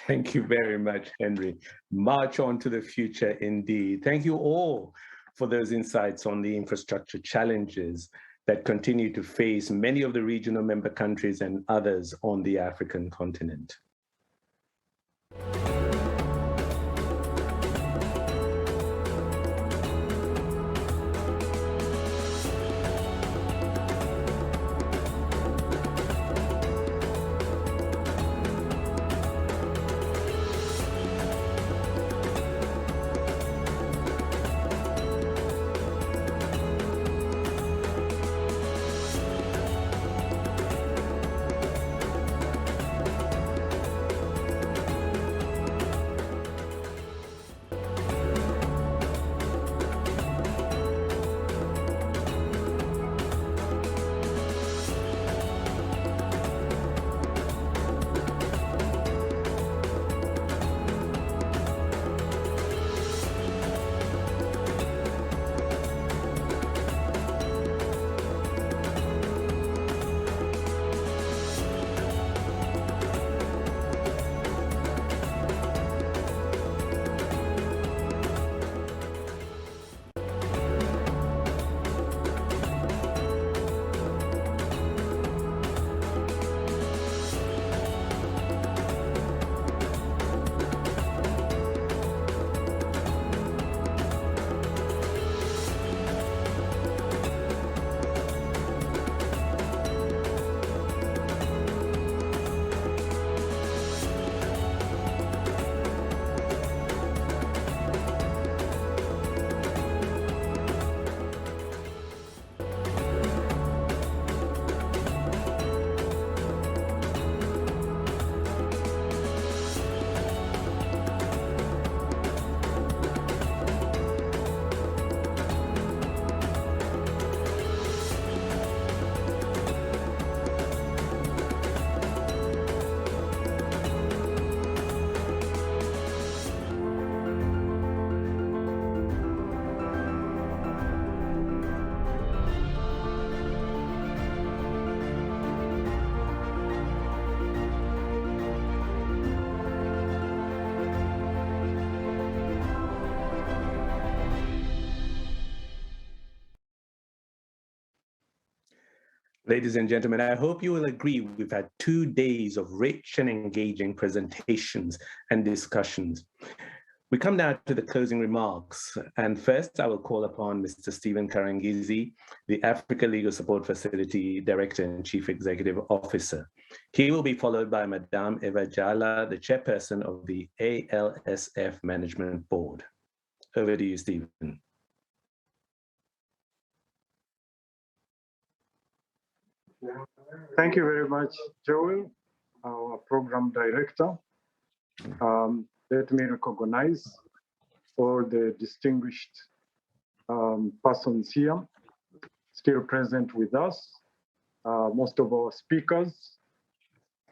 Thank you very much, Henry. March on to the future indeed. Thank you all for those insights on the infrastructure challenges that continue to face many of the regional member countries and others on the African continent. Ladies and gentlemen, I hope you will agree we've had 2 days of rich and engaging presentations and discussions. We come now to the closing remarks. And first, I will call upon Mr. Stephen Karangizi, the Africa Legal Support Facility Director and Chief Executive Officer. He will be followed by Madame Eva Jala, the Chairperson of the ALSF Management Board. Over to you, Stephen. Thank you very much, Joel, our Program Director. Let me recognize all the distinguished persons here still present with us, most of our speakers,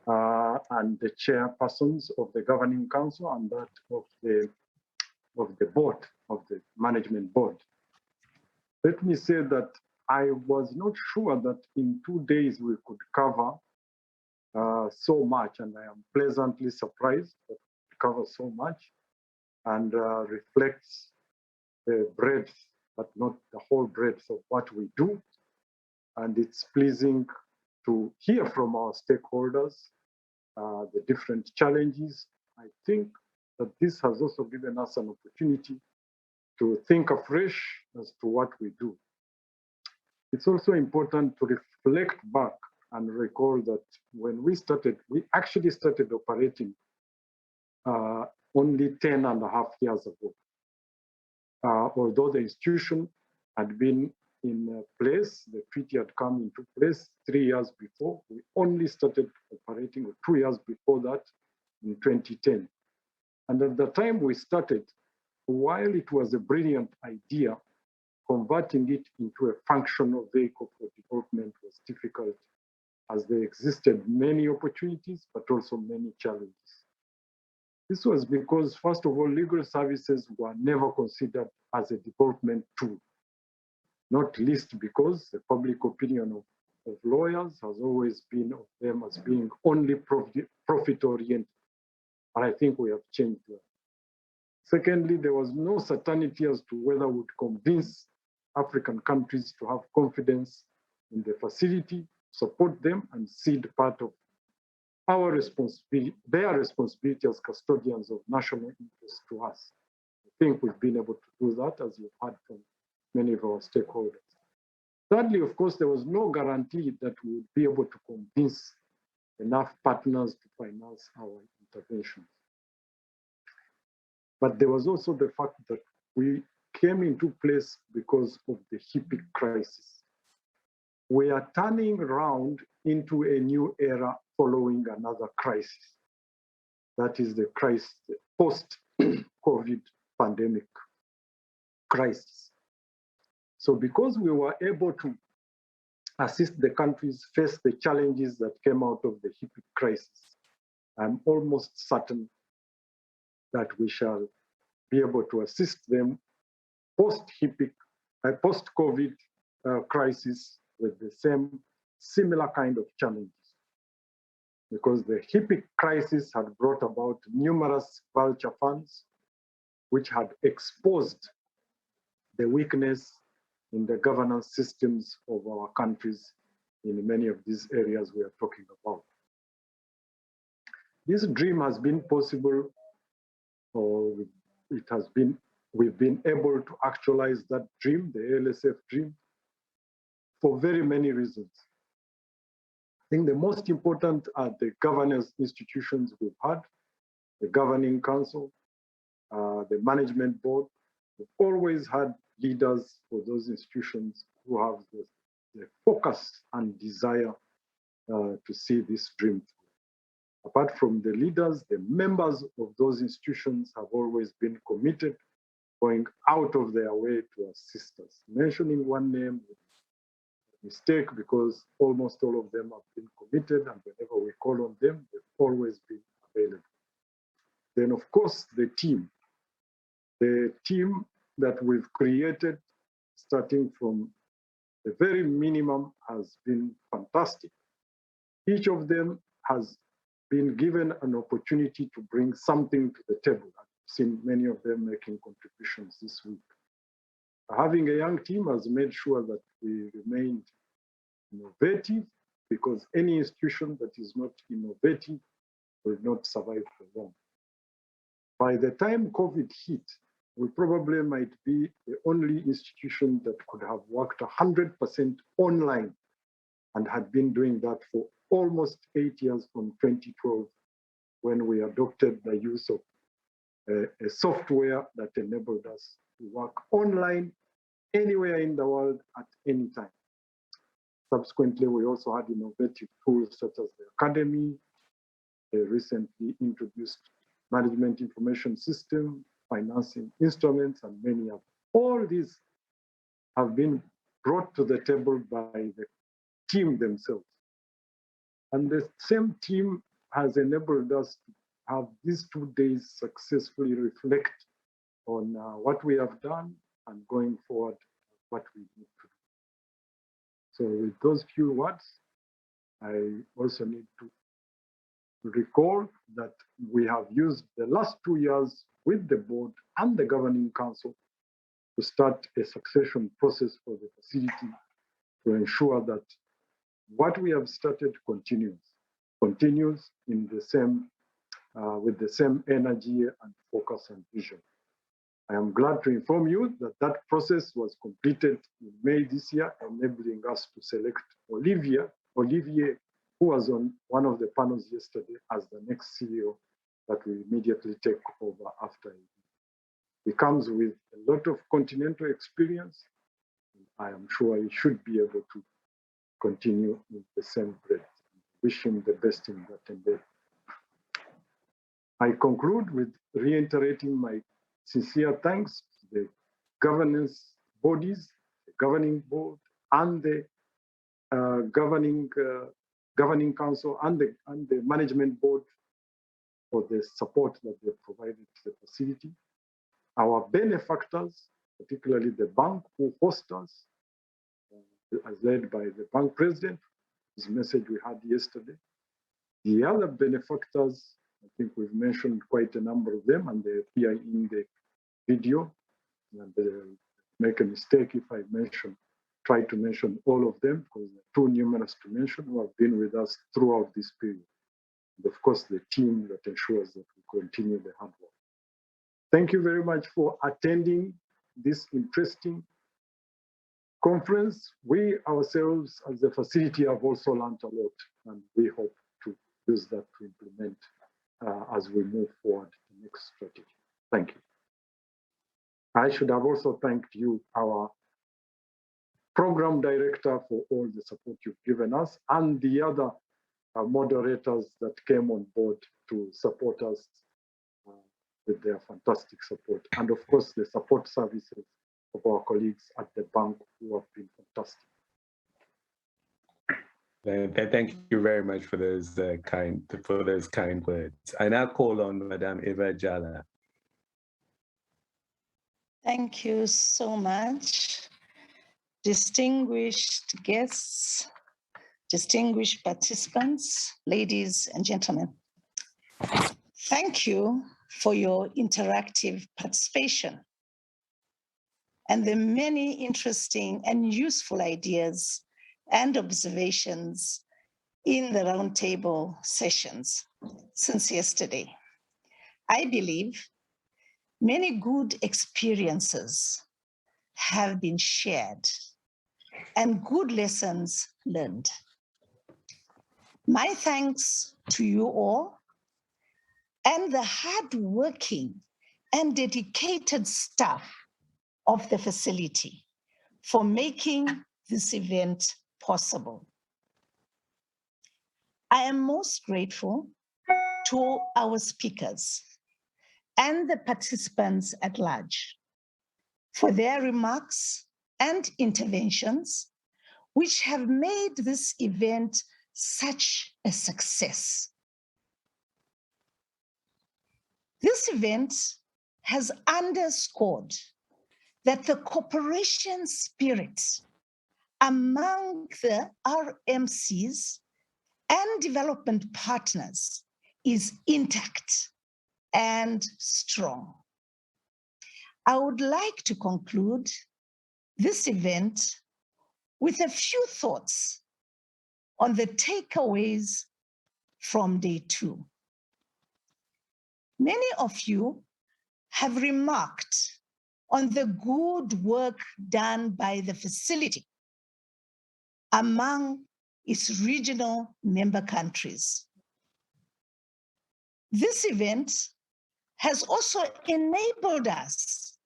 and the chairpersons of the Governing Council and that of the board, of the Management Board. Let me say that I was not sure that in 2 days we could cover so much, and I am pleasantly surprised that we cover so much and reflects the breadth, but not the whole breadth of what we do. And it's pleasing to hear from our stakeholders the different challenges. I think that this has also given us an opportunity to think afresh as to what we do. It's also important to reflect back and recall that when we started, we actually started operating only 10.5 years ago. Although the institution had been in place, the treaty had come into place 3 years before, we only started operating 2 years before that in 2010. And at the time we started, while it was a brilliant idea, converting it into a functional vehicle for development was difficult, as there existed many opportunities, but also many challenges. This was because, first of all, legal services were never considered as a development tool, not least because the public opinion of lawyers has always been of them as being only profit-oriented. And I think we have changed that. Secondly, there was no certainty as to whether we would convince African countries to have confidence in the facility, support them, and cede part of our responsibility, their responsibility as custodians of national interest to us. I think we've been able to do that, as you've heard from many of our stakeholders. Thirdly, of course, there was no guarantee that we would be able to convince enough partners to finance our interventions. But there was also the fact that we came into place because of the HIPIC crisis. We are turning around into a new era following another crisis. That is the crisis, post-COVID pandemic crisis. So because we were able to assist the countries face the challenges that came out of the HIPIC crisis, I'm almost certain that we shall be able to assist them post-HIPIC, post-COVID crisis with the similar kind of challenges. Because the HIPIC crisis had brought about numerous vulture funds, which had exposed the weakness in the governance systems of our countries in many of these areas we are talking about. This dream has been possible, or we've been able to actualize that dream, the ALSF dream, for very many reasons. I think the most important are the governance institutions we've had, the Governing Council, the Management Board. We've always had leaders for those institutions who have the focus and desire to see this dream through. Apart from the leaders, the members of those institutions have always been committed, going out of their way to assist us. Mentioning one name is a mistake because almost all of them have been committed, and whenever we call on them, they've always been available. Then, of course, the team that we've created, starting from the very minimum, has been fantastic. Each of them has been given an opportunity to bring something to the table. I've seen many of them making contributions this week. Having a young team has made sure that we remained innovative, because any institution that is not innovative will not survive for long. By the time COVID hit, we probably might be the only institution that could have worked 100% online and had been doing that for almost 8 years from 2012, when we adopted the use of a software that enabled us to work online anywhere in the world at any time. Subsequently, we also had innovative tools such as the Academy, a recently introduced management information system, financing instruments, and many others. All these have been brought to the table by the team themselves. And the same team has enabled us to have these 2 days successfully reflect on what we have done and going forward, what we need to do. So with those few words, I also need to recall that we have used the last 2 years with the board and the governing council to start a succession process for the facility to ensure that what we have started continues in the same, with the same energy and focus and vision. I am glad to inform you that that process was completed in May this year, enabling us to select Olivier, who was on one of the panels yesterday, as the next CEO that will immediately take over after him. He comes with a lot of continental experience. I am sure he should be able to continue in the same breath. Wish him the best in that endeavor. I conclude with reiterating my sincere thanks to the governance bodies, the governing board, and the governing council and the management board for the support that they provided to the facility. Our benefactors, particularly the bank who host us, as led by the bank president, his message we had yesterday. The other benefactors, I think we've mentioned quite a number of them, and they appear in the video. And make a mistake if I try to mention all of them, because they're too numerous to mention, who have been with us throughout this period. And of course, the team that ensures that we continue the hard work. Thank you very much for attending this interesting conference. We ourselves as the facility have also learned a lot, and we hope to use that to implement as we move forward the next strategy. Thank you. I should have also thanked you, our program director, for all the support you've given us, and the other moderators that came on board to support us with their fantastic support. And of course, the support services of our colleagues at the bank who have been fantastic. Thank you very much for those kind words. I now call on Madame Eva Jala. Thank you so much. Distinguished guests, distinguished participants, ladies and gentlemen. Thank you for your interactive participation and the many interesting and useful ideas and observations in the roundtable sessions since yesterday. I believe many good experiences have been shared and good lessons learned. My thanks to you all and the hardworking and dedicated staff of the facility for making this event possible. I am most grateful to our speakers and the participants at large for their remarks and interventions, which have made this event such a success. This event has underscored that the cooperation spirit among the RMCs and development partners is intact and strong. I would like to conclude this event with a few thoughts on the takeaways from day 2. Many of you have remarked on the good work done by the facility among its regional member countries. This event has also enabled us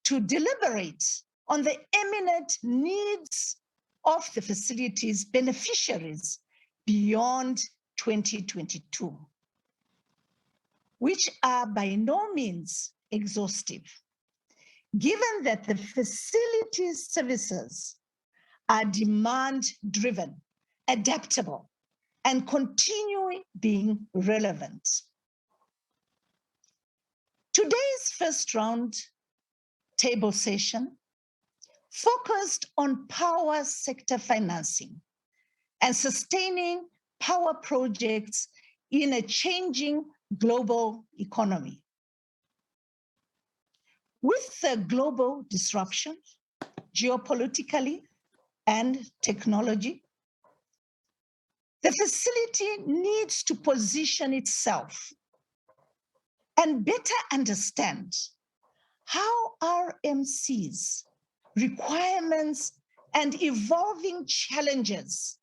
to deliberate on the eminent needs of the facility's beneficiaries beyond 2022, which are by no means exhaustive, given that the facility's services are demand-driven, adaptable, and continue being relevant. Today's first round table session focused on power sector financing and sustaining power projects in a changing global economy. With the global disruption, geopolitically and technology, the facility needs to position itself and better understand how RMC's requirements and evolving challenges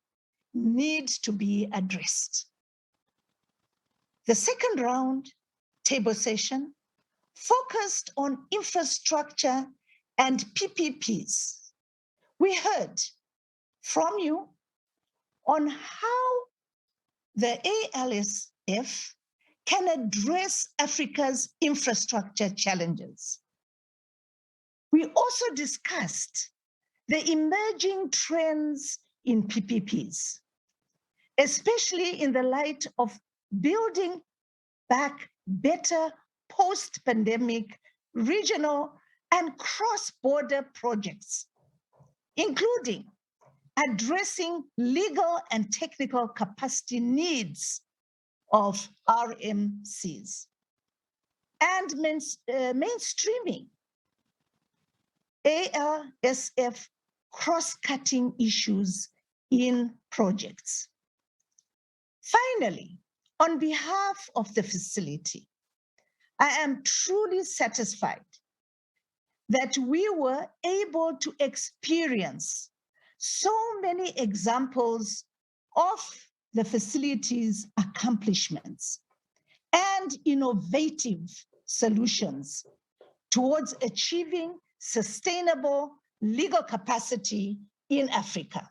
need to be addressed. The second round table session focused on infrastructure and PPPs. We heard from you on how the ALSF can address Africa's infrastructure challenges. We also discussed the emerging trends in PPPs, especially in the light of building back better post-pandemic regional and cross-border projects, including addressing legal and technical capacity needs of RMCs and mainstreaming ALSF cross-cutting issues in projects. Finally, on behalf of the facility, I am truly satisfied that we were able to experience so many examples of the facility's accomplishments and innovative solutions towards achieving sustainable legal capacity in Africa.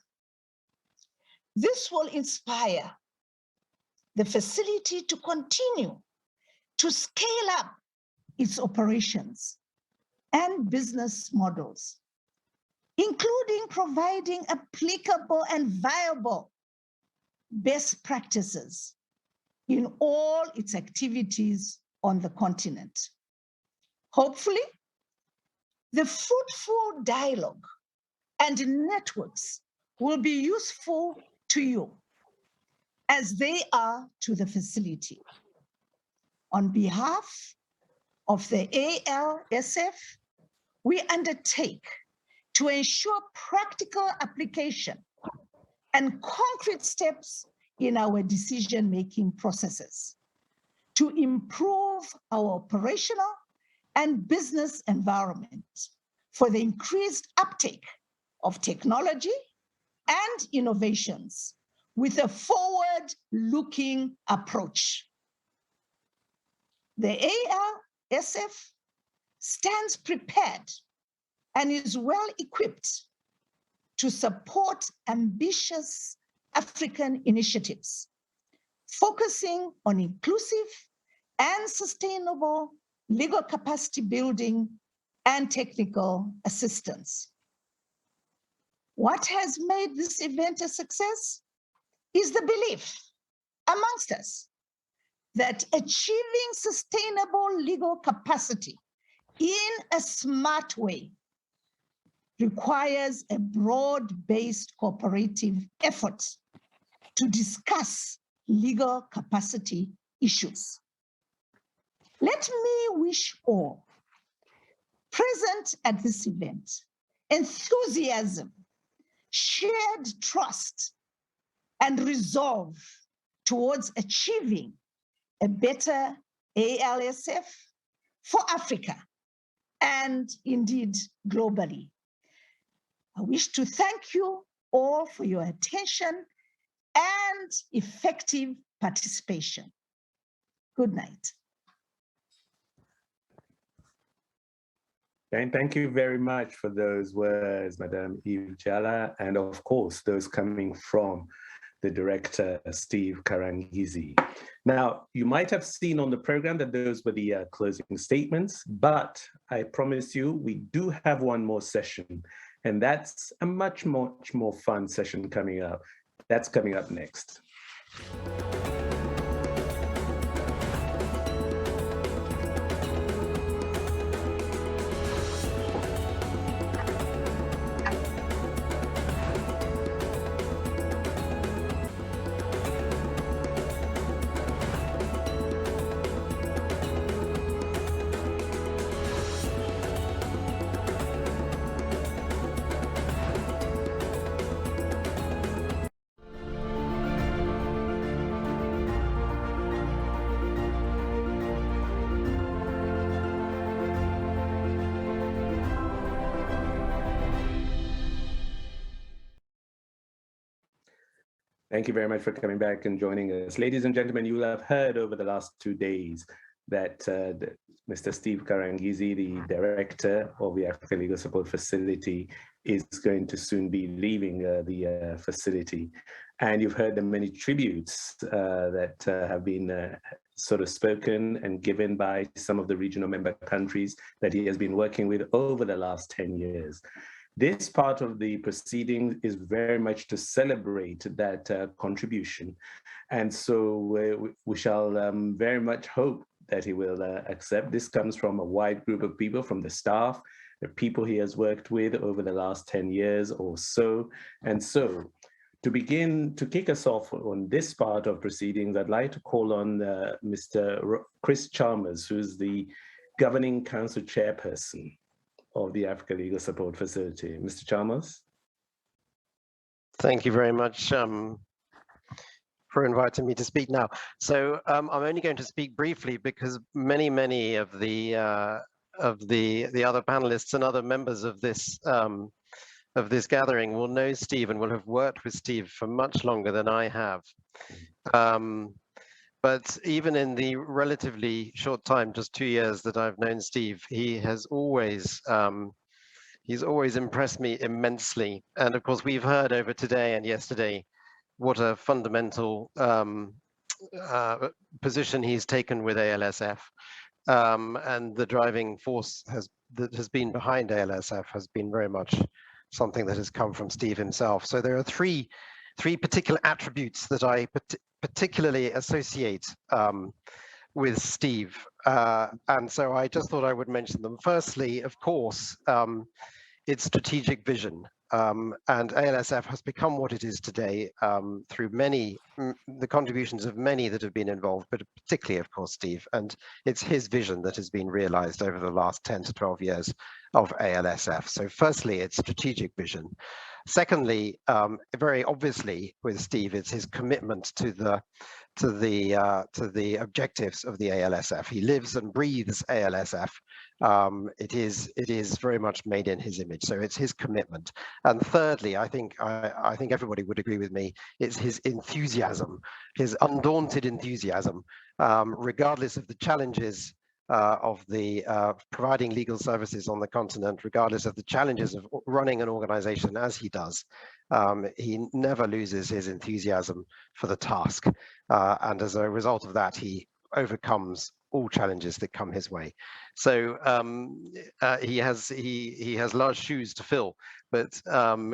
This will inspire the facility to continue to scale up its operations and business models, including providing applicable and viable best practices in all its activities on the continent. Hopefully, the fruitful dialogue and networks will be useful to you as they are to the facility. On behalf of the ALSF, we undertake to ensure practical application and concrete steps in our decision-making processes to improve our operational and business environment for the increased uptake of technology and innovations with a forward-looking approach. The ALSF stands prepared and is well equipped to support ambitious African initiatives, focusing on inclusive and sustainable legal capacity building and technical assistance. What has made this event a success is the belief amongst us that achieving sustainable legal capacity in a smart way requires a broad-based cooperative effort to discuss legal capacity issues. Let me wish all present at this event enthusiasm, shared trust, and resolve towards achieving a better ALSF for Africa and indeed globally. I wish to thank you all for your attention and effective participation. Good night. And thank you very much for those words, Madam Eve Jala, and of course, those coming from the director, Steve Karangizi. Now, you might have seen on the program that those were the closing statements, but I promise you, we do have one more session, and that's a much more fun session coming up. That's coming up next. Thank you very much for coming back and joining us. Ladies and gentlemen, you will have heard over the last 2 days that Mr. Steve Karangizi, the director of the African Legal Support Facility, is going to soon be leaving the facility. And you've heard the many tributes that have been sort of spoken and given by some of the regional member countries that he has been working with over the last 10 years. This part of the proceeding is very much to celebrate that contribution. And so we shall very much hope that he will accept. This comes from a wide group of people, from the staff, the people he has worked with over the last 10 years or so. And so to begin to kick us off on this part of proceedings, I'd like to call on Mr. Chris Chalmers, who's the Governing Council Chairperson of the Africa Legal Support Facility. Mr. Chalmers. Thank you very much for inviting me to speak now. So I'm only going to speak briefly because many of the other panelists and other members of this gathering will know Steve and will have worked with Steve for much longer than I have. But even in the relatively short time, just 2 years that I've known Steve, he has always, he's always impressed me immensely. And of course, we've heard over today and yesterday what a fundamental position he's taken with ALSF. And the driving force that has been behind ALSF has been very much something that has come from Steve himself. So there are three particular attributes that I particularly associate with Steve. And so I just thought I would mention them. Firstly, of course, its strategic vision. And ALSF has become what it is today through the contributions of many that have been involved, but particularly, of course, Steve. And it's his vision that has been realized over the last 10 to 12 years of ALSF. So firstly, its strategic vision. Secondly, very obviously with Steve, it's his commitment to the objectives of the ALSF. He lives and breathes ALSF. It is very much made in his image, so it's his commitment. And thirdly, I think everybody would agree with me, it's his enthusiasm, his undaunted enthusiasm, regardless of the challenges of providing legal services on the continent, regardless of the challenges of running an organization as he does. He never loses his enthusiasm for the task. And as a result of that, he overcomes all challenges that come his way. So he has large shoes to fill, but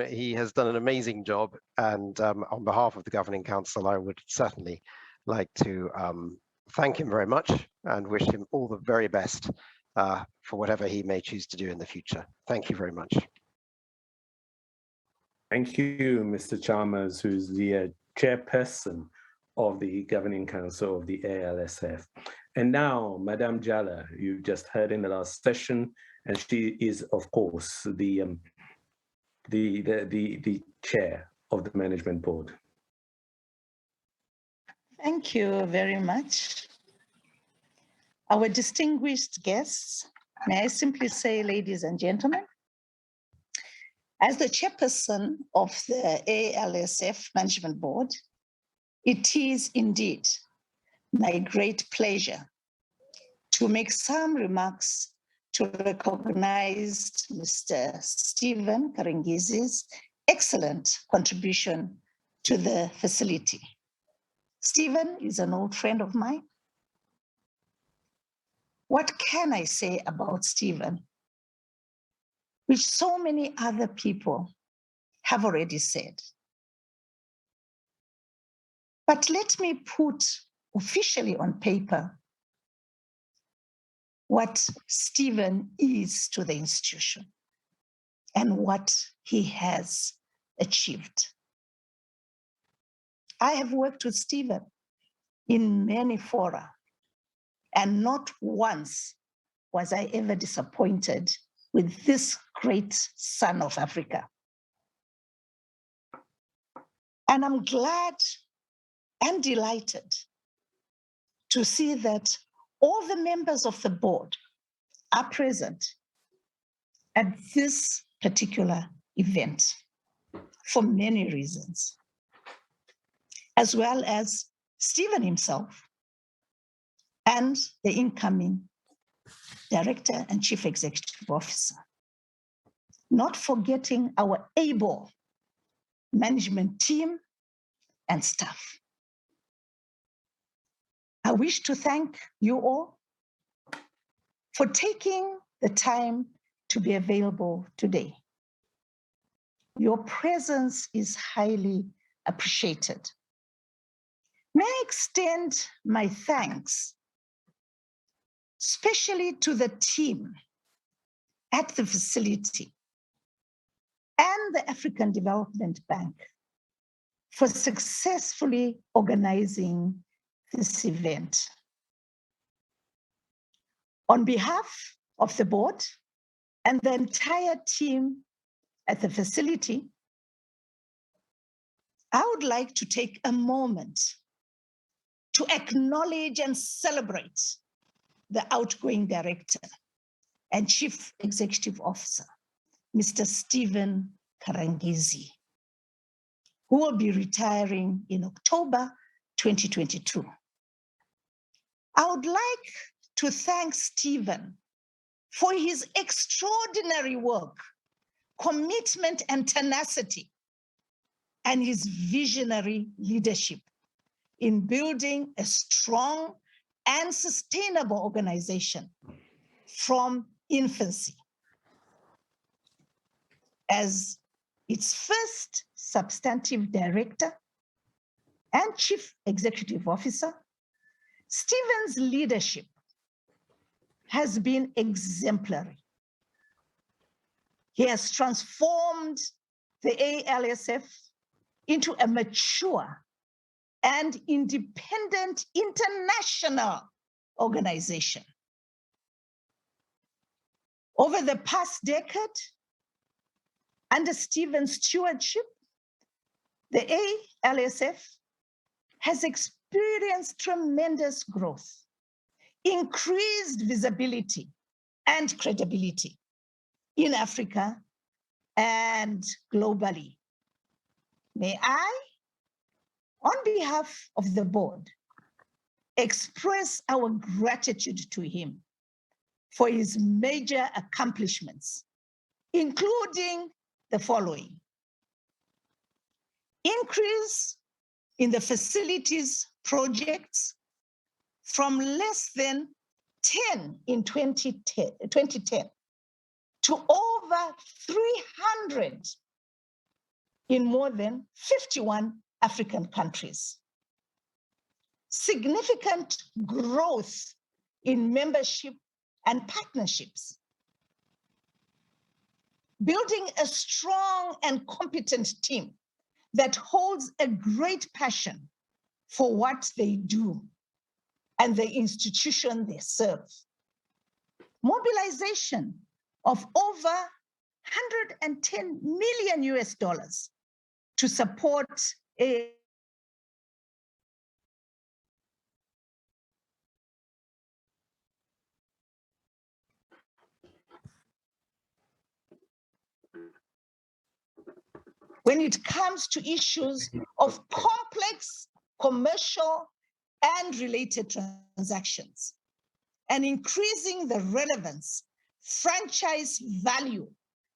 he has done an amazing job. And on behalf of the Governing Council, I would certainly like to thank him very much and wish him all the very best for whatever he may choose to do in the future. Thank you very much. Thank you, Mr. Chalmers, who's the chairperson of the Governing Council of the ALSF. And now, Madame Jala, you just heard in the last session, and she is, of course, the chair of the management board. Thank you very much. Our distinguished guests, may I simply say, ladies and gentlemen, as the chairperson of the ALSF Management Board, it is indeed my great pleasure to make some remarks to recognize Mr. Stephen Karengizi's excellent contribution to the facility. Stephen is an old friend of mine. What can I say about Stephen, which so many other people have already said? But let me put officially on paper what Stephen is to the institution and what he has achieved. I have worked with Stephen in many fora, and not once was I ever disappointed with this great son of Africa. And I'm glad and delighted to see that all the members of the board are present at this particular event for many reasons, as well as Stephen himself and the incoming Director and Chief Executive Officer. Not forgetting our able management team and staff. I wish to thank you all for taking the time to be available today. Your presence is highly appreciated. May I extend my thanks, especially to the team at the facility and the African Development Bank for successfully organizing this event. On behalf of the board and the entire team at the facility, I would like to take a moment to acknowledge and celebrate the outgoing director and Chief Executive Officer, Mr. Stephen Karengizi, who will be retiring in October 2022. I would like to thank Stephen for his extraordinary work, commitment and tenacity, and his visionary leadership in building a strong and sustainable organization from infancy. As its first substantive director and chief executive officer, Stephen's leadership has been exemplary. He has transformed the ALSF into a mature and independent international organization. Over the past decade, under Stephen's stewardship, the ALSF has experienced tremendous growth, increased visibility and credibility in Africa and globally. May I, on behalf of the board, express our gratitude to him for his major accomplishments, including the following: increase in the facilities projects from less than 10 in 2010 to over 300 in more than 51 African countries. Significant growth in membership and partnerships. Building a strong and competent team that holds a great passion for what they do and the institution they serve. Mobilization of over $110 million to support when it comes to issues of complex commercial and related transactions, and increasing the relevance, franchise value,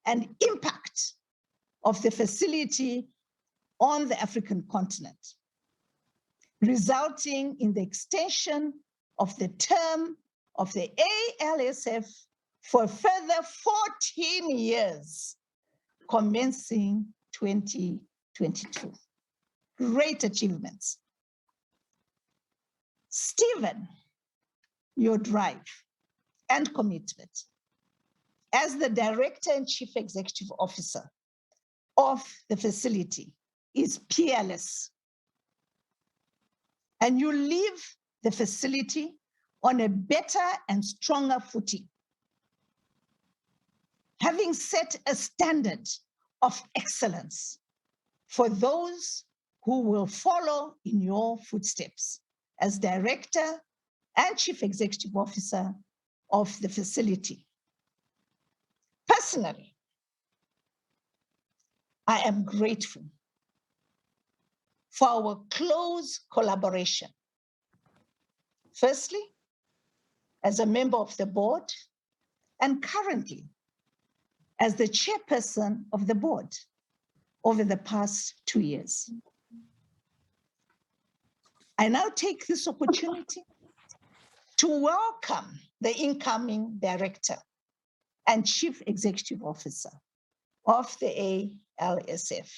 and impact of the facility on the African continent, resulting in the extension of the term of the ALSF for a further 14 years, commencing 2022. Great achievements. Stephen, your drive and commitment as the Director and Chief Executive Officer of the facility is peerless. And you leave the facility on a better and stronger footing, having set a standard of excellence for those who will follow in your footsteps as Director and Chief Executive Officer of the facility. Personally, I am grateful for our close collaboration. Firstly, as a member of the board, and currently as the chairperson of the board over the past 2 years. I now take this opportunity to welcome the incoming Director and Chief Executive Officer of the ALSF,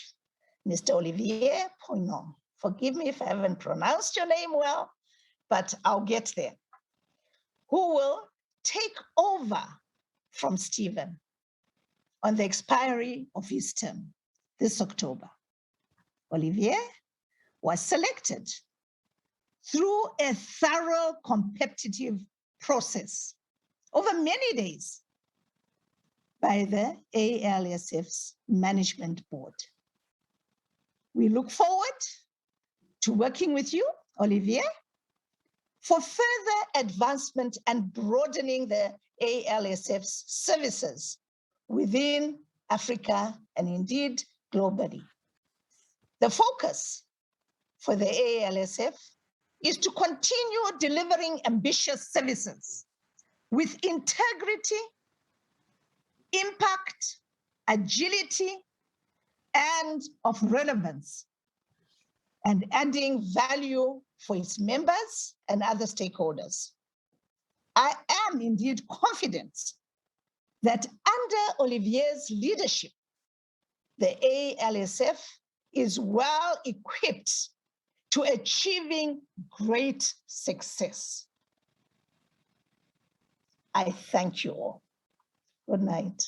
Mr. Olivier Poignon. Forgive me if I haven't pronounced your name well, but I'll get there. Who will take over from Stephen on the expiry of his term this October. Olivier was selected through a thorough competitive process over many days by the ALSF's management board. We look forward to working with you, Olivier, for further advancement and broadening the ALSF's services within Africa and indeed globally. The focus for the ALSF is to continue delivering ambitious services with integrity, impact, agility, and of relevance, and adding value for its members and other stakeholders. I am indeed confident that under Olivier's leadership, the ALSF is well equipped to achieving great success. I thank you all. Good night.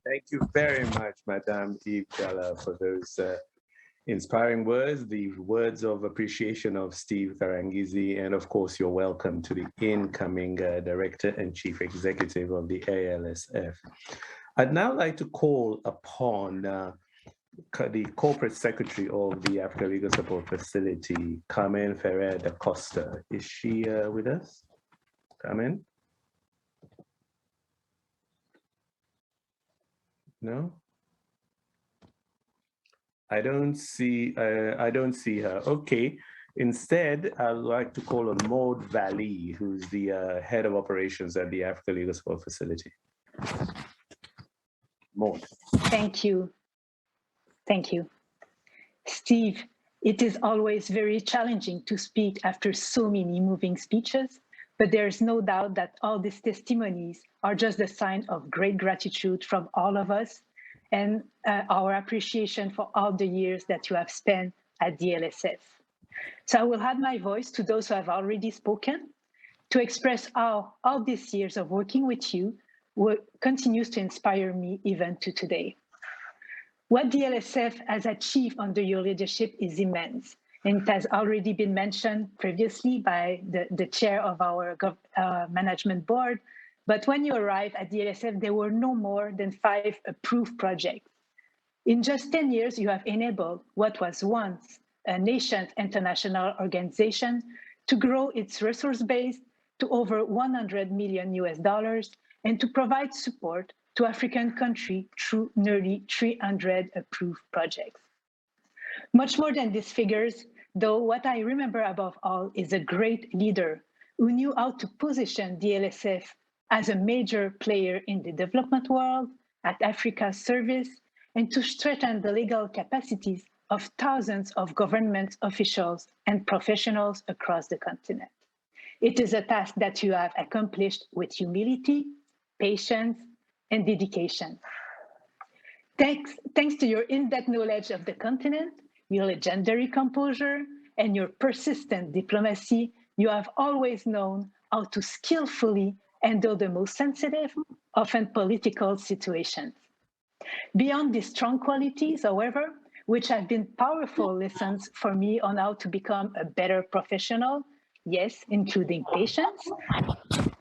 Thank you very much, Madame Eve Dalla, for those inspiring words, the words of appreciation of Steve Karangizi, and of course, you're welcome to the incoming Director and Chief Executive of the ALSF. I'd now like to call upon the Corporate Secretary of the Africa Legal Support Facility, Carmen Ferrer da Costa. Is she with us? Carmen? No? I don't see her. Okay. Instead, I'd like to call on Maud Valley, who's the Head of Operations at the Africa Legal Support Facility. Maud. Thank you. Thank you. Steve, it is always very challenging to speak after so many moving speeches, but there is no doubt that all these testimonies are just a sign of great gratitude from all of us and our appreciation for all the years that you have spent at the ALSF. So I will add my voice to those who have already spoken to express how all these years of working with you continues to inspire me even to today. What the ALSF has achieved under your leadership is immense, and it has already been mentioned previously by the chair of our management board. But when you arrived at the ALSF, there were no more than 5 approved projects. In just 10 years, you have enabled what was once a nation's international organization to grow its resource base to over $100 million and to provide support to African countries through nearly 300 approved projects. Much more than these figures, though, what I remember above all is a great leader who knew how to position the ALSF as a major player in the development world, at Africa's service, and to strengthen the legal capacities of thousands of government officials and professionals across the continent. It is a task that you have accomplished with humility, patience, and dedication. Thanks to your in-depth knowledge of the continent, your legendary composure, and your persistent diplomacy, you have always known how to skillfully handle the most sensitive, often political situations. Beyond these strong qualities, however, which have been powerful lessons for me on how to become a better professional, yes, including patience,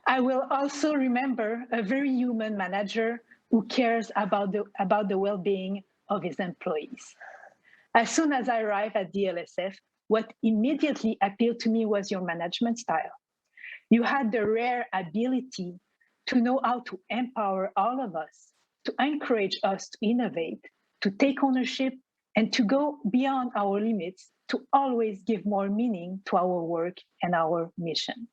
I will also remember a very human manager who cares about the well-being of his employees. As soon as I arrived at the ALSF, what immediately appealed to me was your management style. You had the rare ability to know how to empower all of us, to encourage us to innovate, to take ownership, and to go beyond our limits, to always give more meaning to our work and our mission.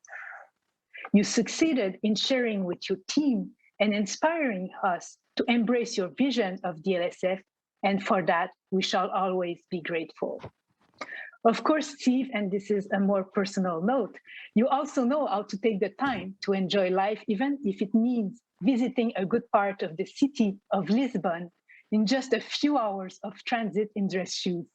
You succeeded in sharing with your team and inspiring us to embrace your vision of the ALSF, and for that, we shall always be grateful. Of course, Steve, and this is a more personal note, you also know how to take the time to enjoy life, even if it means visiting a good part of the city of Lisbon in just a few hours of transit in dress shoes.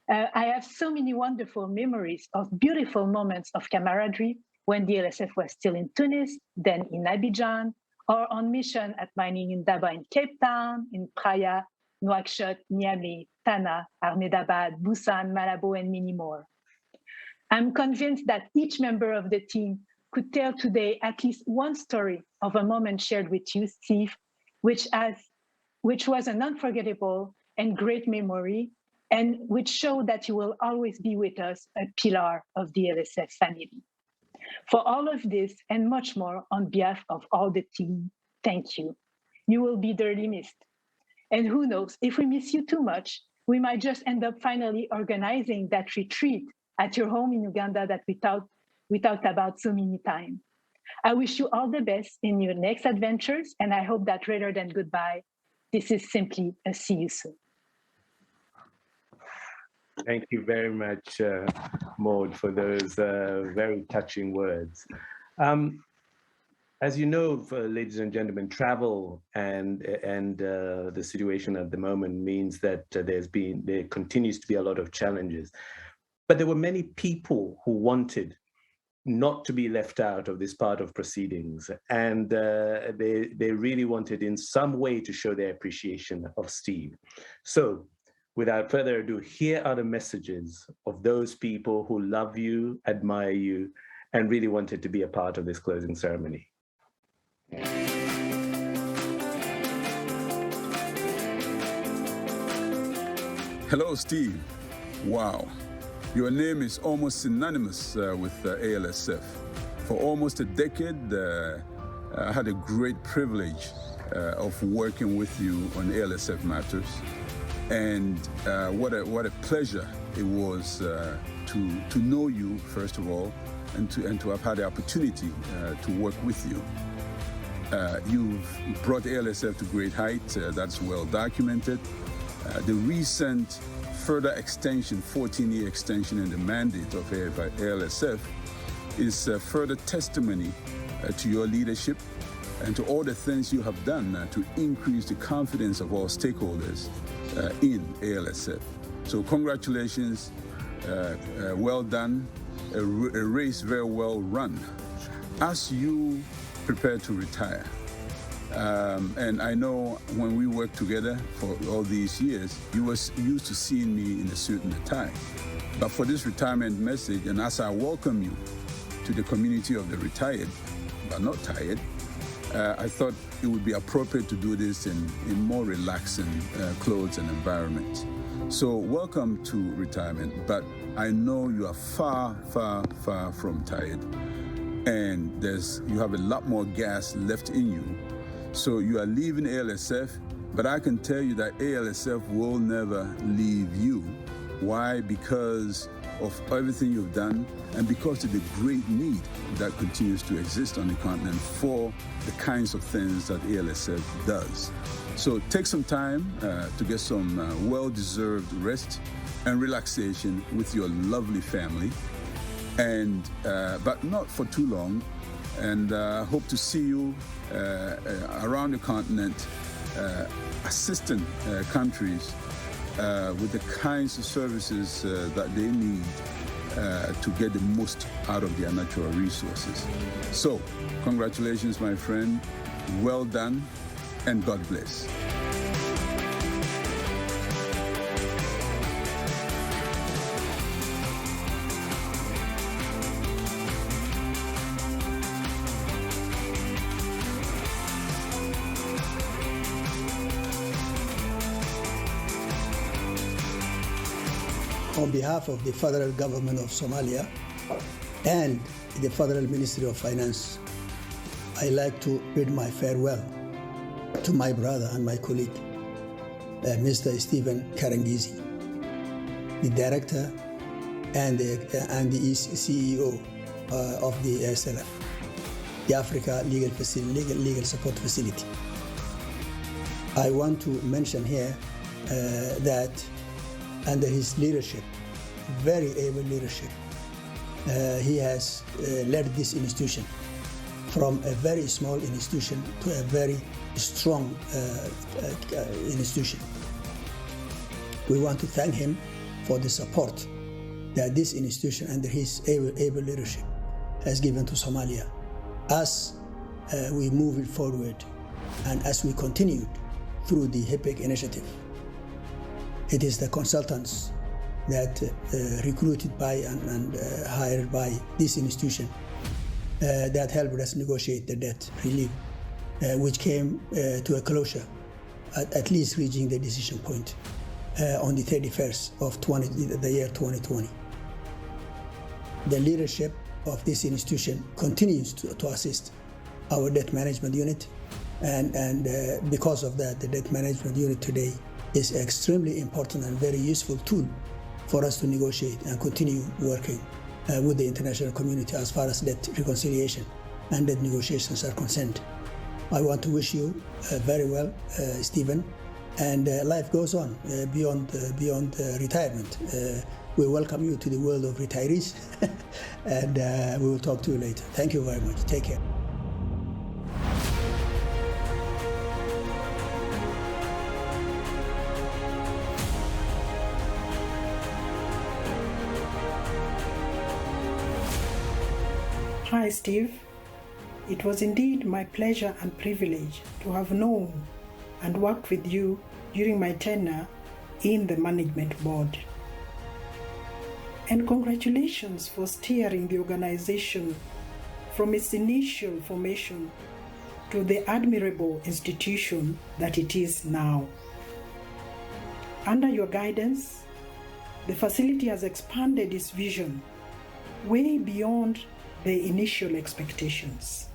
I have so many wonderful memories of beautiful moments of camaraderie when the ALSF was still in Tunis, then in Abidjan, or on mission at Mining Indaba in Cape Town, in Praia, Nouakchott, Niamey, Tana, Ahmedabad, Busan, Malabo, and many more. I'm convinced that each member of the team could tell today at least one story of a moment shared with you, Steve, which was an unforgettable and great memory, and which showed that you will always be with us, a pillar of the ALSF family. For all of this and much more, on behalf of all the team, thank you. You will be dearly missed. And who knows, if we miss you too much, we might just end up finally organizing that retreat at your home in Uganda that we talked about so many times. I wish you all the best in your next adventures, and I hope that rather than goodbye, this is simply a see you soon. Thank you very much, Maud, for those very touching words. As you know, ladies and gentlemen, travel and the situation at the moment means that there continues to be a lot of challenges. But there were many people who wanted not to be left out of this part of proceedings, and they really wanted in some way to show their appreciation of Steve. So, without further ado, here are the messages of those people who love you, admire you, and really wanted to be a part of this closing ceremony. Hello, Steve. Wow. Your name is almost synonymous with ALSF. For almost a decade, I had a great privilege of working with you on ALSF matters. And what a pleasure it was to know you, first of all, and to have had the opportunity to work with you. You've brought ALSF to great heights, that's well documented. The recent further extension, 14-year extension in the mandate of ALSF is a further testimony to your leadership and to all the things you have done to increase the confidence of all stakeholders in ALSF. So congratulations, well done, a race very well run. As you prepare to retire, and I know when we worked together for all these years, you were used to seeing me in a suit and a tie. But for this retirement message, and as I welcome you to the community of the retired, but not tired, I thought it would be appropriate to do this in more relaxing clothes and environment. So welcome to retirement, but I know you are far, far, far from tired. And you have a lot more gas left in you So you are leaving ALSF, but I can tell you that ALSF will never leave you. Why? Because of everything you've done and because of the great need that continues to exist on the continent for the kinds of things that ALSF does. So take some time to get some well-deserved rest and relaxation with your lovely family, and but not for too long. And hope to see you around the continent, assisting countries with the kinds of services that they need to get the most out of their natural resources. So, congratulations, my friend. Well done, and God bless. On behalf of the federal government of Somalia and the Federal Ministry of Finance, I like to bid my farewell to my brother and my colleague, Mr. Stephen Karangizi, the director and the CEO of the ALSF, the Africa Legal Support Facility. I want to mention here that under his leadership, very able leadership, he has led this institution from a very small institution to a very strong institution. We want to thank him for the support that this institution under his able leadership has given to Somalia as we move it forward and as we continue through the HIPIC initiative. It is the consultants that recruited by and hired by this institution that helped us negotiate the debt relief, which came to a closure, at least reaching the decision point on the 31st of the year 2020. The leadership of this institution continues to assist our debt management unit, and because of that, the debt management unit today is an extremely important and very useful tool for us to negotiate and continue working with the international community as far as debt reconciliation and debt negotiations are concerned. I want to wish you very well, Stephen, and life goes on beyond retirement. We welcome you to the world of retirees, and we will talk to you later. Thank you very much. Take care. Hi, Steve. It was indeed my pleasure and privilege to have known and worked with you during my tenure in the management board. And congratulations for steering the organization from its initial formation to the admirable institution that it is now. Under your guidance, the facility has expanded its vision way beyond the initial expectations.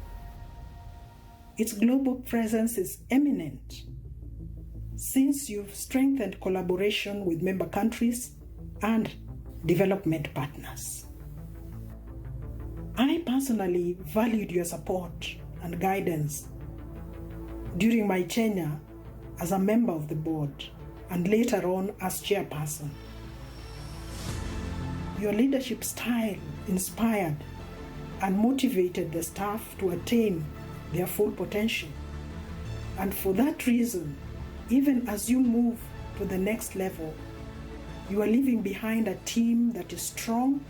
Its global presence is eminent since you've strengthened collaboration with member countries and development partners. I personally valued your support and guidance during my tenure as a member of the board and later on as chairperson. Your leadership style inspired and motivated the staff to attain their full potential. And for that reason, even as you move to the next level, you are leaving behind a team that is strong,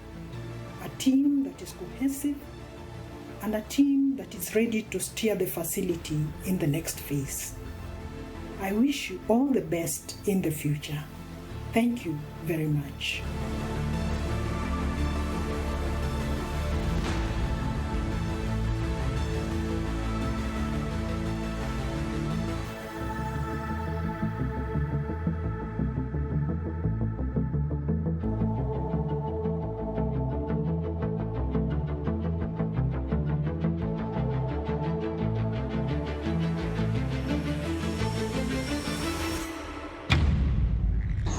a team that is cohesive, and a team that is ready to steer the facility in the next phase. I wish you all the best in the future. Thank you very much.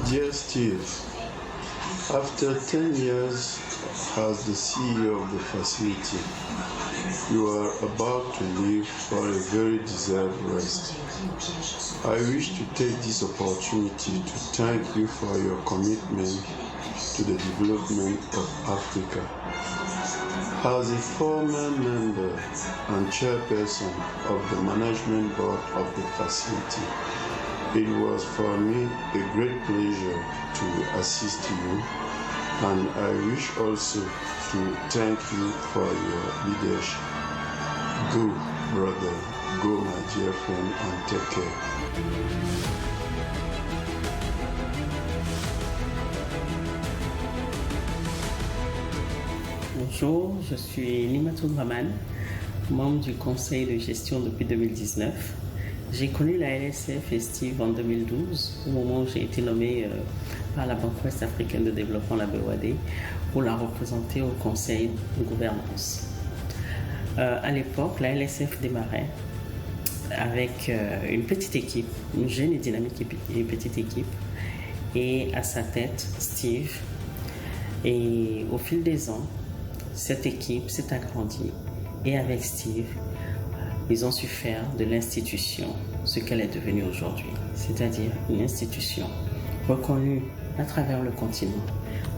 Dear Steve, after 10 years as the CEO of the facility, you are about to leave for a very deserved rest. I wish to take this opportunity to thank you for your commitment to the development of Africa. As a former member and chairperson of the management board of the facility, it was for me a great pleasure to assist you, and I wish also to thank you for your leadership. Go, brother, go, my dear friend, and take care. Bonjour, je suis Limatou Draman, membre du conseil de gestion depuis 2019. J'ai connu la ALSF et Steve en 2012, au moment où j'ai été nommé par la Banque Ouest Africaine de Développement, la BOAD, pour la représenter au conseil de gouvernance. À l'époque, la ALSF démarrait avec une petite équipe, une jeune et dynamique et petite équipe, et à sa tête, Steve. Et au fil des ans, cette équipe s'est agrandie, et avec Steve, ils ont su faire de l'institution ce qu'elle est devenue aujourd'hui, c'est-à-dire une institution reconnue à travers le continent.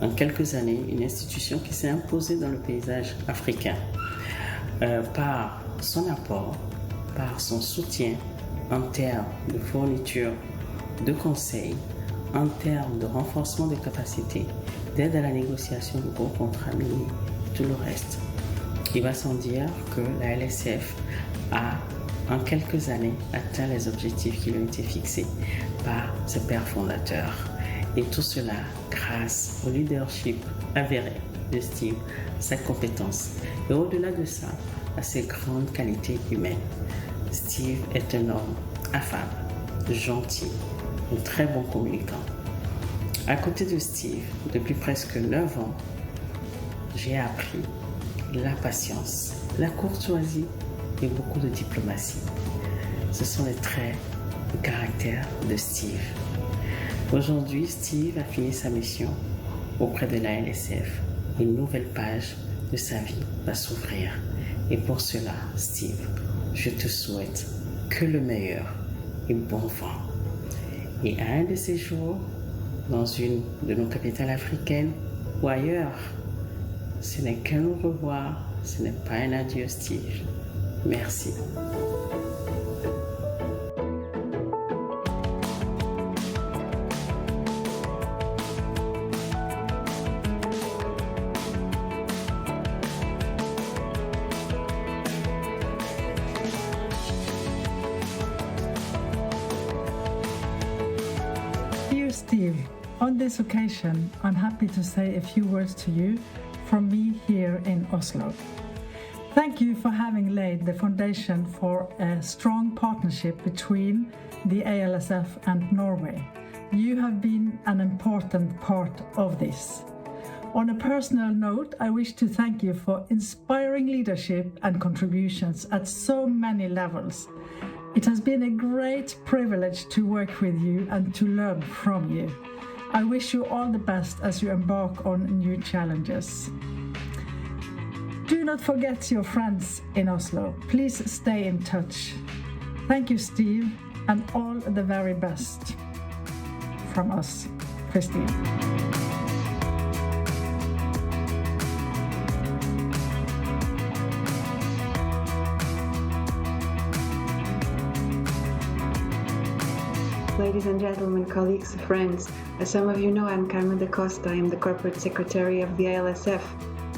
En quelques années, une institution qui s'est imposée dans le paysage africain par son apport, par son soutien en termes de fourniture de conseils, en termes de renforcement des capacités, d'aide à la négociation de gros contrats miniers et tout le reste. Il va sans dire que la ALSF a, en quelques années, atteint les objectifs qui lui ont été fixés par ses pères fondateurs. Et tout cela grâce au leadership avéré de Steve, sa compétence. Et au-delà de ça, à ses grandes qualités humaines. Steve est un homme affable, gentil, un très bon communicant. À côté de Steve, depuis presque 9 ans, j'ai appris la patience, la courtoisie et beaucoup de diplomatie. Ce sont les traits de caractère de Steve. Aujourd'hui, Steve a fini sa mission auprès de la ALSF. Une nouvelle page de sa vie va s'ouvrir. Et pour cela, Steve, je te souhaite que le meilleur et bon vent. Et à un de ces jours, dans une de nos capitales africaines ou ailleurs, ce n'est qu'un au revoir, ce n'est pas un adieu, Steve. Merci. Dear Steve, on this occasion, I'm happy to say a few words to you from me here in Oslo. Thank you for having laid the foundation for a strong partnership between the ALSF and Norway. You have been an important part of this. On a personal note, I wish to thank you for inspiring leadership and contributions at so many levels. It has been a great privilege to work with you and to learn from you. I wish you all the best as you embark on new challenges. Do not forget your friends in Oslo. Please stay in touch. Thank you, Steve, and all the very best from us, Christine. Ladies and gentlemen, colleagues, friends, as some of you know, I'm Carmen da Costa. I am the Corporate Secretary of the ALSF.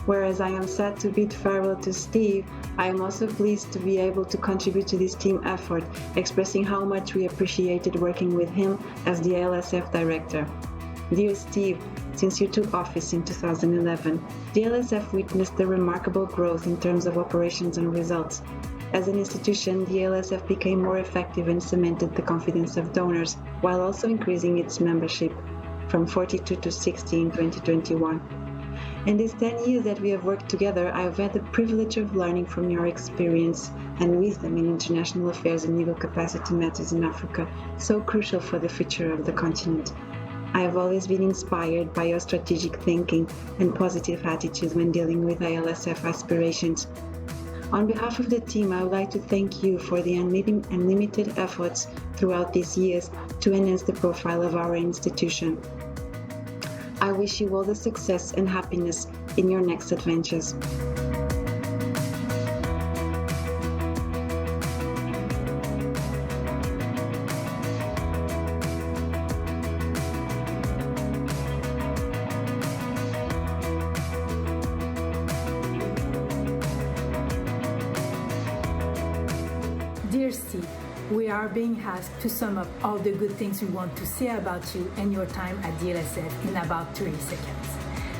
Whereas I am sad to bid farewell to Steve, I am also pleased to be able to contribute to this team effort, expressing how much we appreciated working with him as the ALSF Director. Dear Steve, since you took office in 2011, the ALSF witnessed a remarkable growth in terms of operations and results. As an institution, the ALSF became more effective and cemented the confidence of donors, while also increasing its membership from 42 to 60 in 2021. In these 10 years that we have worked together, I have had the privilege of learning from your experience and wisdom in international affairs and legal capacity matters in Africa, so crucial for the future of the continent. I have always been inspired by your strategic thinking and positive attitude when dealing with ALSF aspirations. On behalf of the team, I would like to thank you for the unlimited efforts throughout these years to enhance the profile of our institution. I wish you all the success and happiness in your next adventures. Dear Steve, we are being asked to sum up all the good things we want to say about you and your time at the ALSF in about 30 seconds.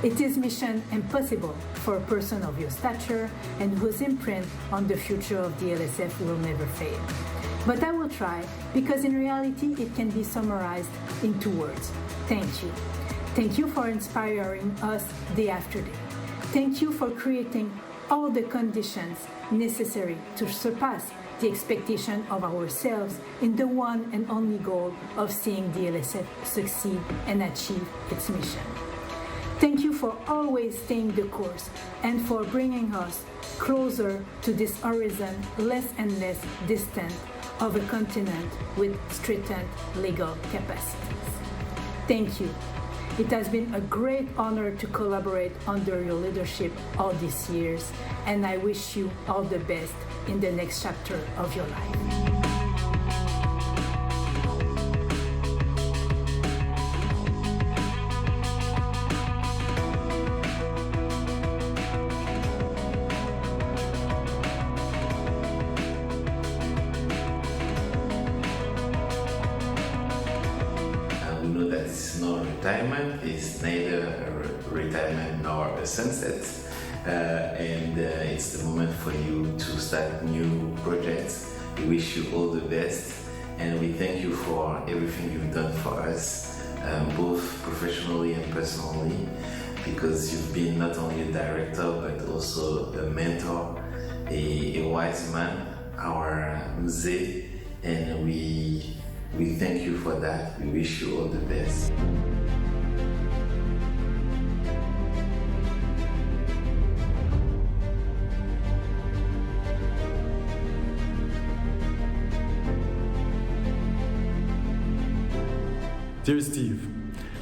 It is mission impossible for a person of your stature and whose imprint on the future of the ALSF will never fade. But I will try, because in reality it can be summarized in 2 words. Thank you. Thank you for inspiring us day after day. Thank you for creating all the conditions necessary to surpass the expectation of ourselves in the one and only goal of seeing the ALSF succeed and achieve its mission. Thank you for always staying the course and for bringing us closer to this horizon, less and less distant of a continent with strengthened legal capacities. Thank you. It has been a great honor to collaborate under your leadership all these years, and I wish you all the best in the next chapter of your life. We know that this is not retirement, it's neither a retirement nor a sunset. And it's the moment for you to start new projects. We wish you all the best, and we thank you for everything you've done for us, both professionally and personally, because you've been not only a director but also a mentor, a wise man, our musée, and we thank you for that. We wish you all the best. Dear Steve,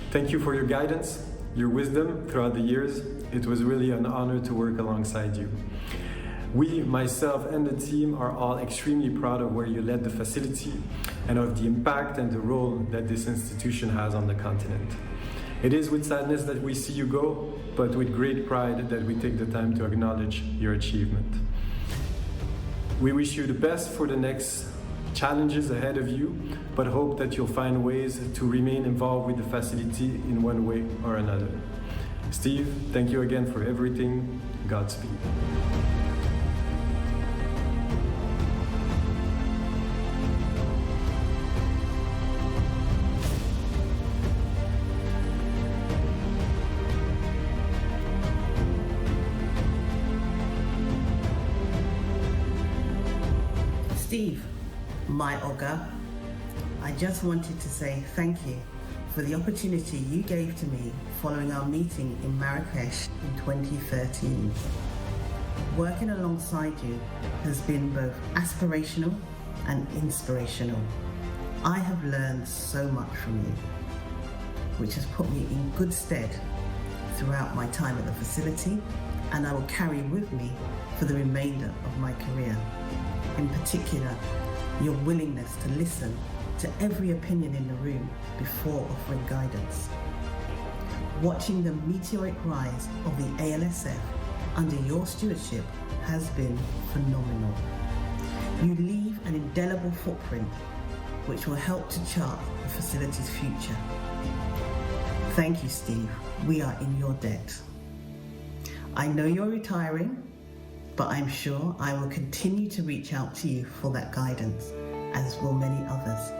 thank you for your guidance, your wisdom throughout the years. It was really an honor to work alongside you. We, myself and the team, are all extremely proud of where you led the facility and of the impact and the role that this institution has on the continent. It is with sadness that we see you go, but with great pride that we take the time to acknowledge your achievement. We wish you the best for the next challenges ahead of you, but hope that you'll find ways to remain involved with the facility in one way or another. Steve, thank you again for everything. Godspeed. Steve, my Oga, I just wanted to say thank you for the opportunity you gave to me following our meeting in Marrakesh in 2013. Working alongside you has been both aspirational and inspirational. I have learned so much from you, which has put me in good stead throughout my time at the facility, and I will carry with me for the remainder of my career. In particular, your willingness to listen to every opinion in the room before offering guidance. Watching the meteoric rise of the ALSF under your stewardship has been phenomenal. You leave an indelible footprint which will help to chart the facility's future. Thank you, Steve. We are in your debt. I know you're retiring, but I'm sure I will continue to reach out to you for that guidance, as will many others.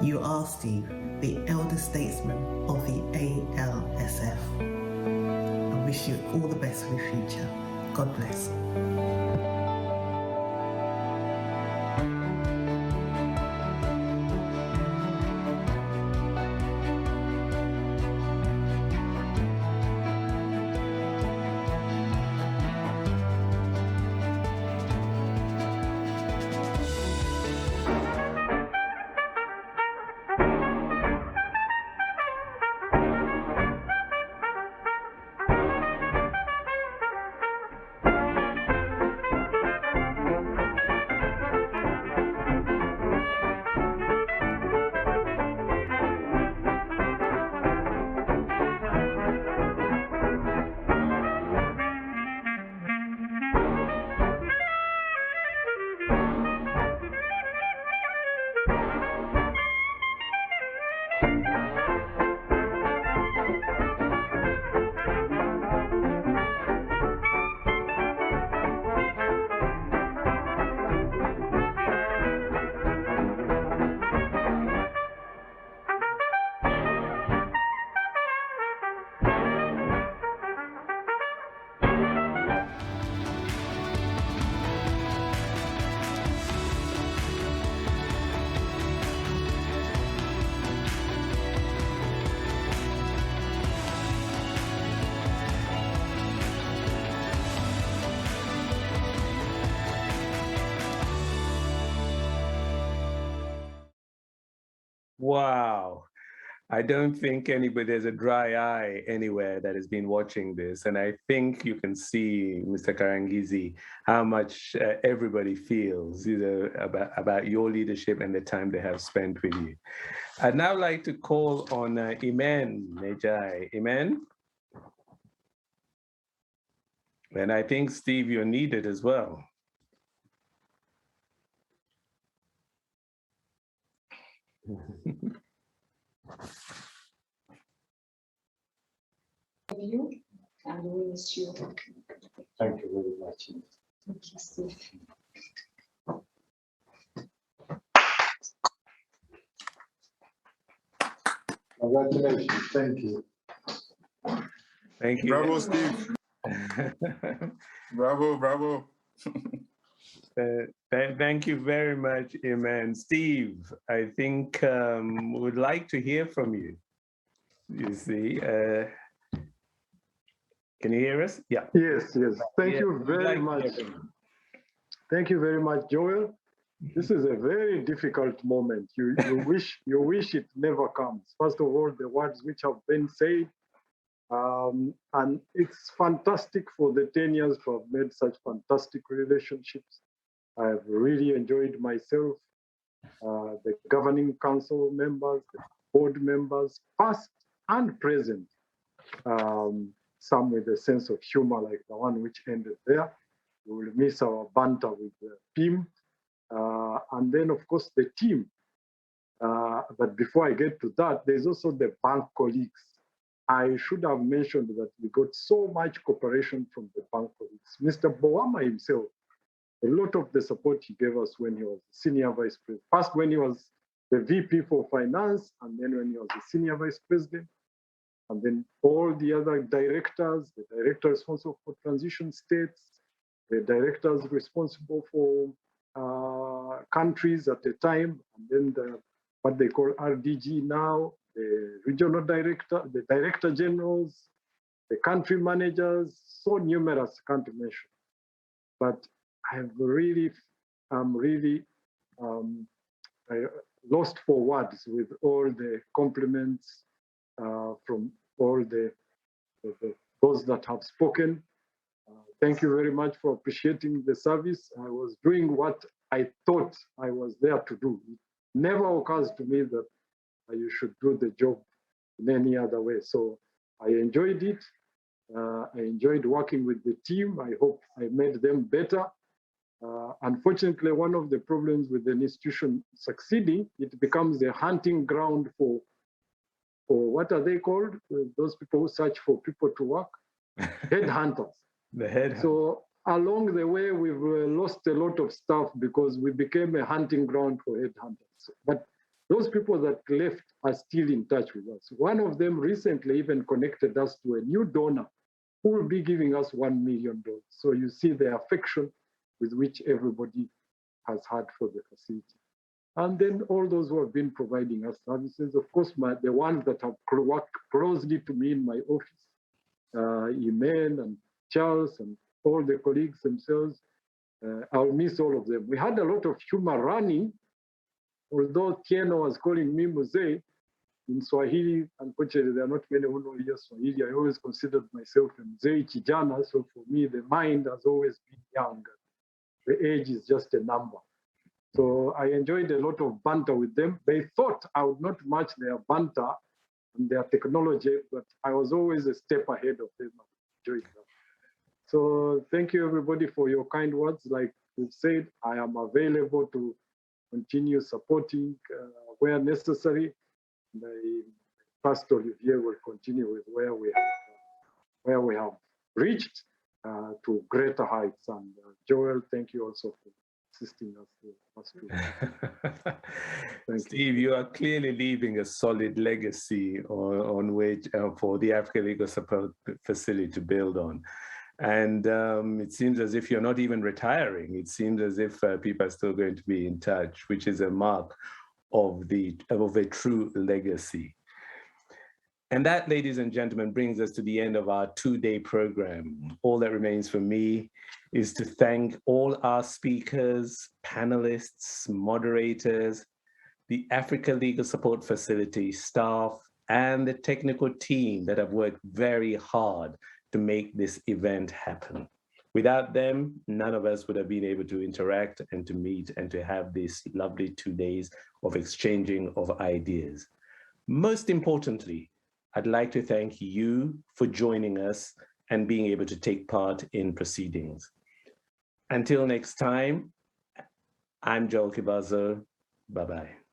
You are, Steve, the elder statesman of the ALSF. I wish you all the best for your future. God bless. Wow. I don't think there's a dry eye anywhere that has been watching this. And I think you can see, Mr. Karangizi, how much everybody feels about your leadership and the time they have spent with you. I'd now like to call on Imen Nejai. Imen? And I think, Steve, you're needed as well. You and we miss you. Thank you very much. Thank you, Steve. Congratulations. Thank you. Thank you. Bravo, Steve. Bravo, bravo. Thank you very much, Iman. Steve, I think we would like to hear from you. You see, can you hear us? Yeah. Yes. Thank you very much. Thank you very much, Joel. This is a very difficult moment. You wish it never comes. First of all, the words which have been said, and it's fantastic for the 10 years to have made such fantastic relationships. I've really enjoyed myself, the governing council members, the board members, past and present. Some with a sense of humor, like the one which ended there. We will miss our banter with the team. And then, of course, the team. But before I get to that, there's also the bank colleagues. I should have mentioned that we got so much cooperation from the bank colleagues. Mr. Boama himself, a lot of the support he gave us when he was senior vice president. First, when he was the VP for finance, and then when he was the senior vice president, and then all the other directors, the director responsible for transition states, the directors responsible for countries at the time, and then what they call RDG now, the regional director, the director generals, the country managers, so numerous, can't mention. But I'm really lost for words with all the compliments from all those that have spoken. Thank you very much for appreciating the service. I was doing what I thought I was there to do. It never occurs to me that you should do the job in any other way. So I enjoyed it. I enjoyed working with the team. I hope I made them better. Unfortunately, one of the problems with an institution succeeding, it becomes a hunting ground for what are they called? Those people who search for people to work? Headhunters. The headhunters. So along the way, we've lost a lot of stuff because we became a hunting ground for headhunters. But those people that left are still in touch with us. One of them recently even connected us to a new donor who will be giving us $1 million. So you see the affection with which everybody has had for the facility. And then all those who have been providing us services, of course, the ones that have worked closely to me in my office, Imen and Charles and all the colleagues themselves, I'll miss all of them. We had a lot of humor running, although Tieno was calling me Mzee. In Swahili, unfortunately, there are not many who know Swahili. I always considered myself a Mzee Kijana, so for me, the mind has always been young. The age is just a number. So I enjoyed a lot of banter with them. They thought I would not match their banter and their technology, but I was always a step ahead of them. I enjoyed that. So thank you, everybody, for your kind words. Like we've said, I am available to continue supporting where necessary. The Pastor Olivier will continue with where we have reached to greater heights. And Joel, thank you also for assisting us. Steve, you are clearly leaving a solid legacy on which for the Africa Legal Support Facility to build on. And it seems as if you're not even retiring. It seems as if people are still going to be in touch, which is a mark of a true legacy. And that, ladies and gentlemen, brings us to the end of our 2-day program. All that remains for me is to thank all our speakers, panelists, moderators, the Africa Legal Support Facility staff, and the technical team that have worked very hard to make this event happen. Without them, none of us would have been able to interact and to meet and to have this lovely 2 days of exchanging of ideas. Most importantly, I'd like to thank you for joining us and being able to take part in proceedings. Until next time, I'm Joel Kibazo. Bye-bye.